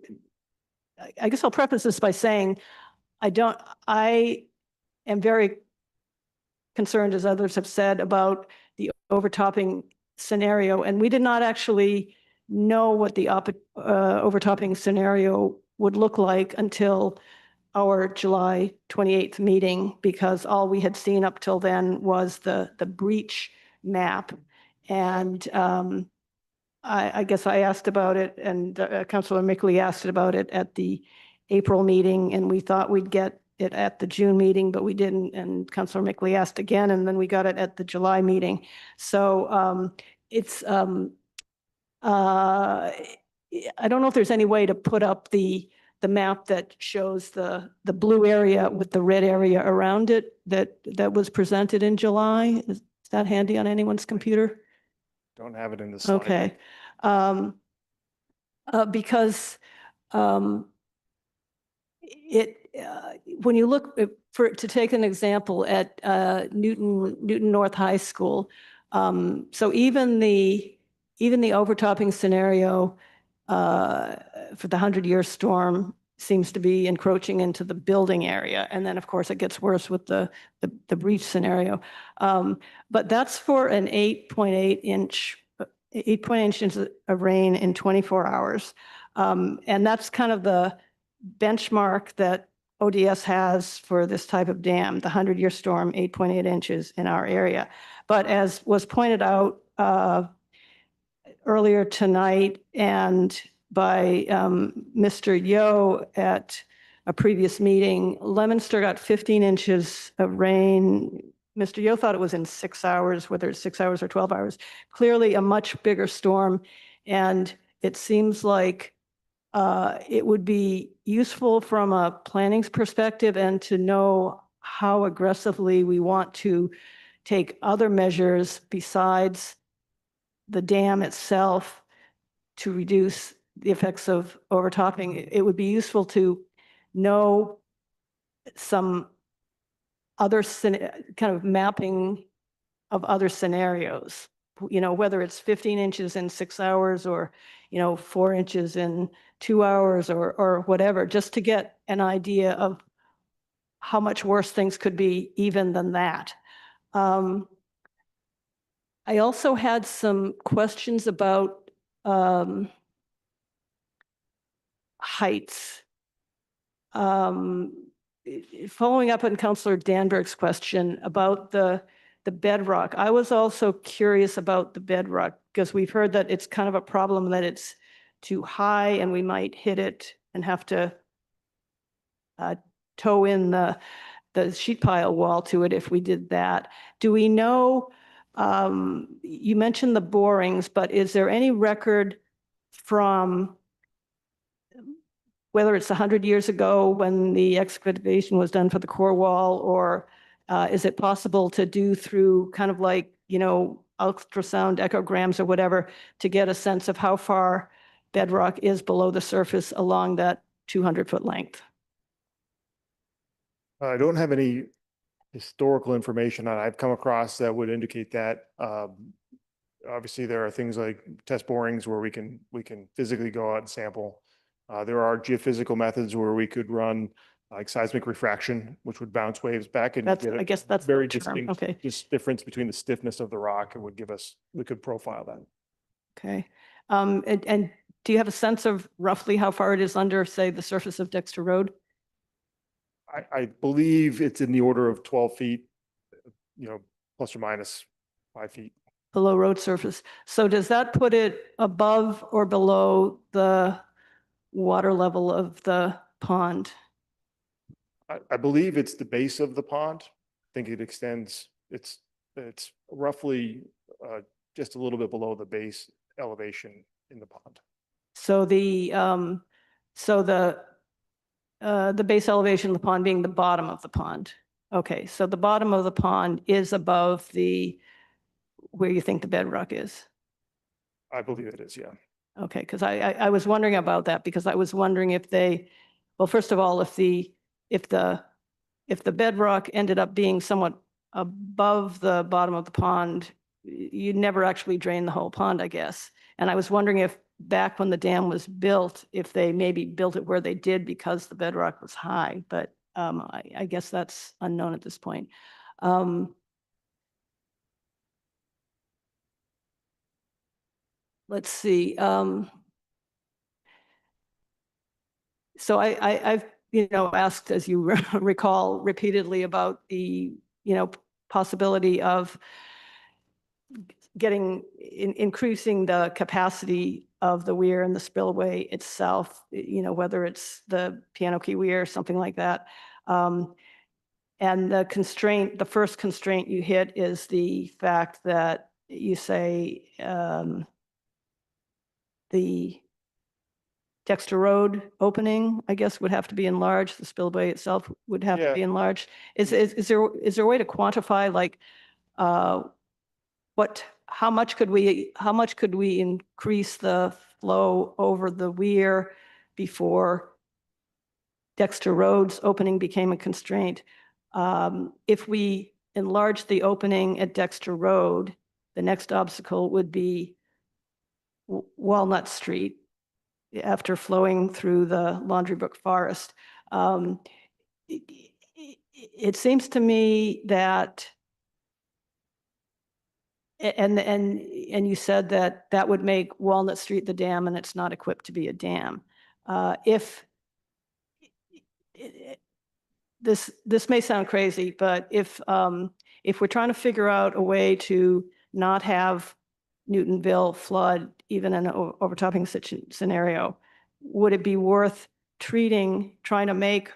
Speaker 13: I guess I'll preface this by saying, I am very concerned, as others have said, about the overtopping scenario. And we did not actually know what the overtopping scenario would look like until our July 28th meeting, because all we had seen up till then was the breach map. And I guess I asked about it, and Councilor Mickley asked about it at the April meeting, and we thought we'd get it at the June meeting, but we didn't. And Councilor Mickley asked again, and then we got it at the July meeting. So it's, I don't know if there's any way to put up the map that shows the blue area with the red area around it that was presented in July. Is that handy on anyone's computer?
Speaker 17: Don't have it in the slide.
Speaker 13: Okay. Because when you look to take an example at Newton North High School, so even the overtopping scenario for the 100-year storm seems to be encroaching into the building area. And then, of course, it gets worse with the breach scenario. But that's for an 8.8 inches of rain in 24 hours. And that's kind of the benchmark that ODS has for this type of dam, the 100-year storm, 8.8 inches in our area. But as was pointed out earlier tonight and by Mr. Yo at a previous meeting, Leominster got 15 inches of rain. Mr. Yo thought it was in 6 hours, whether it's 6 hours or 12 hours. Clearly a much bigger storm. And it seems like it would be useful from a planning perspective and to know how aggressively we want to take other measures besides the dam itself to reduce the effects of overtopping. It would be useful to know some other kind of mapping of other scenarios, whether it's 15 inches in 6 hours or, 4 inches in 2 hours or whatever, just to get an idea of how much worse things could be even than that. I also had some questions about heights. Following up on Councilor Danberg's question about the the bedrock. I was also curious about the bedrock because we've heard that it's kind of a problem that it's too high and we might hit it and have to tow in the sheet pile wall to it if we did that. Do we know, you mentioned the borings, but is there any record from whether it's 100 years ago when the excavation was done for the core wall, or is it possible to do through kind of like, ultrasound echograms or whatever to get a sense of how far bedrock is below the surface along that 200-foot length?
Speaker 17: I don't have any historical information I've come across that would indicate that. Obviously, there are things like test borings where we can physically go out and sample. There are geophysical methods where we could run like seismic refraction, which would bounce waves back and get
Speaker 13: I guess that's
Speaker 17: very
Speaker 13: the term.
Speaker 17: distinct
Speaker 13: Okay.
Speaker 17: just difference between the stiffness of the rock and would give us, we could profile that.
Speaker 13: Okay. And do you have a sense of roughly how far it is under, say, the surface of Dexter Road?
Speaker 17: I believe it's in the order of 12 feet, plus or minus 5 feet.
Speaker 13: Below road surface. So does that put it above or below the water level of the pond?
Speaker 17: I believe it's the base of the pond. I think it extends, it's roughly just a little bit below the base elevation in the pond.
Speaker 13: So the base elevation of the pond being the bottom of the pond. Okay, so the bottom of the pond is above where you think the bedrock is.
Speaker 17: I believe it is, yeah.
Speaker 13: Okay, because I was wondering about that, because I was wondering if well, first of all, if the bedrock ended up being somewhat above the bottom of the pond, you'd never actually drain the whole pond, I guess. And I was wondering if back when the dam was built, if they maybe built it where they did because the bedrock was high, but I guess that's unknown at this point. Let's see. So I've asked, as you recall, repeatedly about the possibility of increasing the capacity of the weir and the spillway itself, whether it's the Piano Key Weir or something like that. And the first constraint you hit is the fact that you say the Dexter Road opening, I guess, would have to be enlarged. The spillway itself would have to be enlarged. Is there a way to quantify, like, how much could we increase the flow over the weir before Dexter Road's opening became a constraint? If we enlarge the opening at Dexter Road, the next obstacle would be Walnut Street after flowing through the Laundry Brook Forest. It seems to me that, and you said that would make Walnut Street the dam, and it's not equipped to be a dam. This may sound crazy, but if we're trying to figure out a way to not have Newtonville flood, even in an overtopping scenario, would it be worth trying to make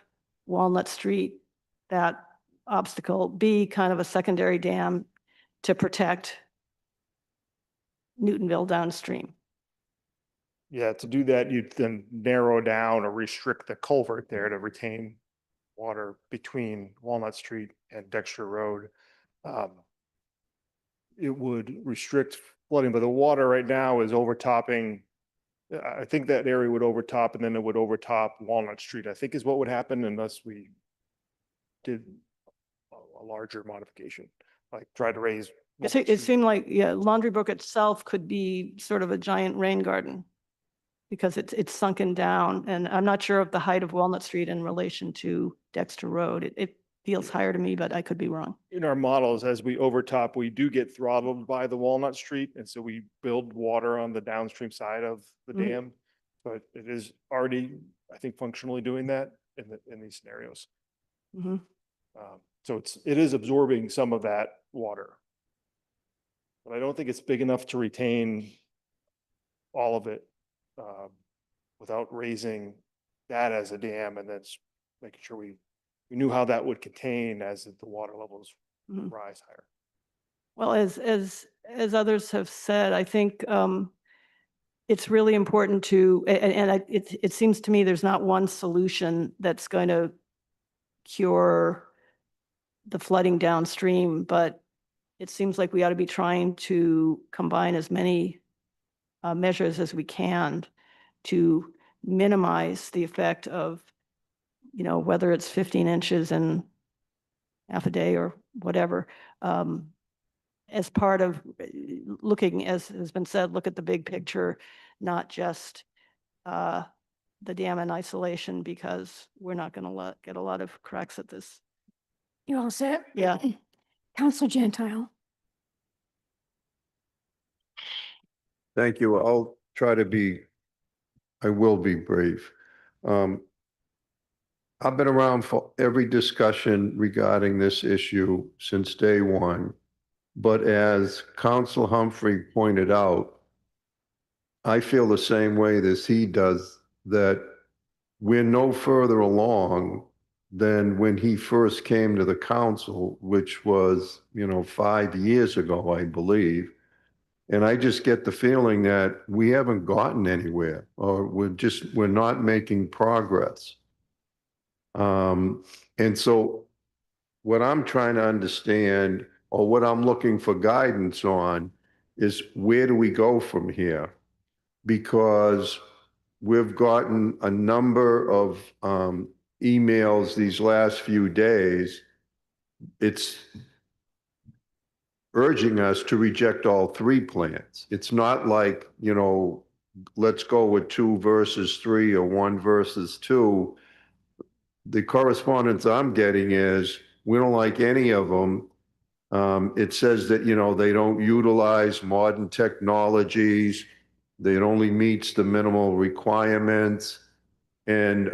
Speaker 13: Walnut Street, that obstacle, be kind of a secondary dam to protect Newtonville downstream?
Speaker 17: Yeah, to do that, you'd then narrow down or restrict the culvert there to retain water between Walnut Street and Dexter Road. It would restrict flooding, but the water right now is overtopping. I think that area would overtop, and then it would overtop Walnut Street, I think is what would happen unless we did a larger modification, like try to raise.
Speaker 13: It seemed like, yeah, Laundry Brook itself could be sort of a giant rain garden because it's sunken down, and I'm not sure of the height of Walnut Street in relation to Dexter Road. It feels higher to me, but I could be wrong.
Speaker 17: In our models, as we overtop, we do get throttled by the Walnut Street, and so we build water on the downstream side of the dam. But it is already, I think, functionally doing that in these scenarios. So it is absorbing some of that water. But I don't think it's big enough to retain all of it without raising that as a dam and then making sure we knew how that would contain as the water levels
Speaker 1: Mhm.
Speaker 17: rise higher.
Speaker 1: Well, as others have said, I think it's really important to, it seems to me there's not one solution that's going to cure the flooding downstream, but it seems like we ought to be trying to combine as many measures as we can to minimize the effect of, whether it's 15 inches in half a day or whatever, as part of looking, as has been said, look at the big picture, not just the dam in isolation, because we're not going to get a lot of cracks at this.
Speaker 7: You all set?
Speaker 1: Yeah.
Speaker 7: Counselor Gentile.
Speaker 6: Thank you. I will be brief. I've been around for every discussion regarding this issue since day one. But as Council Humphrey pointed out, I feel the same way as he does, that we're no further along than when he first came to the council, which was, 5 years ago, I believe. And I just get the feeling that we haven't gotten anywhere, or we're not making progress. And so what I'm trying to understand, or what I'm looking for guidance on, is where do we go from here? Because we've gotten a number of emails these last few days. It's urging us to reject all 3 plans. It's not like, let's go with 2 versus 3 or 1 versus 2. The correspondence I'm getting is, we don't like any of them. It says that, they don't utilize modern technologies. It only meets the minimal requirements. And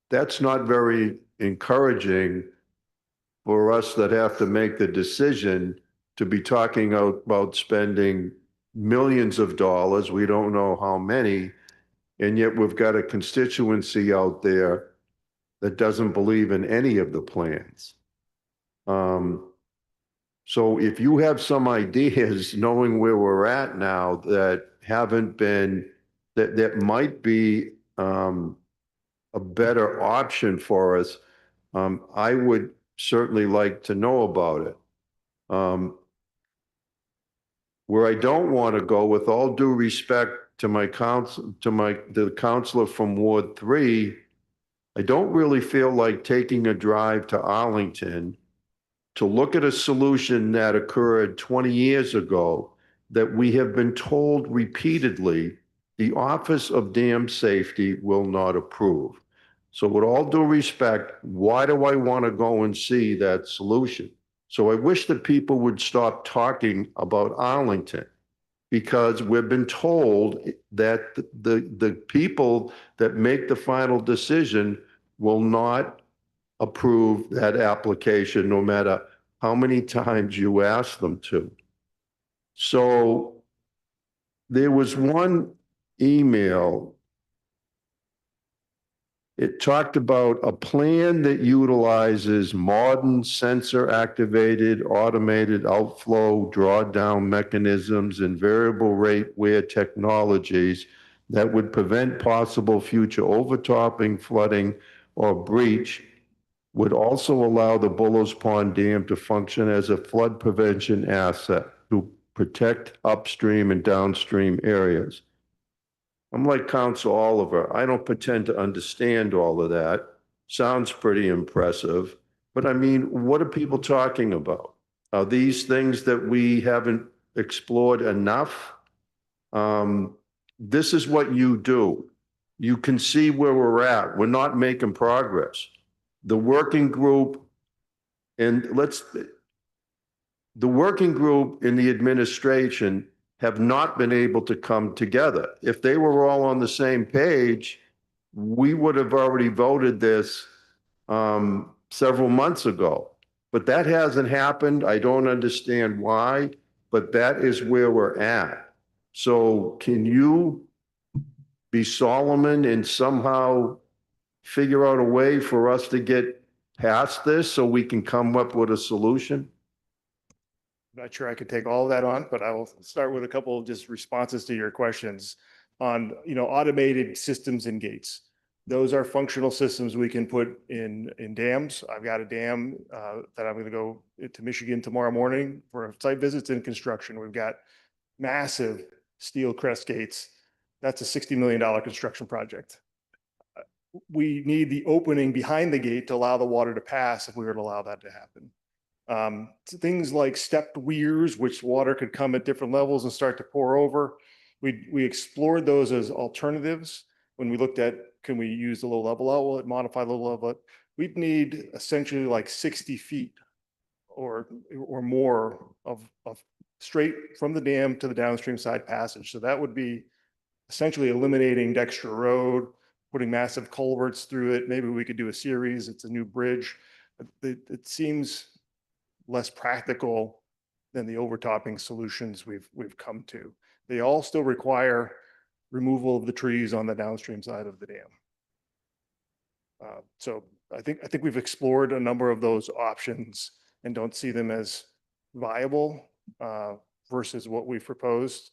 Speaker 6: that's not very encouraging for us that have to make the decision to be talking about spending millions of dollars. We don't know how many. And yet we've got a constituency out there that doesn't believe in any of the plans. So if you have some ideas, knowing where we're at now, that might be a better option for us, I would certainly like to know about it. Where I don't want to go, with all due respect to the counselor from Ward 3, I don't really feel like taking a drive to Arlington to look at a solution that occurred 20 years ago that we have been told repeatedly the Office of Dam Safety will not approve. So with all due respect, why do I want to go and see that solution? So I wish that people would stop talking about Arlington, because we've been told that the people that make the final decision will not approve that application, no matter how many times you ask them to. So there was one email. It talked about a plan that utilizes modern sensor-activated automated outflow drawdown mechanisms and variable rate wear technologies that would prevent possible future overtopping, flooding, or breach, would also allow the Bullow's Pond Dam to function as a flood prevention asset to protect upstream and downstream areas. I'm like Council Oliver. I don't pretend to understand all of that. Sounds pretty impressive. But I mean, what are people talking about? Are these things that we haven't explored enough? This is what you do. You can see where we're at. We're not making progress. The working group and the working group in the administration have not been able to come together. If they were all on the same page, we would have already voted this
Speaker 12: several months ago. But that hasn't happened. I don't understand why, but that is where we're at. So can you be Solomon and somehow figure out a way for us to get past this so we can come up with a solution?
Speaker 17: Not sure I could take all of that on, but I will start with a couple of just responses to your questions on, automated systems and gates. Those are functional systems we can put in dams. I've got a dam that I'm going to go to Michigan tomorrow morning for site visits and construction. We've got massive steel crest gates. That's a $60 million construction project. We need the opening behind the gate to allow the water to pass if we were to allow that to happen. Things like stepped weirs, which water could come at different levels and start to pour over. We explored those as alternatives when we looked at, can we use the low level outlet, modify the low level outlet? We'd need essentially like 60 feet or more of straight from the dam to the downstream side passage. So that would be essentially eliminating Dexter Road, putting massive culverts through it. Maybe we could do a series. It's a new bridge. It seems less practical than the overtopping solutions we've come to. They all still require removal of the trees on the downstream side of the dam. So I think we've explored a number of those options and don't see them as viable versus what we've proposed.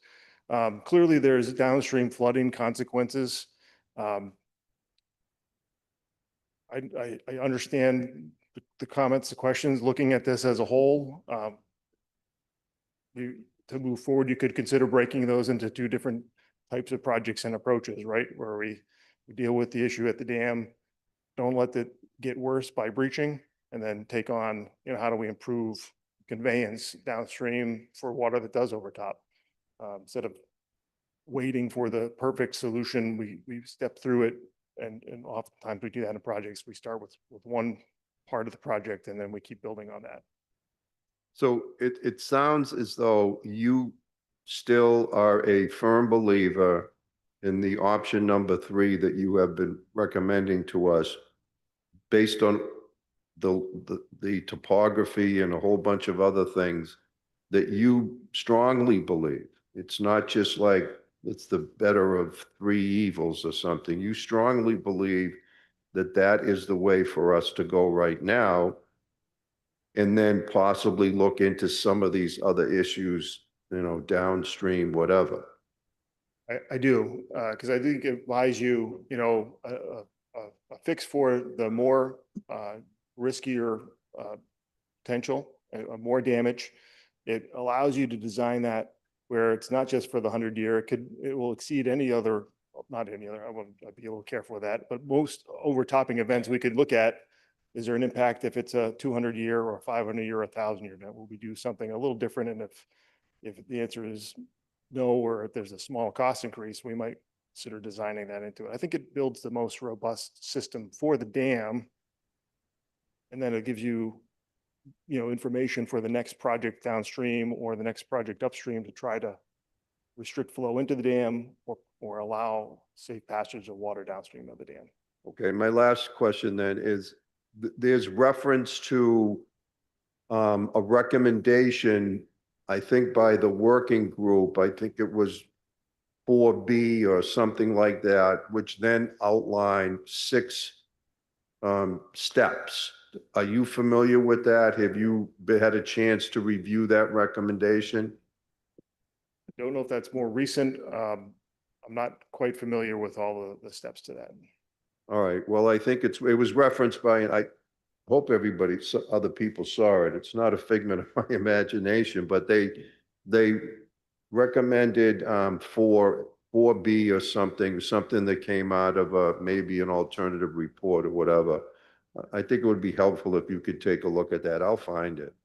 Speaker 17: Clearly, there's downstream flooding consequences. I understand the comments, the questions, looking at this as a whole. To move forward, you could consider breaking those into two different types of projects and approaches, right? Where we deal with the issue at the dam, don't let it get worse by breaching, and then take on, how do we improve conveyance downstream for water that does overtop? Instead of waiting for the perfect solution, we step through it, and oftentimes we do that in projects. We start with one part of the project, and then we keep building on that.
Speaker 12: So it sounds as though you still are a firm believer in the option number 3 that you have been recommending to us based on the topography and a whole bunch of other things that you strongly believe. It's not just like it's the better of 3 evils or something. You strongly believe that that is the way for us to go right now, and then possibly look into some of these other issues, downstream, whatever.
Speaker 17: I do, because I think it buys you, a fix for the more riskier potential, more damage. It allows you to design that where it's not just for the 100-year. It will exceed any other, not any other. I'd be a little careful with that. But most overtopping events we could look at. Is there an impact if it's a 200-year or a 500-year or a 1,000-year event? Will we do something a little different? And if the answer is no, or if there's a small cost increase, we might consider designing that into it. I think it builds the most robust system for the dam. And then it gives you, information for the next project downstream or the next project upstream to try to restrict flow into the dam or allow safe passage of water downstream of the dam.
Speaker 12: Okay, my last question then is, there's reference to a recommendation, I think by the working group, I think it was 4B or something like that, which then outlined 6 steps. Are you familiar with that? Have you had a chance to review that recommendation?
Speaker 17: I don't know if that's more recent. I'm not quite familiar with all the steps to that.
Speaker 12: All right, well, I think it was referenced by, and I hope other people saw it. It's not a figment of my imagination, but they recommended 4B or something that came out of maybe an alternative report or whatever. I think it would be helpful if you could take a look at that. I'll find it.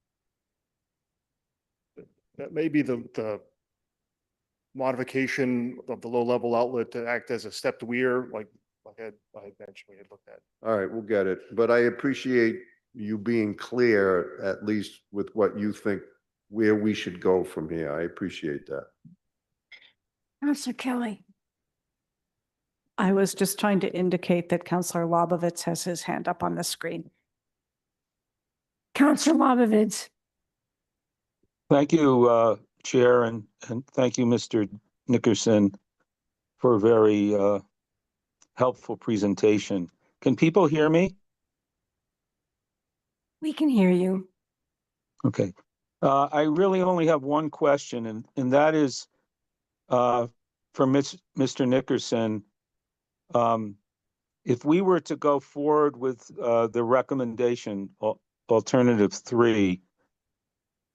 Speaker 17: That may be the modification of the low level outlet to act as a stepped weir, like I had mentioned we had looked at.
Speaker 12: All right, we'll get it. But I appreciate you being clear, at least with what you think, where we should go from here. I appreciate that.
Speaker 14: Councilor Kelly.
Speaker 23: I was just trying to indicate that Councilor Lobovitz has his hand up on the screen.
Speaker 14: Counselor Lobovitz.
Speaker 3: Thank you, Chair, and thank you, Mr. Nickerson, for a very helpful presentation. Can people hear me?
Speaker 14: We can hear you.
Speaker 3: Okay. I really only have one question, and that is for Mr. Nickerson. If we were to go forward with the recommendation, alternative 3,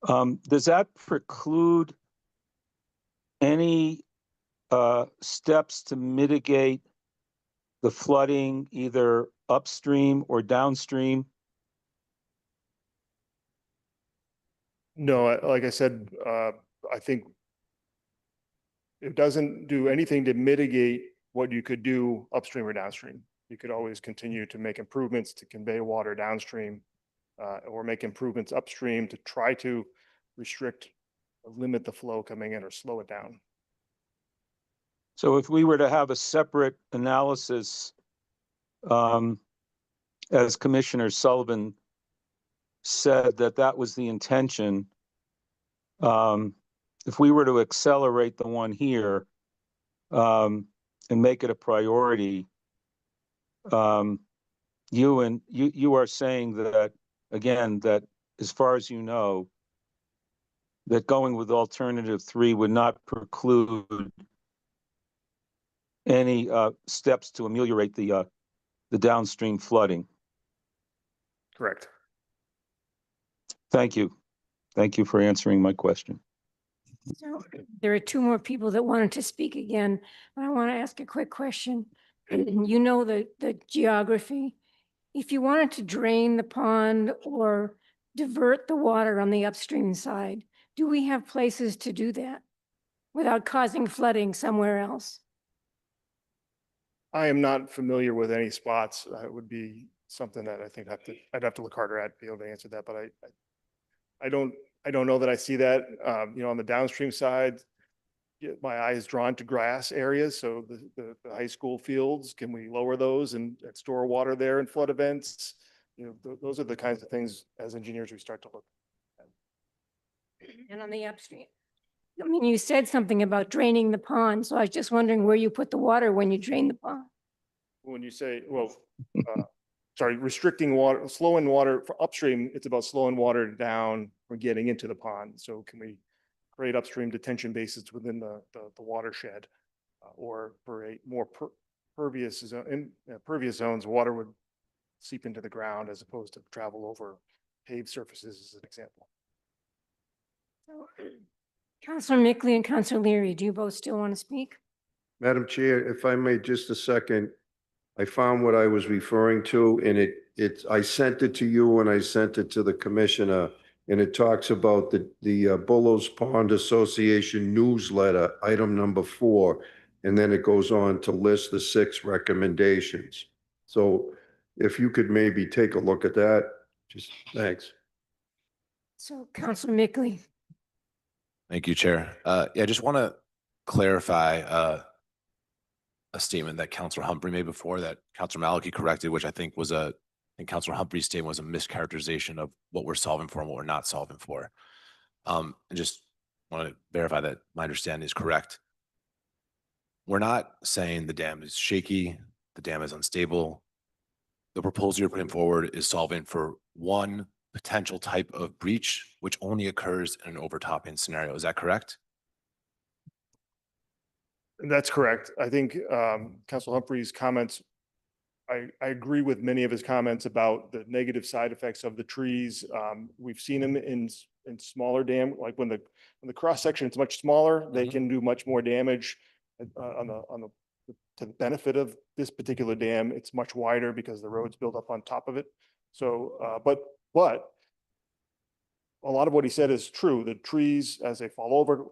Speaker 3: does that preclude any steps to mitigate the flooding either upstream or downstream?
Speaker 17: No, like I said, I think it doesn't do anything to mitigate what you could do upstream or downstream. You could always continue to make improvements to convey water downstream, or make improvements upstream to try to restrict, or limit the flow coming in or slow it down.
Speaker 3: So if we were to have a separate analysis, as Commissioner Sullivan said that was the intention, if we were to accelerate the one here and make it a priority, you are saying that, again, that as far as you know, that going with alternative 3 would not preclude any steps to ameliorate the downstream flooding.
Speaker 17: Correct.
Speaker 3: Thank you. Thank you for answering my question.
Speaker 14: So there are 2 more people that wanted to speak again. I want to ask a quick question. You know the geography. If you wanted to drain the pond or divert the water on the upstream side, do we have places to do that without causing flooding somewhere else?
Speaker 17: I am not familiar with any spots. It would be something that I think I'd have to look harder at to be able to answer that, but I don't know that I see that. On the downstream side, my eye is drawn to grass areas. So the high school fields, can we lower those and store water there in flood events? Those are the kinds of things as engineers we start to look at.
Speaker 14: And on the upstream, I mean, you said something about draining the pond, so I was just wondering where you put the water when you drain the pond.
Speaker 17: When you say, restricting water, slowing water for upstream, it's about slowing water down or getting into the pond. So can we create upstream detention bases within the watershed, or for a more pervious zones, water would seep into the ground as opposed to travel over paved surfaces, as an example.
Speaker 14: So, Councilor Mickley and Councilor Leary, do you both still want to speak?
Speaker 12: Madam Chair, if I may, just a second. I found what I was referring to, and I sent it to you and I sent it to the commissioner, and it talks about the Bullows Pond Association newsletter, item number 4, and then it goes on to list the 6 recommendations. So if you could maybe take a look at that, just thanks.
Speaker 14: So, Councilor Mickley.
Speaker 19: Thank you, Chair. I just want to clarify a statement that Councilor Humphrey made before that Councilor Malachy corrected, which I think Councilor Humphrey's statement was a mischaracterization of what we're solving for and what we're not solving for. And just want to verify that my understanding is correct. We're not saying the dam is shaky, the dam is unstable. The proposal you're putting forward is solving for one potential type of breach, which only occurs in an overtopping scenario. Is that correct?
Speaker 17: That's correct. I think Councilor Humphrey's comments, I agree with many of his comments about the negative side effects of the trees. We've seen them in smaller dam, like when the cross section is much smaller, they can do much more damage to the benefit of this particular dam. It's much wider because the roads build up on top of it. So, but a lot of what he said is true. The trees, as they fall over,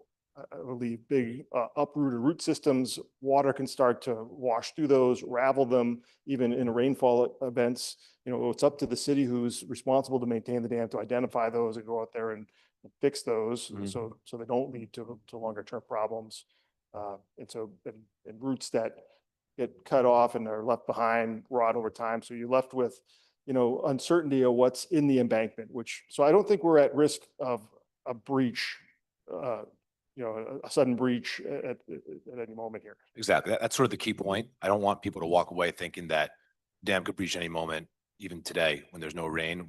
Speaker 17: leave big uprooted root systems. Water can start to wash through those, ravel them, even in rainfall events. It's up to the city who's responsible to maintain the dam to identify those and go out there and fix those, so they don't lead to longer term problems. And roots that get cut off and are left behind rot over time. So you're left with uncertainty of what's in the embankment, so I don't think we're at risk of a breach, a sudden breach at any moment here.
Speaker 19: Exactly. That's sort of the key point. I don't want people to walk away thinking that dam could breach any moment, even today when there's no rain.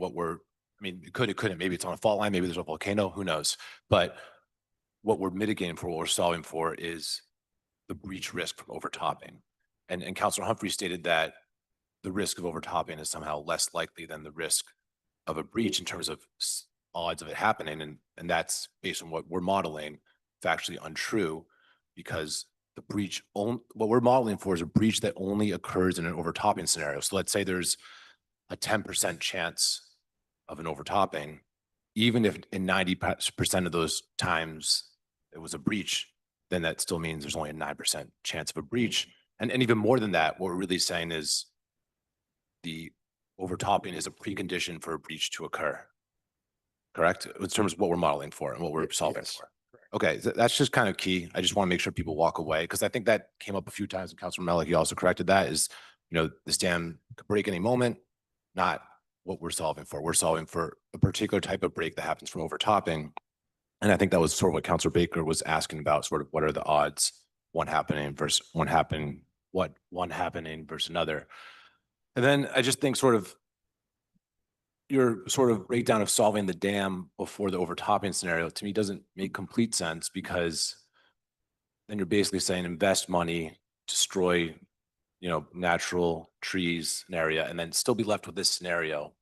Speaker 19: It could, it couldn't. Maybe it's on a fault line. Maybe there's a volcano. Who knows? But what we're mitigating for, what we're solving for, is the breach risk from overtopping. And Councilor Humphrey stated that the risk of overtopping is somehow less likely than the risk of a breach in terms of odds of it happening. And that's based on what we're modeling, factually untrue, because the breach, what we're modeling for is a breach that only occurs in an overtopping scenario. So let's say there's a 10% chance of an overtopping. Even if in 90% of those times it was a breach, then that still means there's only a 9% chance of a breach. And even more than that, what we're really saying is the overtopping is a precondition for a breach to occur. Correct? In terms of what we're modeling for and what we're solving for. Okay, that's just kind of key. I just want to make sure people walk away, because I think that came up a few times, and Councilor Maliki also corrected that, is, this dam could break any moment, not what we're solving for. We're solving for a particular type of break that happens from overtopping. And I think that was sort of what Councilor Baker was asking about, sort of what are the odds one happening versus another. And then I just think your sort of breakdown of solving the dam before the overtopping scenario, to me, doesn't make complete sense, because then you're basically saying invest money, destroy, natural trees, an area, and then still be left with this scenario,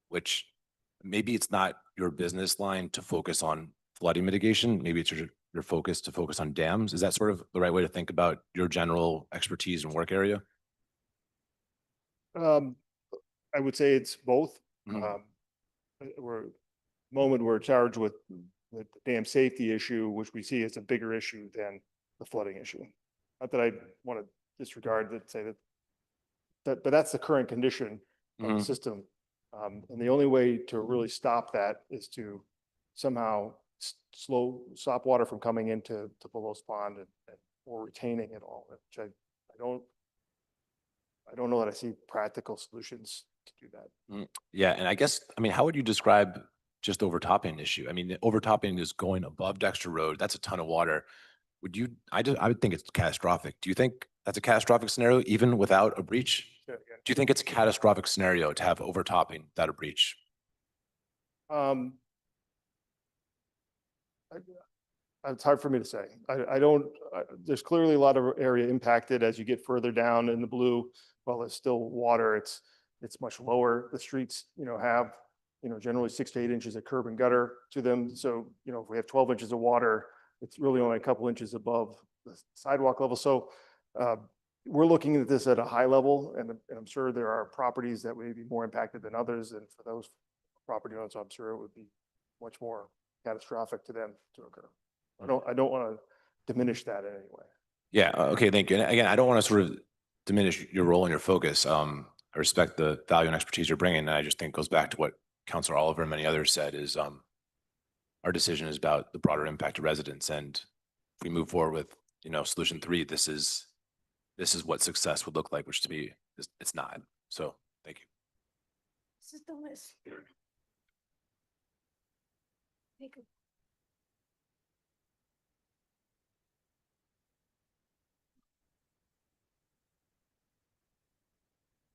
Speaker 19: which maybe it's not your business line to focus on flooding mitigation. Maybe it's your focus to focus on dams. Is that sort of the right way to think about your general expertise and work area?
Speaker 17: I would say it's both. We're charged with the dam safety issue, which we see as a bigger issue than the flooding issue. Not that I want to disregard that, say that, but that's the current condition of the system. And the only way to really stop that is to somehow stop water from coming into Belos Pond or retaining it all, which I don't know that I see practical solutions to do that.
Speaker 19: Yeah, and I guess, how would you describe just overtopping issue? The overtopping is going above Dexter Road. That's a ton of water. I would think it's catastrophic. Do you think that's a catastrophic scenario even without a breach?
Speaker 17: Yeah.
Speaker 19: Do you think it's a catastrophic scenario to have overtopping without a breach?
Speaker 17: It's hard for me to say. There's clearly a lot of area impacted as you get further down in the blue. While there's still water, it's much lower. The streets, have, generally 6 to 8 inches of curb and gutter to them. So, if we have 12 inches of water, it's really only a couple inches above the sidewalk level. So we're looking at this at a high level, and I'm sure there are properties that may be more impacted than others. And for those property owners, I'm sure it would be much more catastrophic to them to occur. I don't want to diminish that in any way.
Speaker 19: Yeah. Okay. Thank you. And again, I don't want to sort of diminish your role and your focus. I respect the value and expertise you're bringing. And I just think it goes back to what Councilor Oliver and many others said, is our decision is about the broader impact to residents. And if we move forward with, solution 3, this is what success would look like, which to me, it's not. So thank you.
Speaker 14: This is the list. Take a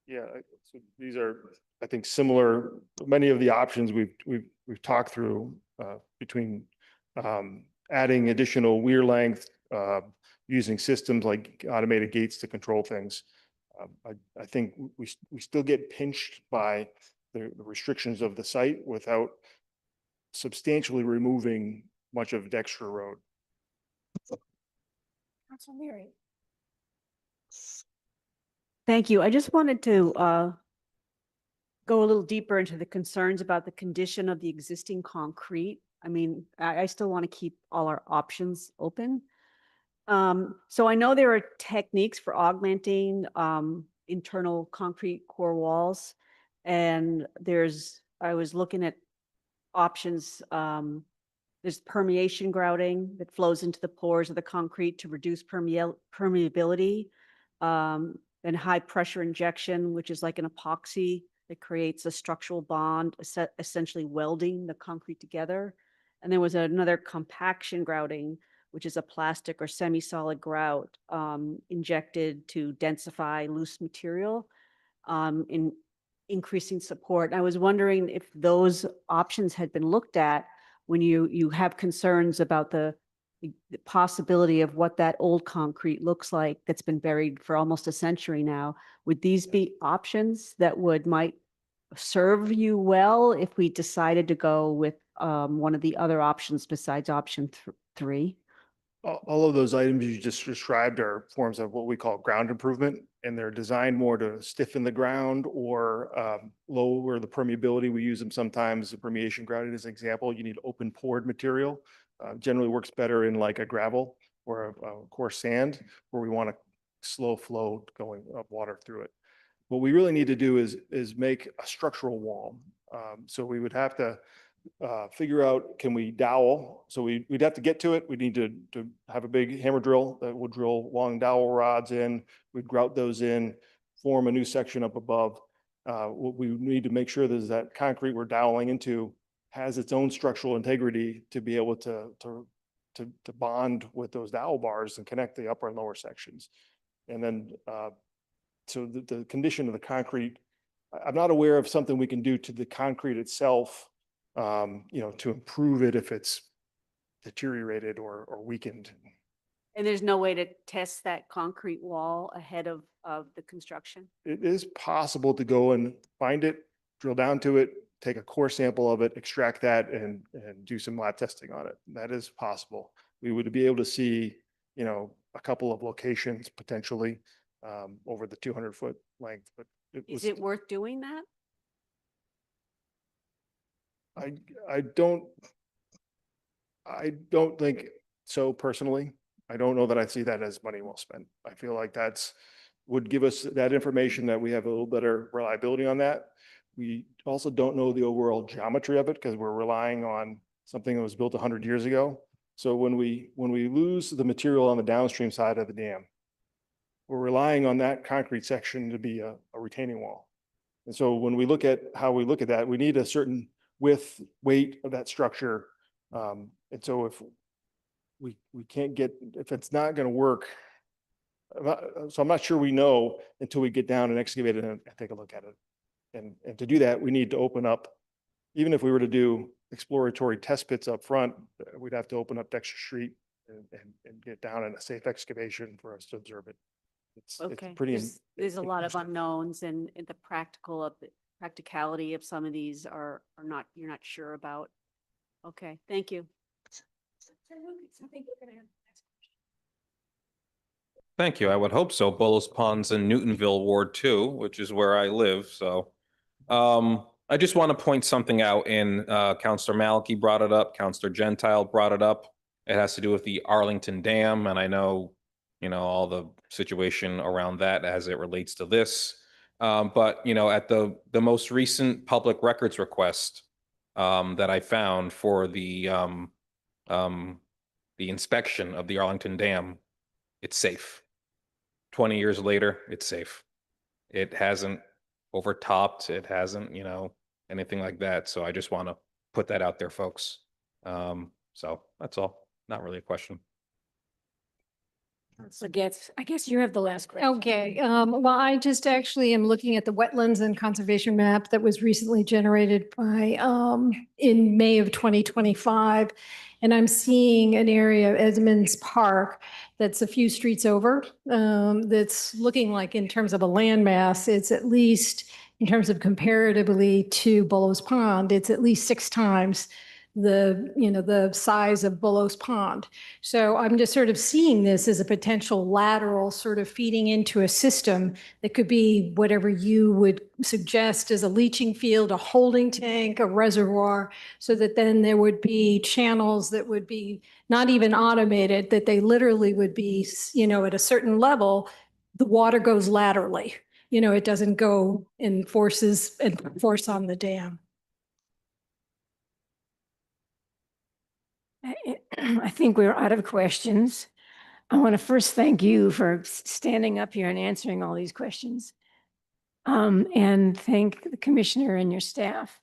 Speaker 17: Yeah, so these are, I think, similar. Many of the options we've talked through between adding additional weir length, using systems like automated gates to control things. I think we still get pinched by the restrictions of the site without substantially removing much of Dexter Road.
Speaker 14: Councilor Mary.
Speaker 13: Thank you. I just wanted to go a little deeper into the concerns about the condition of the existing concrete. I still want to keep all our options open. So I know there are techniques for augmenting internal concrete core walls, and I was looking at options. There's permeation grouting that flows into the pores of the concrete to reduce permeability. And high pressure injection, which is like an epoxy that creates a structural bond, essentially welding the concrete together. And there was another compaction grouting, which is a plastic or semi-solid grout injected to densify loose material in increasing support. I was wondering if those options had been looked at when you have concerns about the possibility of what that old concrete looks like that's been buried for almost a century now. Would these be options that might serve you well if we decided to go with one of the other options besides option 3?
Speaker 17: All of those items you just described are forms of what we call ground improvement, and they're designed more to stiffen the ground or lower the permeability. We use them sometimes. The permeation grouting is an example. You need open poured material. Generally works better in like a gravel or a coarse sand where we want a slow flow going of water through it. What we really need to do is make a structural wall. So we would have to figure out, can we dowel? So we'd have to get to it. We need to have a big hammer drill that would drill long dowel rods in. We'd grout those in, form a new section up above. What we need to make sure is that concrete we're doweling into has its own structural integrity to be able to bond with those dowel bars and connect the upper and lower sections. And then, so the condition of the concrete, I'm not aware of something we can do to the concrete itself, to improve it if it's deteriorated or weakened.
Speaker 13: And there's no way to test that concrete wall ahead of the construction?
Speaker 17: It is possible to go and find it, drill down to it, take a core sample of it, extract that and do some lab testing on it. That is possible. We would be able to see, a couple of locations potentially over the 200-foot length, but
Speaker 13: Is it worth doing that?
Speaker 17: I don't think so personally. I don't know that I see that as money well spent. I feel like would give us that information that we have a little better reliability on that. We also don't know the overall geometry of it because we're relying on something that was built 100 years ago. So when we lose the material on the downstream side of the dam, we're relying on that concrete section to be a retaining wall. And so when we look at how we look at that, we need a certain width, weight of that structure. And so if we can't if it's not going to work, so I'm not sure we know until we get down and excavate it and take a look at it. And to do that, we need to open up, even if we were to do exploratory test pits up front, we'd have to open up Dexter Street and get down in a safe excavation for us to observe it. It's pretty.
Speaker 13: There's a lot of unknowns and the practicality of some of these are not, you're not sure about. Okay, thank you.
Speaker 8: Thank you. I would hope so. Bullis Pond's in Newtonville, Ward 2, which is where I live. So I just want to point something out in Councilor Maliki brought it up. Councilor Gentile brought it up. It has to do with the Arlington Dam. And I know, all the situation around that as it relates to this. But, at the most recent public records request that I found for the inspection of the Arlington Dam, it's safe. 20 years later, it's safe. It hasn't overtopped. It hasn't, anything like that. So I just want to put that out there, folks. So that's all. Not really a question.
Speaker 14: I guess you have the last question.
Speaker 7: Okay, well, I just actually am looking at the wetlands and conservation map that was recently generated by, in May of 2025. And I'm seeing an area of Edmonds Park that's a few streets over, that's looking like in terms of a landmass, it's at least, in terms of comparatively to Bullows Pond, it's at least 6 times the size of Bullows Pond. So I'm just sort of seeing this as a potential lateral sort of feeding into a system that could be whatever you would suggest as a leaching field, a holding tank, a reservoir, so that then there would be channels that would be not even automated, that they literally would be, at a certain level, the water goes laterally. It doesn't go in force on the dam.
Speaker 14: I think we're out of questions. I want to first thank you for standing up here and answering all these questions. and thank the commissioner and your staff.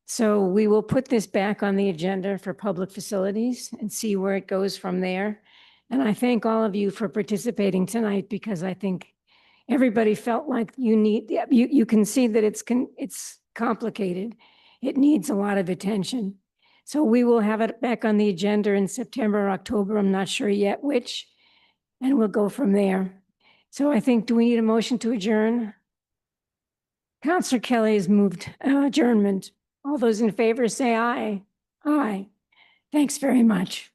Speaker 14: So we will put this back on the agenda for public facilities and see where it goes from there. And I thank all of you for participating tonight, because I think everybody felt like you can see that it's complicated. It needs a lot of attention. So we will have it back on the agenda in September or October. I'm not sure yet which, and we'll go from there. So I think, do we need a motion to adjourn? Counselor Kelly has moved adjournment. All those in favor say aye. Aye. Thanks very much.